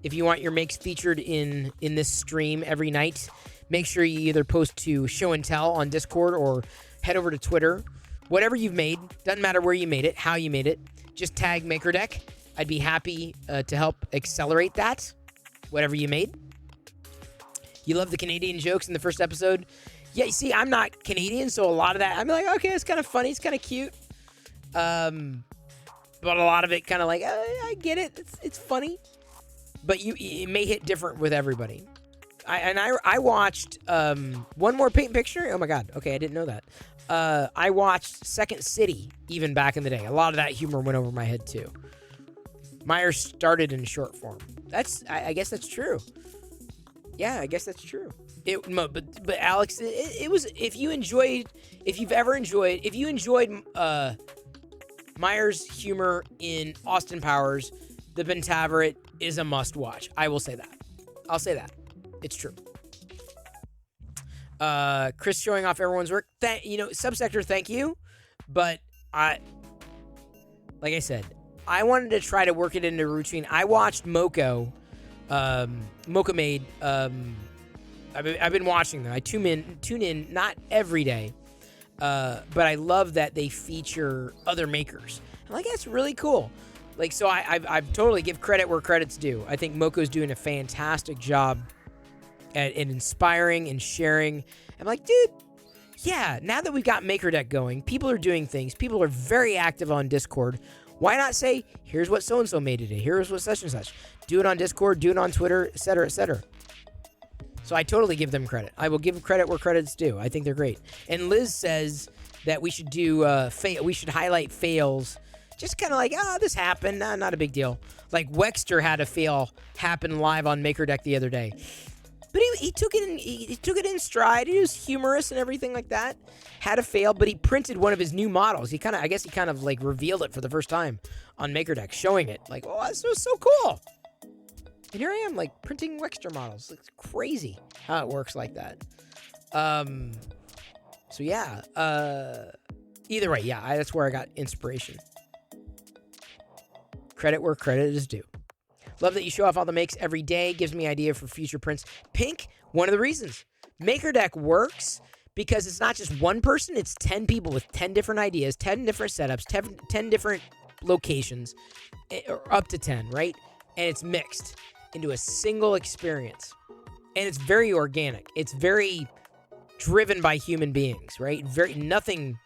If you want your makes featured in this stream every night, make sure you either post to Show and Tell on Discord or head over to Twitter. Whatever you've made, doesn't matter where you made it, how you made it, just tag Maker Deck. I'd be happy to help accelerate that, whatever you made. You love the Canadian jokes in the first episode? Yeah, you see, I'm not Canadian, so a lot of that, I'm like, okay, it's kind of funny, it's kind of cute. But a lot of it kind of like, I get it, it's funny. But it may hit different with everybody. I watched One More Paint Picture. Oh my God, okay, I didn't know that. I watched Second City even back in the day. A lot of that humor went over my head too. Myers started in short form. I guess that's true. Yeah, I guess that's true. But Alex, it was, if you enjoyed Myers' humor in Austin Powers, the Pentaveret is a must watch. I will say that. I'll say that. It's true. Chris showing off everyone's work. Subsector, thank you. But like I said, I wanted to try to work it into a routine. I watched Mocha Made. I've been watching them. I tune in not every day, But I love that they feature other makers. I'm like, that's really cool. Like, so I've totally give credit where credit's due. I think Moko's doing a fantastic job at inspiring and sharing. I'm like, dude, yeah, now that we've got MakerDeck going, people are doing things. People are very active on Discord. Why not say, here's what so-and-so made today. Here's what such and such. Do it on Discord, do it on Twitter, et cetera, et cetera. So I totally give them credit. I will give credit where credit's due. I think they're great. And Liz says that we should do we should highlight fails. Just kind of like, this happened. Nah, not a big deal. Like Wexter had a fail happen live on MakerDeck the other day. But he took it in stride. He was humorous and everything like that. Had a fail, but he printed one of his new models. I guess he kind of like revealed it for the first time on MakerDeck, showing it. Like, oh, this was so cool. And here I am, like, printing Wexter models. It's crazy how it works like that. So yeah. Either way, yeah, that's where I got inspiration. Credit where credit is due. Love that you show off all the makes every day. Gives me idea for future prints. Pink, one of the reasons. MakerDeck works because it's not just one person. It's 10 people with 10 different ideas, 10 different setups, 10 different locations, or up to 10, right? And it's mixed into a single experience. And it's very organic. It's very driven by human beings, right? Nothing,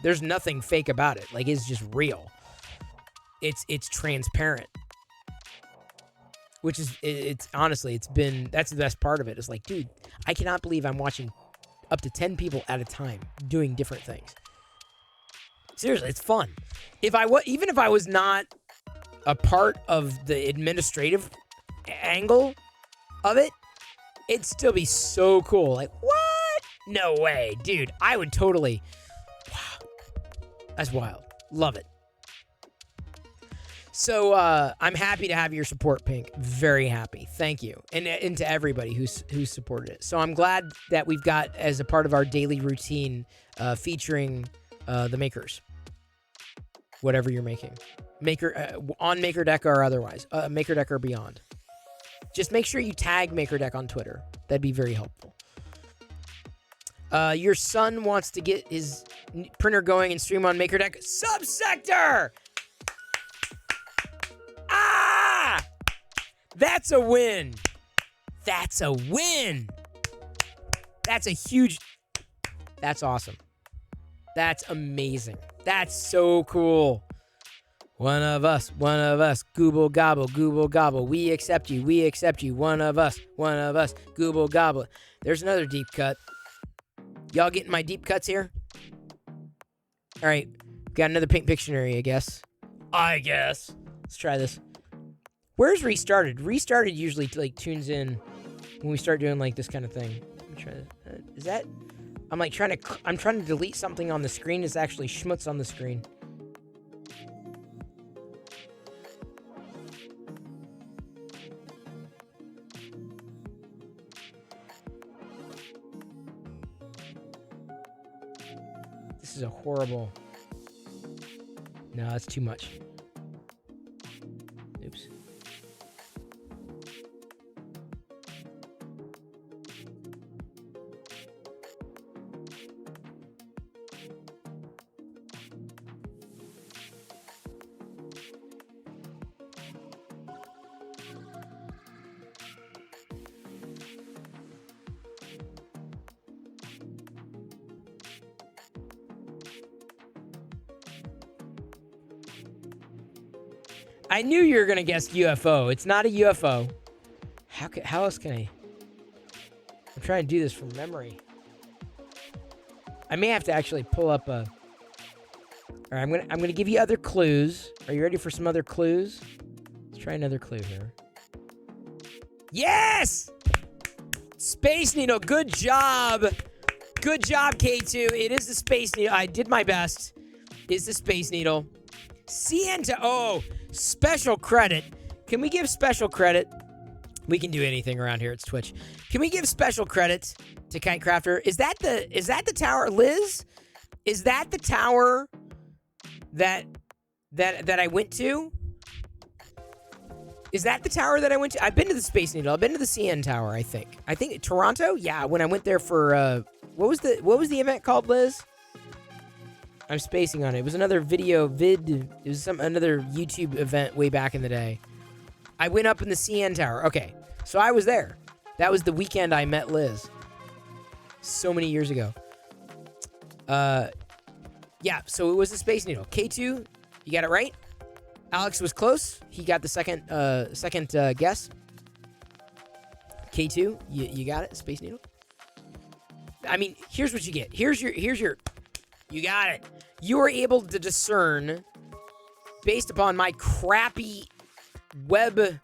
there's nothing fake about it. Like, it's just real. It's transparent, which is, it's honestly, that's the best part of it. It's like, dude, I cannot believe I'm watching up to 10 people at a time doing different things. Seriously, it's fun. Even if I was not a part of the administrative angle of it, it'd still be so cool. Like, what? No way, dude. I would totally, wow. That's wild. Love it. So I'm happy to have your support, Pink. Very happy. Thank you. And to everybody who's supported it. So I'm glad that we've got, as a part of our daily routine, featuring the makers. Whatever you're making. On MakerDeck or otherwise. MakerDeck or beyond. Just make sure you tag MakerDeck on Twitter. That'd be very helpful. Your son wants to get his printer going and stream on MakerDeck. Subsector! Ah! That's a win. That's a win. That's a huge... That's awesome. That's amazing. That's so cool. One of us. Gooble gobble. We accept you. One of us. Gooble gobble. There's another deep cut. Y'all getting my deep cuts here? All right. Got another Pink Pictionary, I guess. Let's try this. Where's Restarted? Restarted usually like tunes in when we start doing like this kind of thing. Let me try this. Is that? I'm trying to delete something on the screen. It's actually schmutz on the screen. This is a horrible... No, that's too much. Oops. I knew you were going to guess UFO. It's not a UFO. How else can I? I'm trying to do this from memory. I may have to actually pull up a... All right, I'm going to give you other clues. Are you ready for some other clues? Let's try another clue here. Yes! Space Needle. Good job. Good job, K2. It is the Space Needle. I did my best. It's the Space Needle. Oh, special credit. Can we give special credit? We can do anything around here. It's Twitch. Can we give special credit to Kite Crafter? Is that the tower, Liz? Is that the tower that I went to? Is that the tower that I went to? I've been to the Space Needle. I've been to the CN Tower, I think. I think Toronto? Yeah, when I went there for, what was the event called, Liz? I'm spacing on it. It was another it was another YouTube event way back in the day. I went up in the CN Tower. Okay, so I was there. That was the weekend I met Liz. So many years ago. Yeah, so it was the Space Needle. K2, you got it right. Alex was close. He got the second guess. K2, you got it. Space Needle. I mean, here's what you get. Here's your. You got it. You were able to discern, based upon my crappy local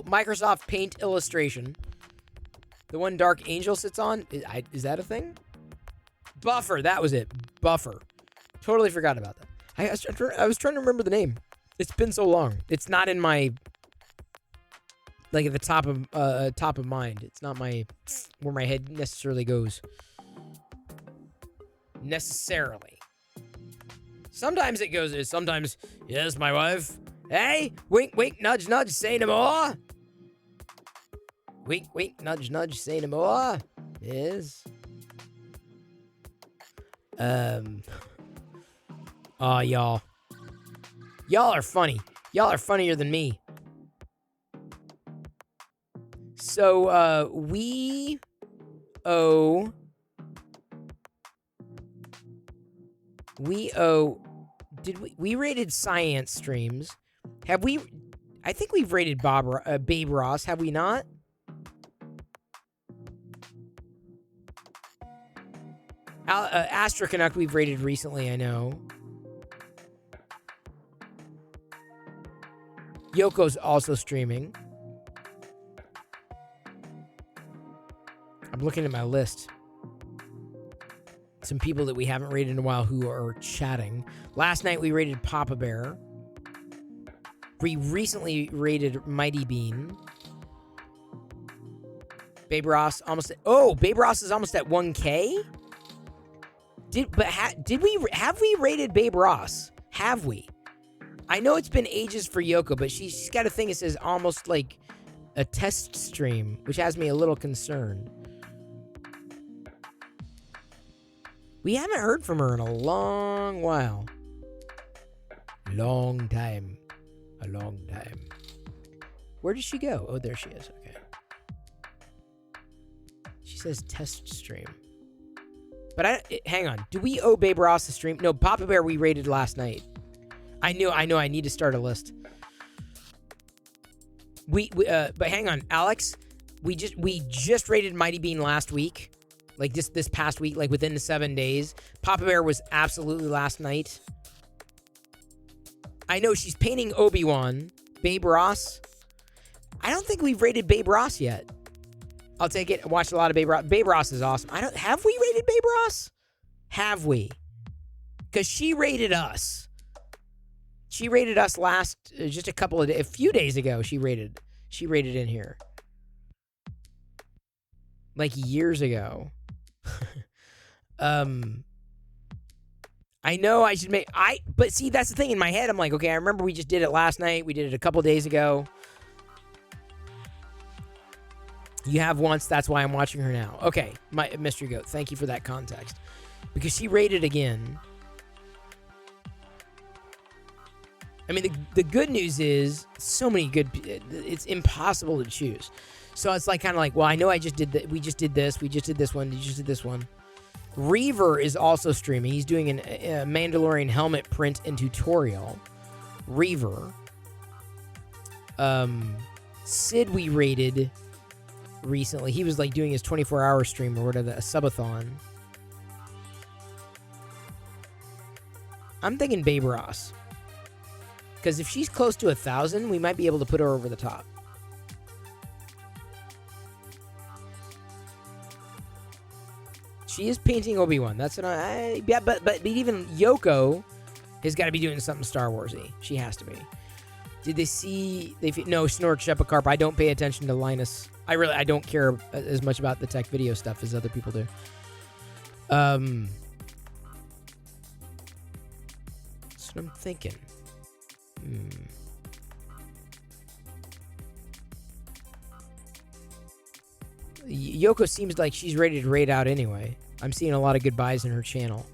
Microsoft Paint illustration. The one Dark Angel sits on. Is that a thing? Buffer. That was it. Buffer. Totally forgot about that. I was trying to remember the name. It's been so long. It's not in my, like, at the top of mind. It's not where my head necessarily goes. Necessarily. Sometimes it goes. Sometimes, yes, my wife. Hey, wink, wink, nudge, nudge, say no more. Wink, wink, nudge, nudge, say no more. Yes. Oh, y'all. Y'all are funny. Y'all are funnier than me. So, we owe... we rated science streams. Have we... I think we've rated Babe Ross, have we not? Astra Canuck we've rated recently, I know. Yoko's also streaming. I'm looking at my list. Some people that we haven't rated in a while who are chatting. Last night we rated Papa Bear. We recently rated Mighty Bean. Babe Ross almost... Oh, Babe Ross is almost at 1K? Have we rated Babe Ross? Have we? I know it's been ages for Yoko, but she's got a thing that says almost like a test stream, which has me a little concerned. We haven't heard from her in a long while. Long time. A long time. Where did she go? Oh, there she is. Okay. She says test stream. But hang on. Do we owe Babe Ross a stream? No, Papa Bear we rated last night. I know. I need to start a list. But hang on, Alex. We just rated Mighty Bean last week, like this past week, like within the 7 days. Papa Bear was absolutely last night. I know she's painting Obi-Wan. Babe Ross. I don't think we've rated Babe Ross yet. I'll take it. I watched a lot of Babe Ross. Babe Ross is awesome. Have we rated Babe Ross? Have we? Because she rated us. She rated us just a few days ago. She rated in here. Like years ago. I know I should but see, that's the thing in my head. I'm like, okay, I remember we just did it last night. We did it a couple days ago. You have once, that's why I'm watching her now. Okay, my Mystery Goat, thank you for that context. Because she rated again. I mean, the good news is so many good. It's impossible to choose. So it's like kind of like, well, I know I just did that. We just did this. We just did this one. You just did this one. Reaver is also streaming. He's doing a Mandalorian helmet print and tutorial. Reaver. Sid we rated recently. He was like doing his 24-hour stream or whatever, a subathon. I'm thinking Babe Ross. Because if she's close to 1,000, we might be able to put her over the top. She is painting Obi-Wan. That's what yeah, but even Yoko has got to be doing something Star Wars-y. She has to be. Did they see... No, Snort Shepacarp. I don't pay attention to Linus. I don't care as much about the tech video stuff as other people do. That's what I'm thinking. Yoko seems like she's ready to raid out anyway. I'm seeing a lot of good buys in her channel.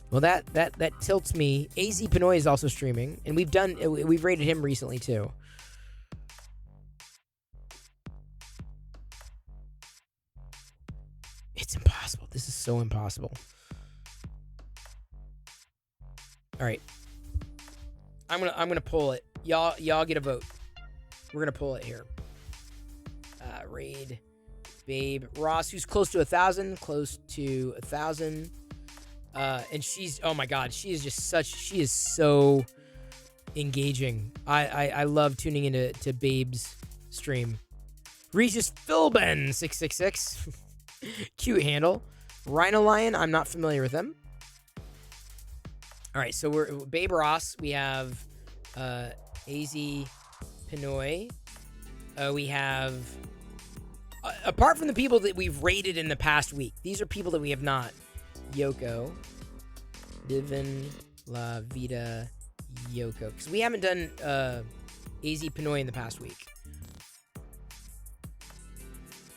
Well, that tilts me. AZ Pinoy is also streaming, and we've rated him recently too. It's impossible. This is so impossible. All right, I'm gonna pull it. Y'all get a vote. We're gonna pull it here. Raid, Babe Ross, who's close to 1,000, and she's, oh my god, she is so engaging. I love tuning into Babe's stream. Regis Philben 666, cute handle. Rhino Lion, I'm not familiar with them. All right, so we're Babe Ross. We have AZ Pinoy. We have apart from the people that we've rated in the past week, these are people that we have not. Yoko, Divin La Vida Yoko, because we haven't done AZ Pinoy in the past week.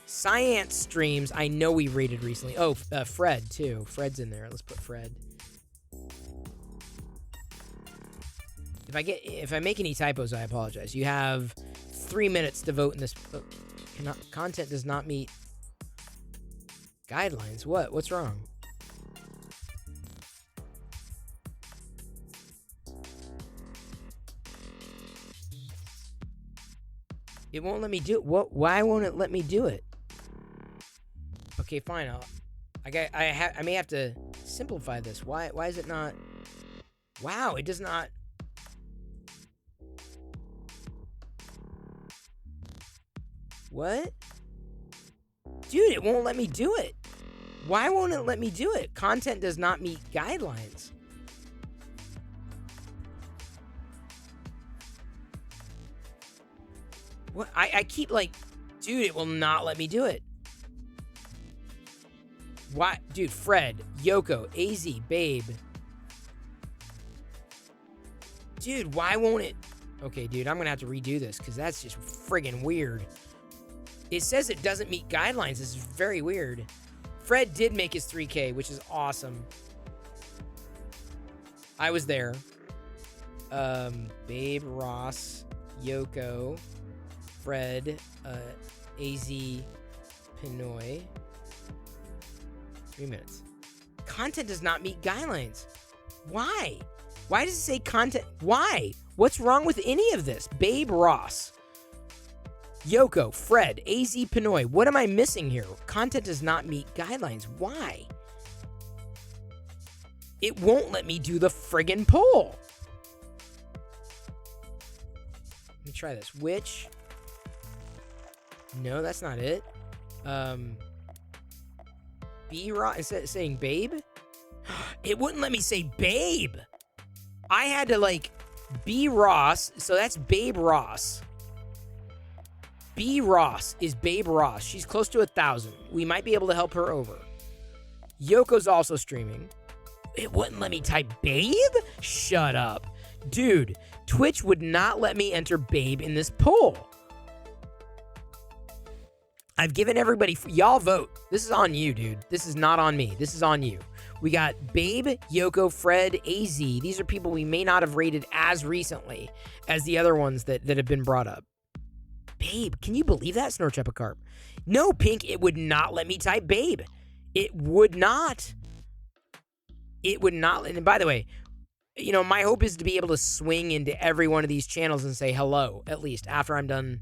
Science streams, I know we rated recently. Oh, Fred too. Fred's in there. Let's put Fred. If I make any typos, I apologize. You have 3 minutes to vote in this. Content does not meet guidelines. What's wrong? It won't let me do it. Why won't it let me do it? Okay, fine. I may have to simplify this. Why is it not? Wow, it does not. What? Dude, it won't let me do it. Why won't it let me do it? Content does not meet guidelines. What? I keep like, dude, it will not let me do it. Why? Dude, Fred, Yoko, AZ, Babe. Dude, why won't it? Okay, dude, I'm going to have to redo this because that's just friggin' weird. It says it doesn't meet guidelines. This is very weird. Fred did make his 3K, which is awesome. I was there. Babe, Ross, Yoko, Fred, AZ, Pinoy. 3 minutes. Content does not meet guidelines. Why? Why does it say content? Why? What's wrong with any of this? Babe, Ross, Yoko, Fred, AZ Pinoy. What am I missing here? Content does not meet guidelines. Why? It won't let me do the friggin' poll. Let me try this. Which? No, that's not it. B Ross, is it saying Babe? It wouldn't let me say Babe. I had to like B Ross, so that's Babe Ross. B Ross is Babe Ross. She's close to 1,000. We might be able to help her over. Yoko's also streaming. It wouldn't let me type Babe? Shut up. Dude, Twitch would not let me enter Babe in this poll. I've given everybody... Y'all vote. This is on you, dude. This is not on me. This is on you. We got Babe, Yoko, Fred, AZ. These are people we may not have rated as recently as the other ones that have been brought up. Babe, can you believe that, Snorchepicarp? No, Pink, it would not let me type Babe. It would not. It would not. And by the way, you know, my hope is to be able to swing into every one of these channels and say hello, at least after I'm done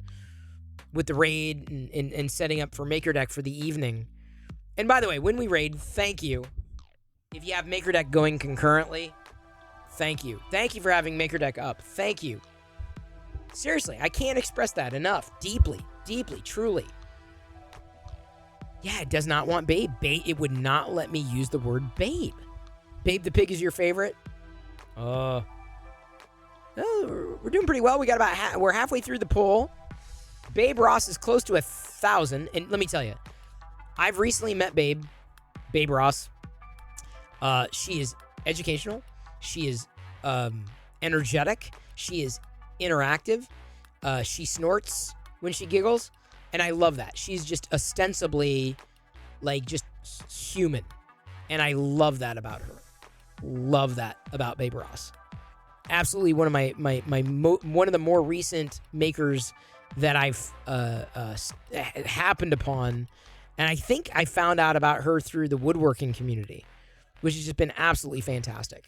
with the raid and setting up for MakerDeck for the evening. And by the way, when we raid, thank you. If you have MakerDeck going concurrently, thank you. Thank you for having MakerDeck up. Thank you. Seriously, I can't express that enough. Deeply, deeply, truly. Yeah, it does not want Babe. It would not let me use the word Babe. Babe the Pig is your favorite? We're doing pretty well. We got about we're halfway through the poll. Babe Ross is close to 1,000. And let me tell you, I've recently met Babe Ross. She is educational. She is energetic. She is interactive. She snorts when she giggles. And I love that. She's just ostensibly, like, just human. And I love that about her. Love that about Babe Ross. Absolutely one of one of the more recent makers that I've happened upon. And I think I found out about her through the woodworking community, which has just been absolutely fantastic.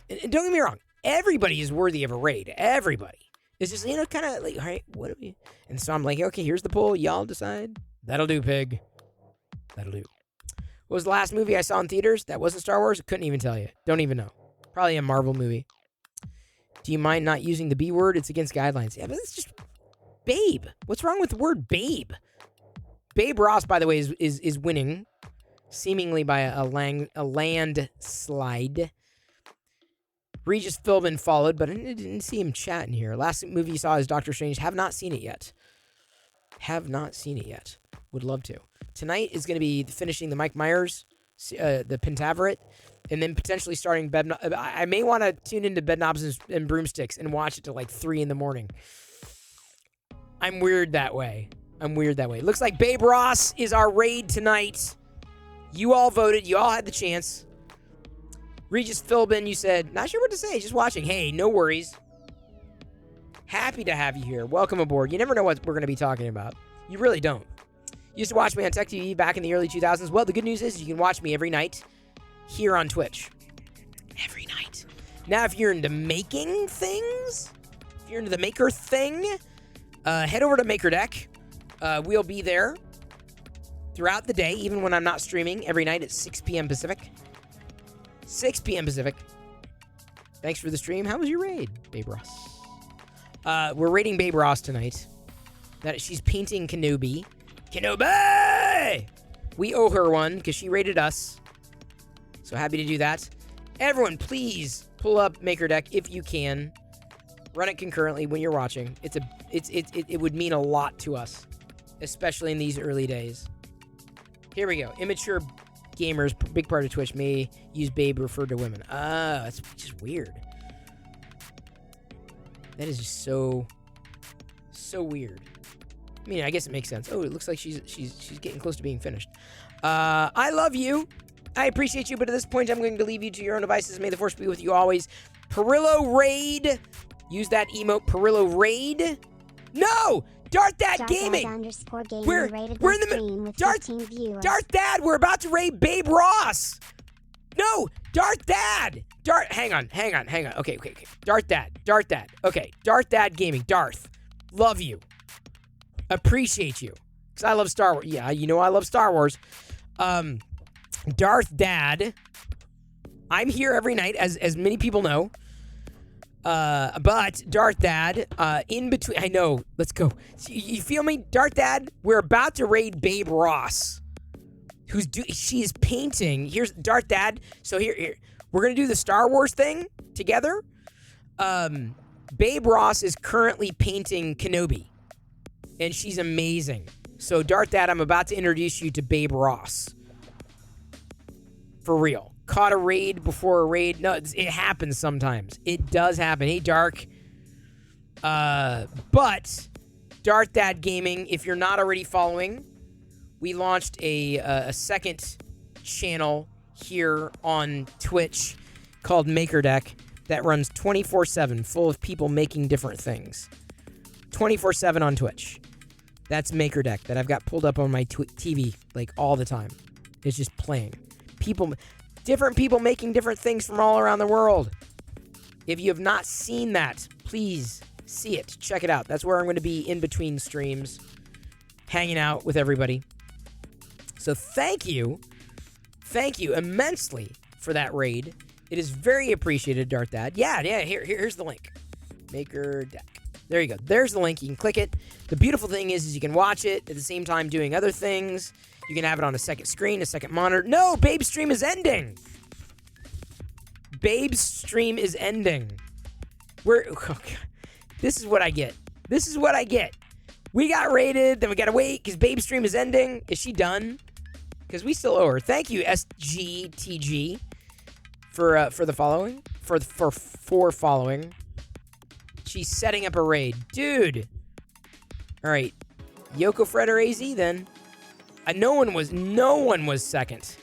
And don't get me wrong, everybody is worthy of a raid. Everybody. It's just, kind of like, all right, what do we... And so I'm like, okay, here's the poll. Y'all decide. That'll do, pig. That'll do. What was the last movie I saw in theaters that wasn't Star Wars? Couldn't even tell you. Don't even know. Probably a Marvel movie. Do you mind not using the B word? It's against guidelines. Yeah, but it's just... Babe. What's wrong with the word babe? Babe Ross, by the way, is winning. Seemingly by a landslide. Regis Philbin followed, but I didn't see him chatting here. Last movie you saw is Doctor Strange. Have not seen it yet. Would love to. Tonight is going to be finishing the Mike Myers, the Pentaveret, and then potentially starting I may want to tune into Bedknobs and Broomsticks and watch it till like 3 a.m. I'm weird that way. Looks like Babe Ross is our raid tonight. You all voted. You all had the chance. Regis Philbin, you said, not sure what to say, just watching. Hey, no worries. Happy to have you here. Welcome aboard. You never know what we're going to be talking about. You really don't. You used to watch me on Tech TV back in the early 2000s. Well, the good news is you can watch me every night here on Twitch. Every night. Now, if you're into making things, if you're into the maker thing, head over to MakerDeck. We'll be there throughout the day, even when I'm not streaming, every night at 6 p.m. Pacific. 6 p.m. Pacific. Thanks for the stream. How was your raid, Babe Ross? We're raiding Babe Ross tonight. She's painting Kenobi. Kenobi! We owe her one because she raided us. So happy to do that. Everyone, please pull up MakerDeck if you can. Run it concurrently when you're watching. It would mean a lot to us, especially in these early days. Here we go. Immature gamers, big part of Twitch, may use babe referred to women. That's just weird. That is just so weird. I mean, I guess it makes sense. Oh, it looks like she's getting close to being finished. I love you. I appreciate you, but at this point, I'm going to leave you to your own devices. May the force be with you always. Perillo Raid. Use that emote, Perillo Raid. No! Darth Dad Gaming! We're in the Darth Dad, we're about to raid Babe Ross! No! Darth Dad! Hang on. Okay. Darth Dad. Okay, Darth Dad Gaming. Darth. Love you. Appreciate you. Because I love Star Wars. Yeah, you know I love Star Wars. Darth Dad. I'm here every night, as many people know. But Darth Dad, in between, I know, let's go. You feel me? Darth Dad, we're about to raid Babe Ross, she is painting. Here's Darth Dad. So here, we're going to do the Star Wars thing together. Babe Ross is currently painting Kenobi, and she's amazing. So Darth Dad, I'm about to introduce you to Babe Ross. For real. Caught a raid before a raid. No, it happens sometimes. It does happen. Hey, Dark. But Darth Dad Gaming, if you're not already following, we launched a second channel here on Twitch called MakerDeck that runs 24/7, full of people making different things. 24/7 on Twitch. That's MakerDeck that I've got pulled up on my TV like all the time. It's just playing. Different people making different things from all around the world. If you have not seen that, please see it. Check it out. That's where I'm going to be in between streams, hanging out with everybody. So thank you immensely for that raid. It is very appreciated, Darth Dad. Yeah, here's the link. MakerDeck. There you go. There's the link. You can click it. The beautiful thing is you can watch it at the same time doing other things. You can have it on a second screen, a second monitor. No, Babe's stream is ending. Babe's stream is ending. This is what I get. We got raided, then we gotta wait because Babe's stream is ending. Is she done? Because we still owe her. Thank you, SGTG, for the following. For following. She's setting up a raid. Dude. All right. Yoko, Fred, or AZ then. No one was second.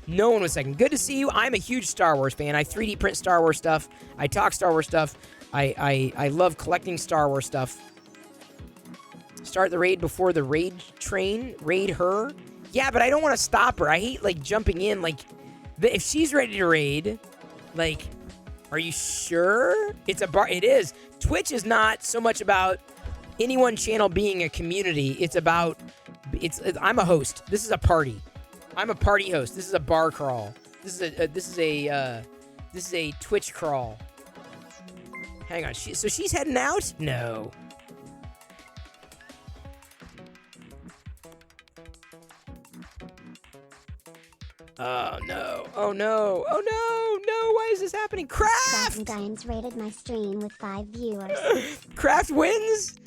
No one was second. Good to see you. I'm a huge Star Wars fan. I 3D print Star Wars stuff. I talk Star Wars stuff. I love collecting Star Wars stuff. Start the raid before the raid train. Raid her. Yeah, but I don't want to stop her. I hate, like, jumping in. Like, if she's ready to raid, like, are you sure? It's a bar. It is. Twitch is not so much about any one channel being a community. It's about, I'm a host. This is a party. I'm a party host. This is a bar crawl. This is a Twitch crawl. Hang on. So she's heading out? No. Oh no. Oh no. Oh no. No. Why is this happening? Craft! Diane's rated my stream with 5 viewers. Craft wins?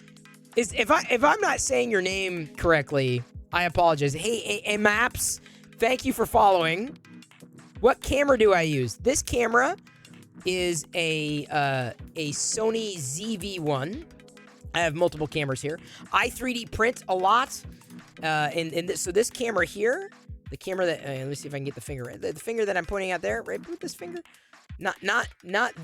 If I'm not saying your name correctly, I apologize. Hey, Maps, thank you for following. What camera do I use? This camera is a Sony ZV-1. I have multiple cameras here. I 3D print a lot. So this camera here, the camera that let me see if I can get the finger. The finger that I'm pointing at there, right with this finger. Not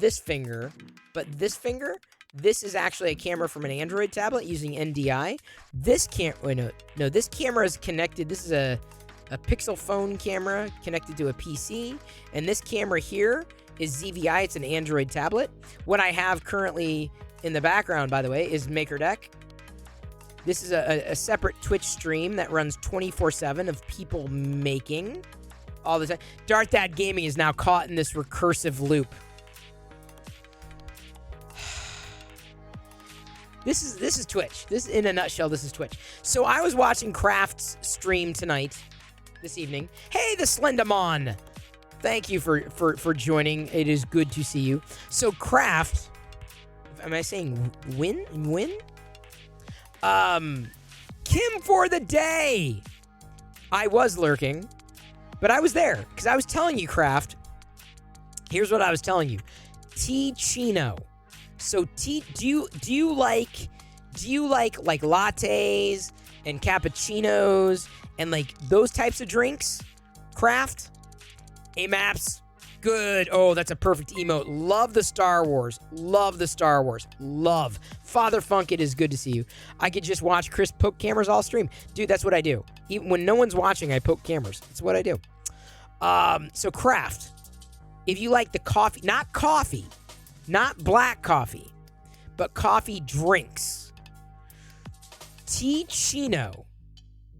this finger, but this finger. This is actually a camera from an Android tablet using NDI. This this camera is connected. This is a Pixel phone camera connected to a PC, and this camera here is ZVI. It's an Android tablet. What I have currently in the background, by the way, is MakerDeck. This is a separate Twitch stream that runs 24/7 of people making all the time. Darth Dad Gaming is now caught in this recursive loop. This is Twitch. This, in a nutshell, this is Twitch. So I was watching Craft's stream tonight, this evening. Hey, the Slendermon! Thank you for joining. It is good to see you. So Craft, am I saying win? Kim for the day. I was lurking, but I was there because I was telling you, Craft. Here's what I was telling you. Chino. So do you like lattes and cappuccinos and like those types of drinks? Craft? Maps. Good. Oh, that's a perfect emote. Love the Star Wars. Love the Star Wars. Love. Father Funk, it is good to see you. I could just watch Chris poke cameras all stream. Dude, that's what I do. Even when no one's watching, I poke cameras. That's what I do. So Craft, if you like the coffee, not black coffee, but coffee drinks. Chino.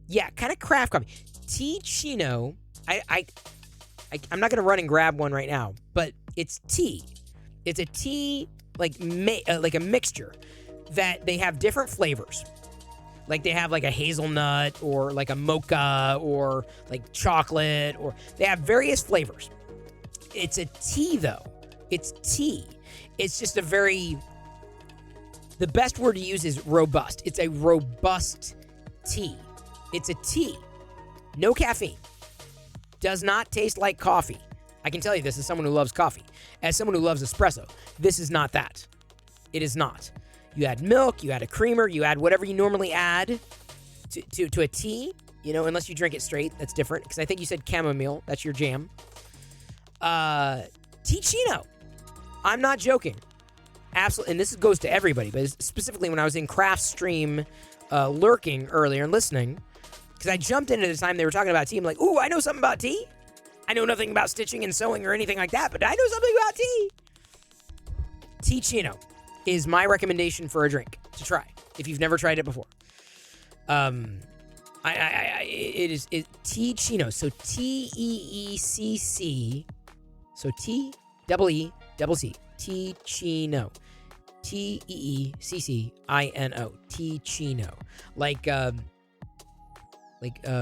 Yeah, kind of craft coffee. Chino. I'm not going to run and grab one right now, but it's tea. It's a tea, like a mixture that they have different flavors. Like they have like a hazelnut or like a mocha or like chocolate, or they have various flavors. It's a tea though. It's tea. It's just the best word to use is robust. It's a robust tea. It's a tea. No caffeine. Does not taste like coffee. I can tell you this as someone who loves coffee. As someone who loves espresso, this is not that. It is not. You add milk, you add a creamer, you add whatever you normally add to a tea, unless you drink it straight. That's different, because I think you said chamomile. That's your jam. Chino. I'm not joking. Absolutely, and this goes to everybody, but specifically when I was in Craft stream lurking earlier and listening, because I jumped in at the time they were talking about tea. I'm like, ooh, I know something about tea. I know nothing about stitching and sewing or anything like that, but I know something about tea. Chino is my recommendation for a drink to try if you've never tried it before. It is Chino. So TEECC. So TEECC. Chino. TEECCINO. Chino.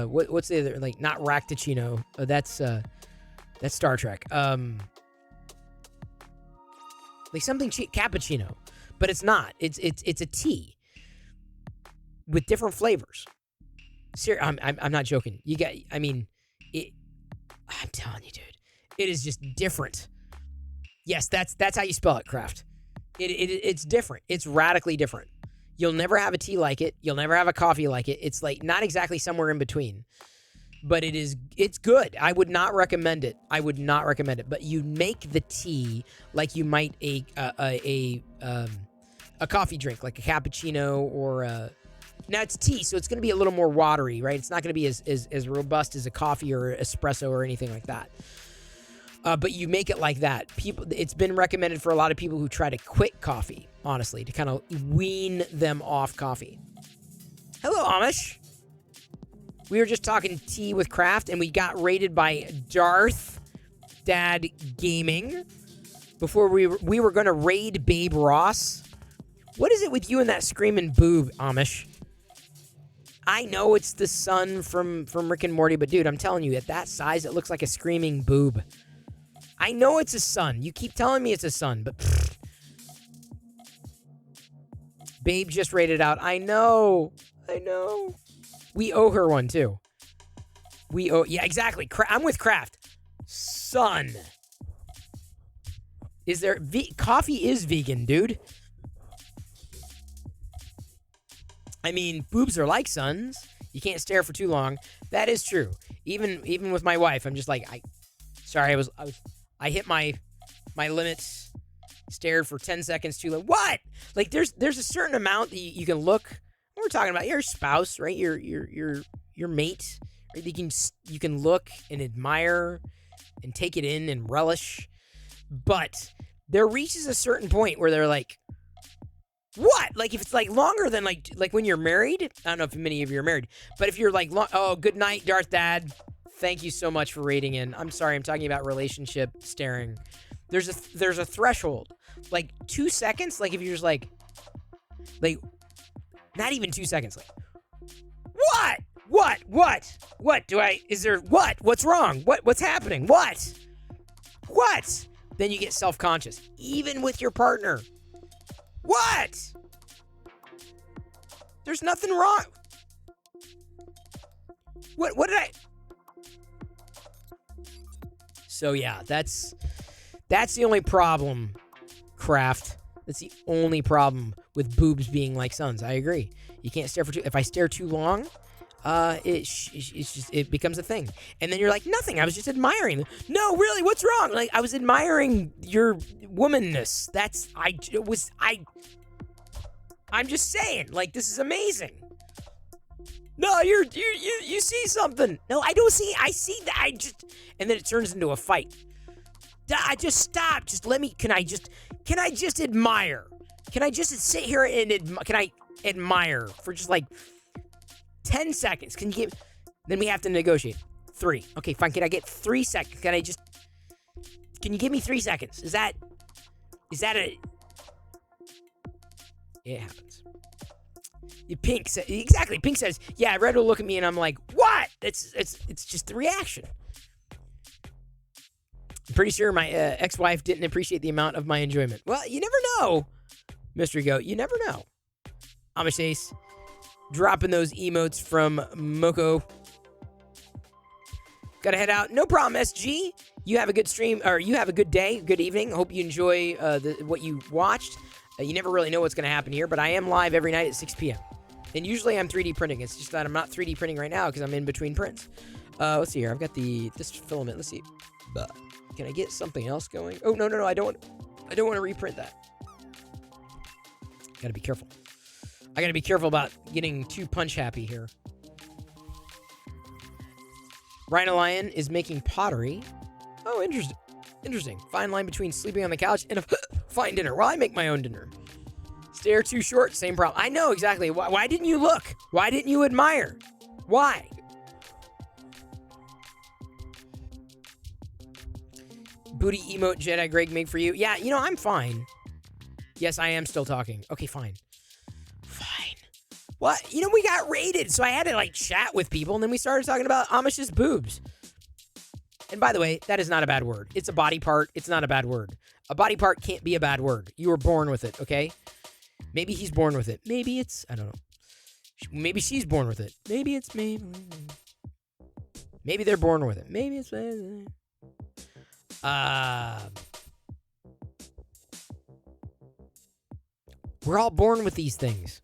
What's the other, like, not Racticino. That's Star Trek. Like something cappuccino, but it's not. It's a tea with different flavors. I'm not joking. I'm telling you, dude, it is just different. Yes, that's how you spell it, Craft. It's different. It's radically different. You'll never have a tea like it. You'll never have a coffee like it. It's like not exactly somewhere in between. But it's good. I would not recommend it. But you make the tea like you might a coffee drink, like a cappuccino or now it's tea, so it's going to be a little more watery, right? It's not going to be as robust as a coffee or espresso or anything like that. But you make it like that. It's been recommended for a lot of people who try to quit coffee, honestly, to kind of wean them off coffee. Hello, Amish. We were just talking tea with Kraft, and we got raided by Darth Dad Gaming before we were going to raid Babe Ross. What is it with you and that screaming boob, Amish? I know it's the son from Rick and Morty, but dude, I'm telling you, at that size, it looks like a screaming boob. I know it's a son. You keep telling me it's a son, but pfft. Babe just raided out. I know. We owe her one, too. Yeah, exactly. I'm with Kraft. Son. Is there... coffee is vegan, dude. I mean, boobs are like sons. You can't stare for too long. That is true. Even with my wife, I'm just like, I hit my limits. Stared for 10 seconds too long. What? Like, there's a certain amount that you can look... We're talking about your spouse, right? Your mate. Right? You can look and admire and take it in and relish, but there reaches a certain point where they're like, "What?" Like if it's like longer than like when you're married. I don't know if many of you are married, but if you're like, "Oh, good night, Darth Dad. Thank you so much for raiding in." I'm sorry, I'm talking about relationship staring. There's a threshold, like 2 seconds. Like if you're just like. Not even 2 seconds. Like, what? What's wrong? What's happening? What? Then you get self-conscious, even with your partner. What? There's nothing wrong. What did I? So yeah, that's the only problem, Kraft. That's the only problem with boobs being like sons. I agree. You can't stare for too... If I stare too long, it becomes a thing. And then you're like, nothing. I was just admiring. No, really, what's wrong? Like, I was admiring your womanness. I'm just saying, like, this is amazing. No, you see something. No, I don't see. I see that. And then it turns into a fight. I just stop. Just let me. Can I just admire? Can I just sit here and can I admire for just like 10 seconds? Can you give? Then we have to negotiate. 3. Okay, fine. Can I get 3 seconds? Can you give me 3 seconds? Is that a? It happens. Pink says exactly. Pink says, "Yeah." Red will look at me and I'm like, "What?" It's just the reaction. I'm pretty sure my ex-wife didn't appreciate the amount of my enjoyment. Well, you never know, Mystery Goat. You never know. Amish Ace, dropping those emotes from Moko. Gotta head out. No problem, SG. You have a good stream, or you have a good day, good evening. Hope you enjoy what you watched. You never really know what's going to happen here, but I am live every night at 6 p.m. And usually I'm 3D printing. It's just that I'm not 3D printing right now because I'm in between prints. Let's see here. I've got this filament. Let's see. Can I get something else going? Oh, no. I don't want to reprint that. Gotta be careful. I gotta be careful about getting too punch happy here. Rhino Lion is making pottery. Oh, interesting. Fine line between sleeping on the couch and a fine dinner. Well, I make my own dinner. Stare too short, same problem. I know exactly. Why didn't you look? Why didn't you admire? Why? Booty emote Jedi Greg made for you. Yeah, I'm fine. Yes, I am still talking. Okay, fine. What? We got raided, so I had to, chat with people, and then we started talking about Amish's boobs. And by the way, that is not a bad word. It's a body part. It's not a bad word. A body part can't be a bad word. You were born with it, okay? Maybe he's born with it. Maybe it's... I don't know. Maybe she's born with it. Maybe it's... Maybe they're born with it. Maybe it's... We're all born with these things.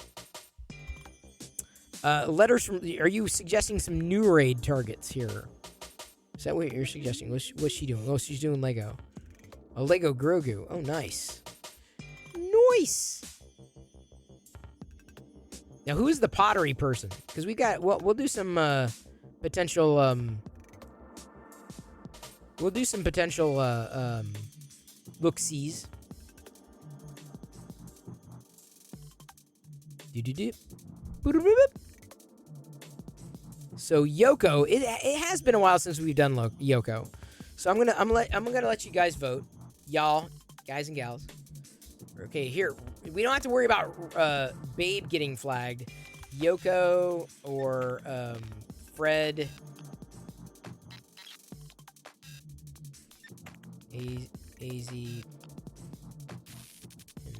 Letters from... Are you suggesting some new raid targets here? Is that what you're suggesting? What's she doing? Oh, she's doing Lego. A Lego Grogu. Oh, nice. Nice! Now, who is the pottery person? Because we got... Well, we'll do some potential... We'll do some potential look-sees. So Yoko, it has been a while since we've done Yoko. So I'm gonna let you guys vote, y'all, guys and gals. Okay, here we don't have to worry about Babe getting flagged. Yoko or Fred. AZ.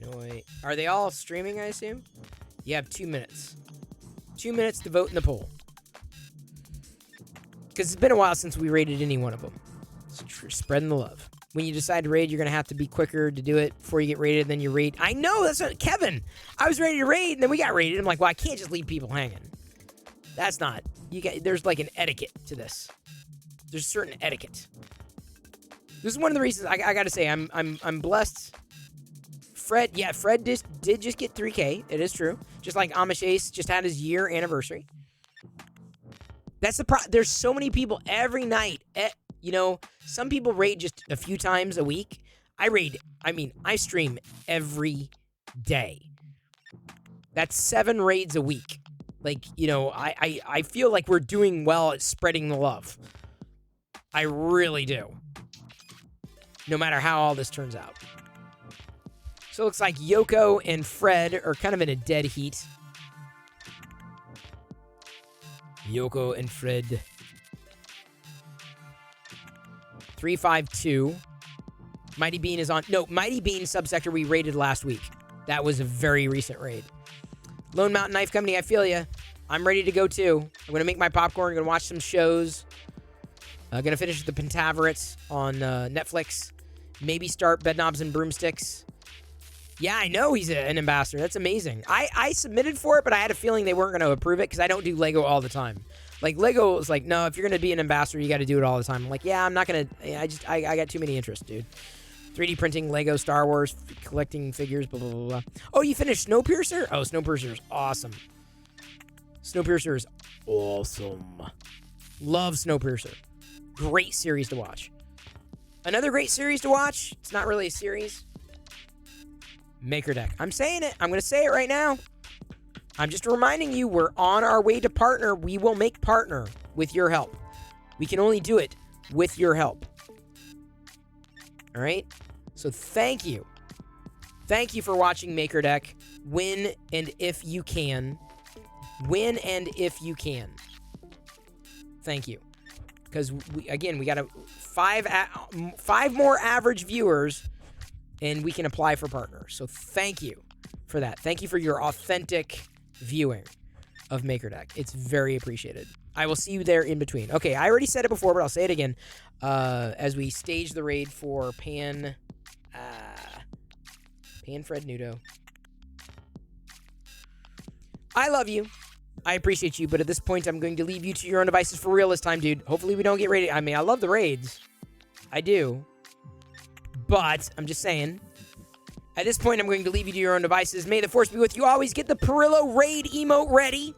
Hanoi. Are they all streaming, I assume? You have 2 minutes. 2 minutes to vote in the poll. Because it's been a while since we rated any one of them. Spreading the love. When you decide to raid, you're going to have to be quicker to do it before you get raided, then you raid. I know, that's what... Kevin! I was ready to raid, and then we got raided. I'm like, well, I can't just leave people hanging. That's not... There's like an etiquette to this. There's a certain etiquette. This is one of the reasons I got to say I'm blessed. Fred did just get 3K. It is true. Just like Amish Ace just had his year anniversary. That's the there's so many people every night. Some people raid just a few times a week. I stream every day. That's 7 raids a week. I feel like we're doing well at spreading the love. I really do. No matter how all this turns out. So it looks like Yoko and Fred are kind of in a dead heat. Yoko and Fred. 352. Mighty Bean is on... No, Mighty Bean subsector we raided last week. That was a very recent raid. Lone Mountain Knife Company, I feel ya. I'm ready to go too. I'm going to make my popcorn. I'm going to watch some shows. I'm going to finish the Pentaverates on Netflix. Maybe start Bedknobs and Broomsticks. Yeah, I know he's an ambassador. That's amazing. I submitted for it, but I had a feeling they weren't going to approve it because I don't do Lego all the time. Like, Lego is like, no, if you're going to be an ambassador, you got to do it all the time. I'm like, yeah, I'm not going to... I got too many interests, dude. 3D printing, Lego, Star Wars, collecting figures, blah, blah, blah, blah. Oh, you finished Snowpiercer? Oh, Snowpiercer is awesome. Snowpiercer is awesome. Love Snowpiercer. Great series to watch. Another great series to watch, it's not really a series, Maker Deck. I'm saying it. I'm going to say it right now. I'm just reminding you, we're on our way to partner. We will make partner with your help. We can only do it with your help. All right? So thank you. Thank you for watching Maker Deck. Win and if you can. Win and if you can. Thank you. Because, we got 5 more average viewers, and we can apply for partner. So thank you for that. Thank you for your authentic viewing of Maker Deck. It's very appreciated. I will see you there in between. Okay, I already said it before, but I'll say it again. As we stage the raid for Pan Fred Nudo. I love you. I appreciate you, but at this point, I'm going to leave you to your own devices for real this time, dude. Hopefully we don't get raided. I mean, I love the raids. I do. But, I'm just saying, at this point, I'm going to leave you to your own devices. May the force be with you always. Get the Perillo raid emote ready.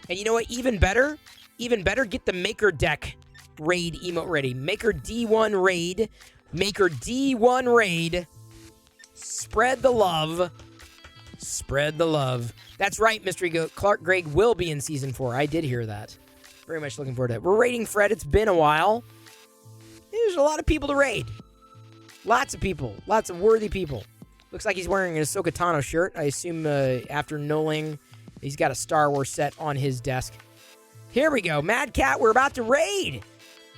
And you know what? Even better, get the Maker Deck raid emote ready. Maker D1 raid. Maker D1 raid. Spread the love. Spread the love. That's right, Mystery Goat. Clark Gregg will be in Season 4. I did hear that. Very much looking forward to it. We're raiding Fred. It's been a while. There's a lot of people to raid. Lots of people. Lots of worthy people. Looks like he's wearing an Ahsoka Tano shirt. I assume after Noling, he's got a Star Wars set on his desk. Here we go. Mad Cat, we're about to raid.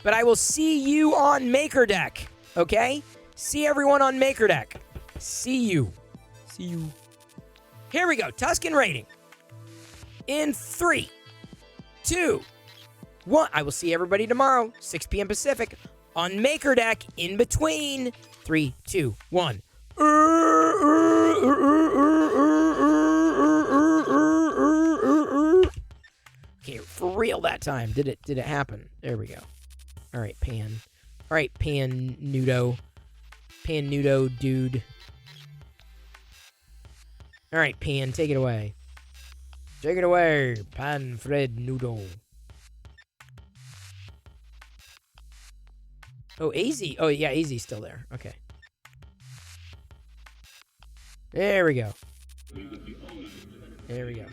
But I will see you on Maker Deck. Okay? See everyone on Maker Deck. See you. See you. Here we go. Tuscan rating. In 3, 2, 1. I will see everybody tomorrow, 6 p.m. Pacific, on Maker Deck in between. 3, 2, 1. real that time. Did it happen? There we go. All right, Pan. All right, Pan Nudo dude. All right, Pan, take it away. Take it away, Pan Fred Noodle. Oh, AZ. Oh, yeah, AZ's still there. Okay. There we go. There we go.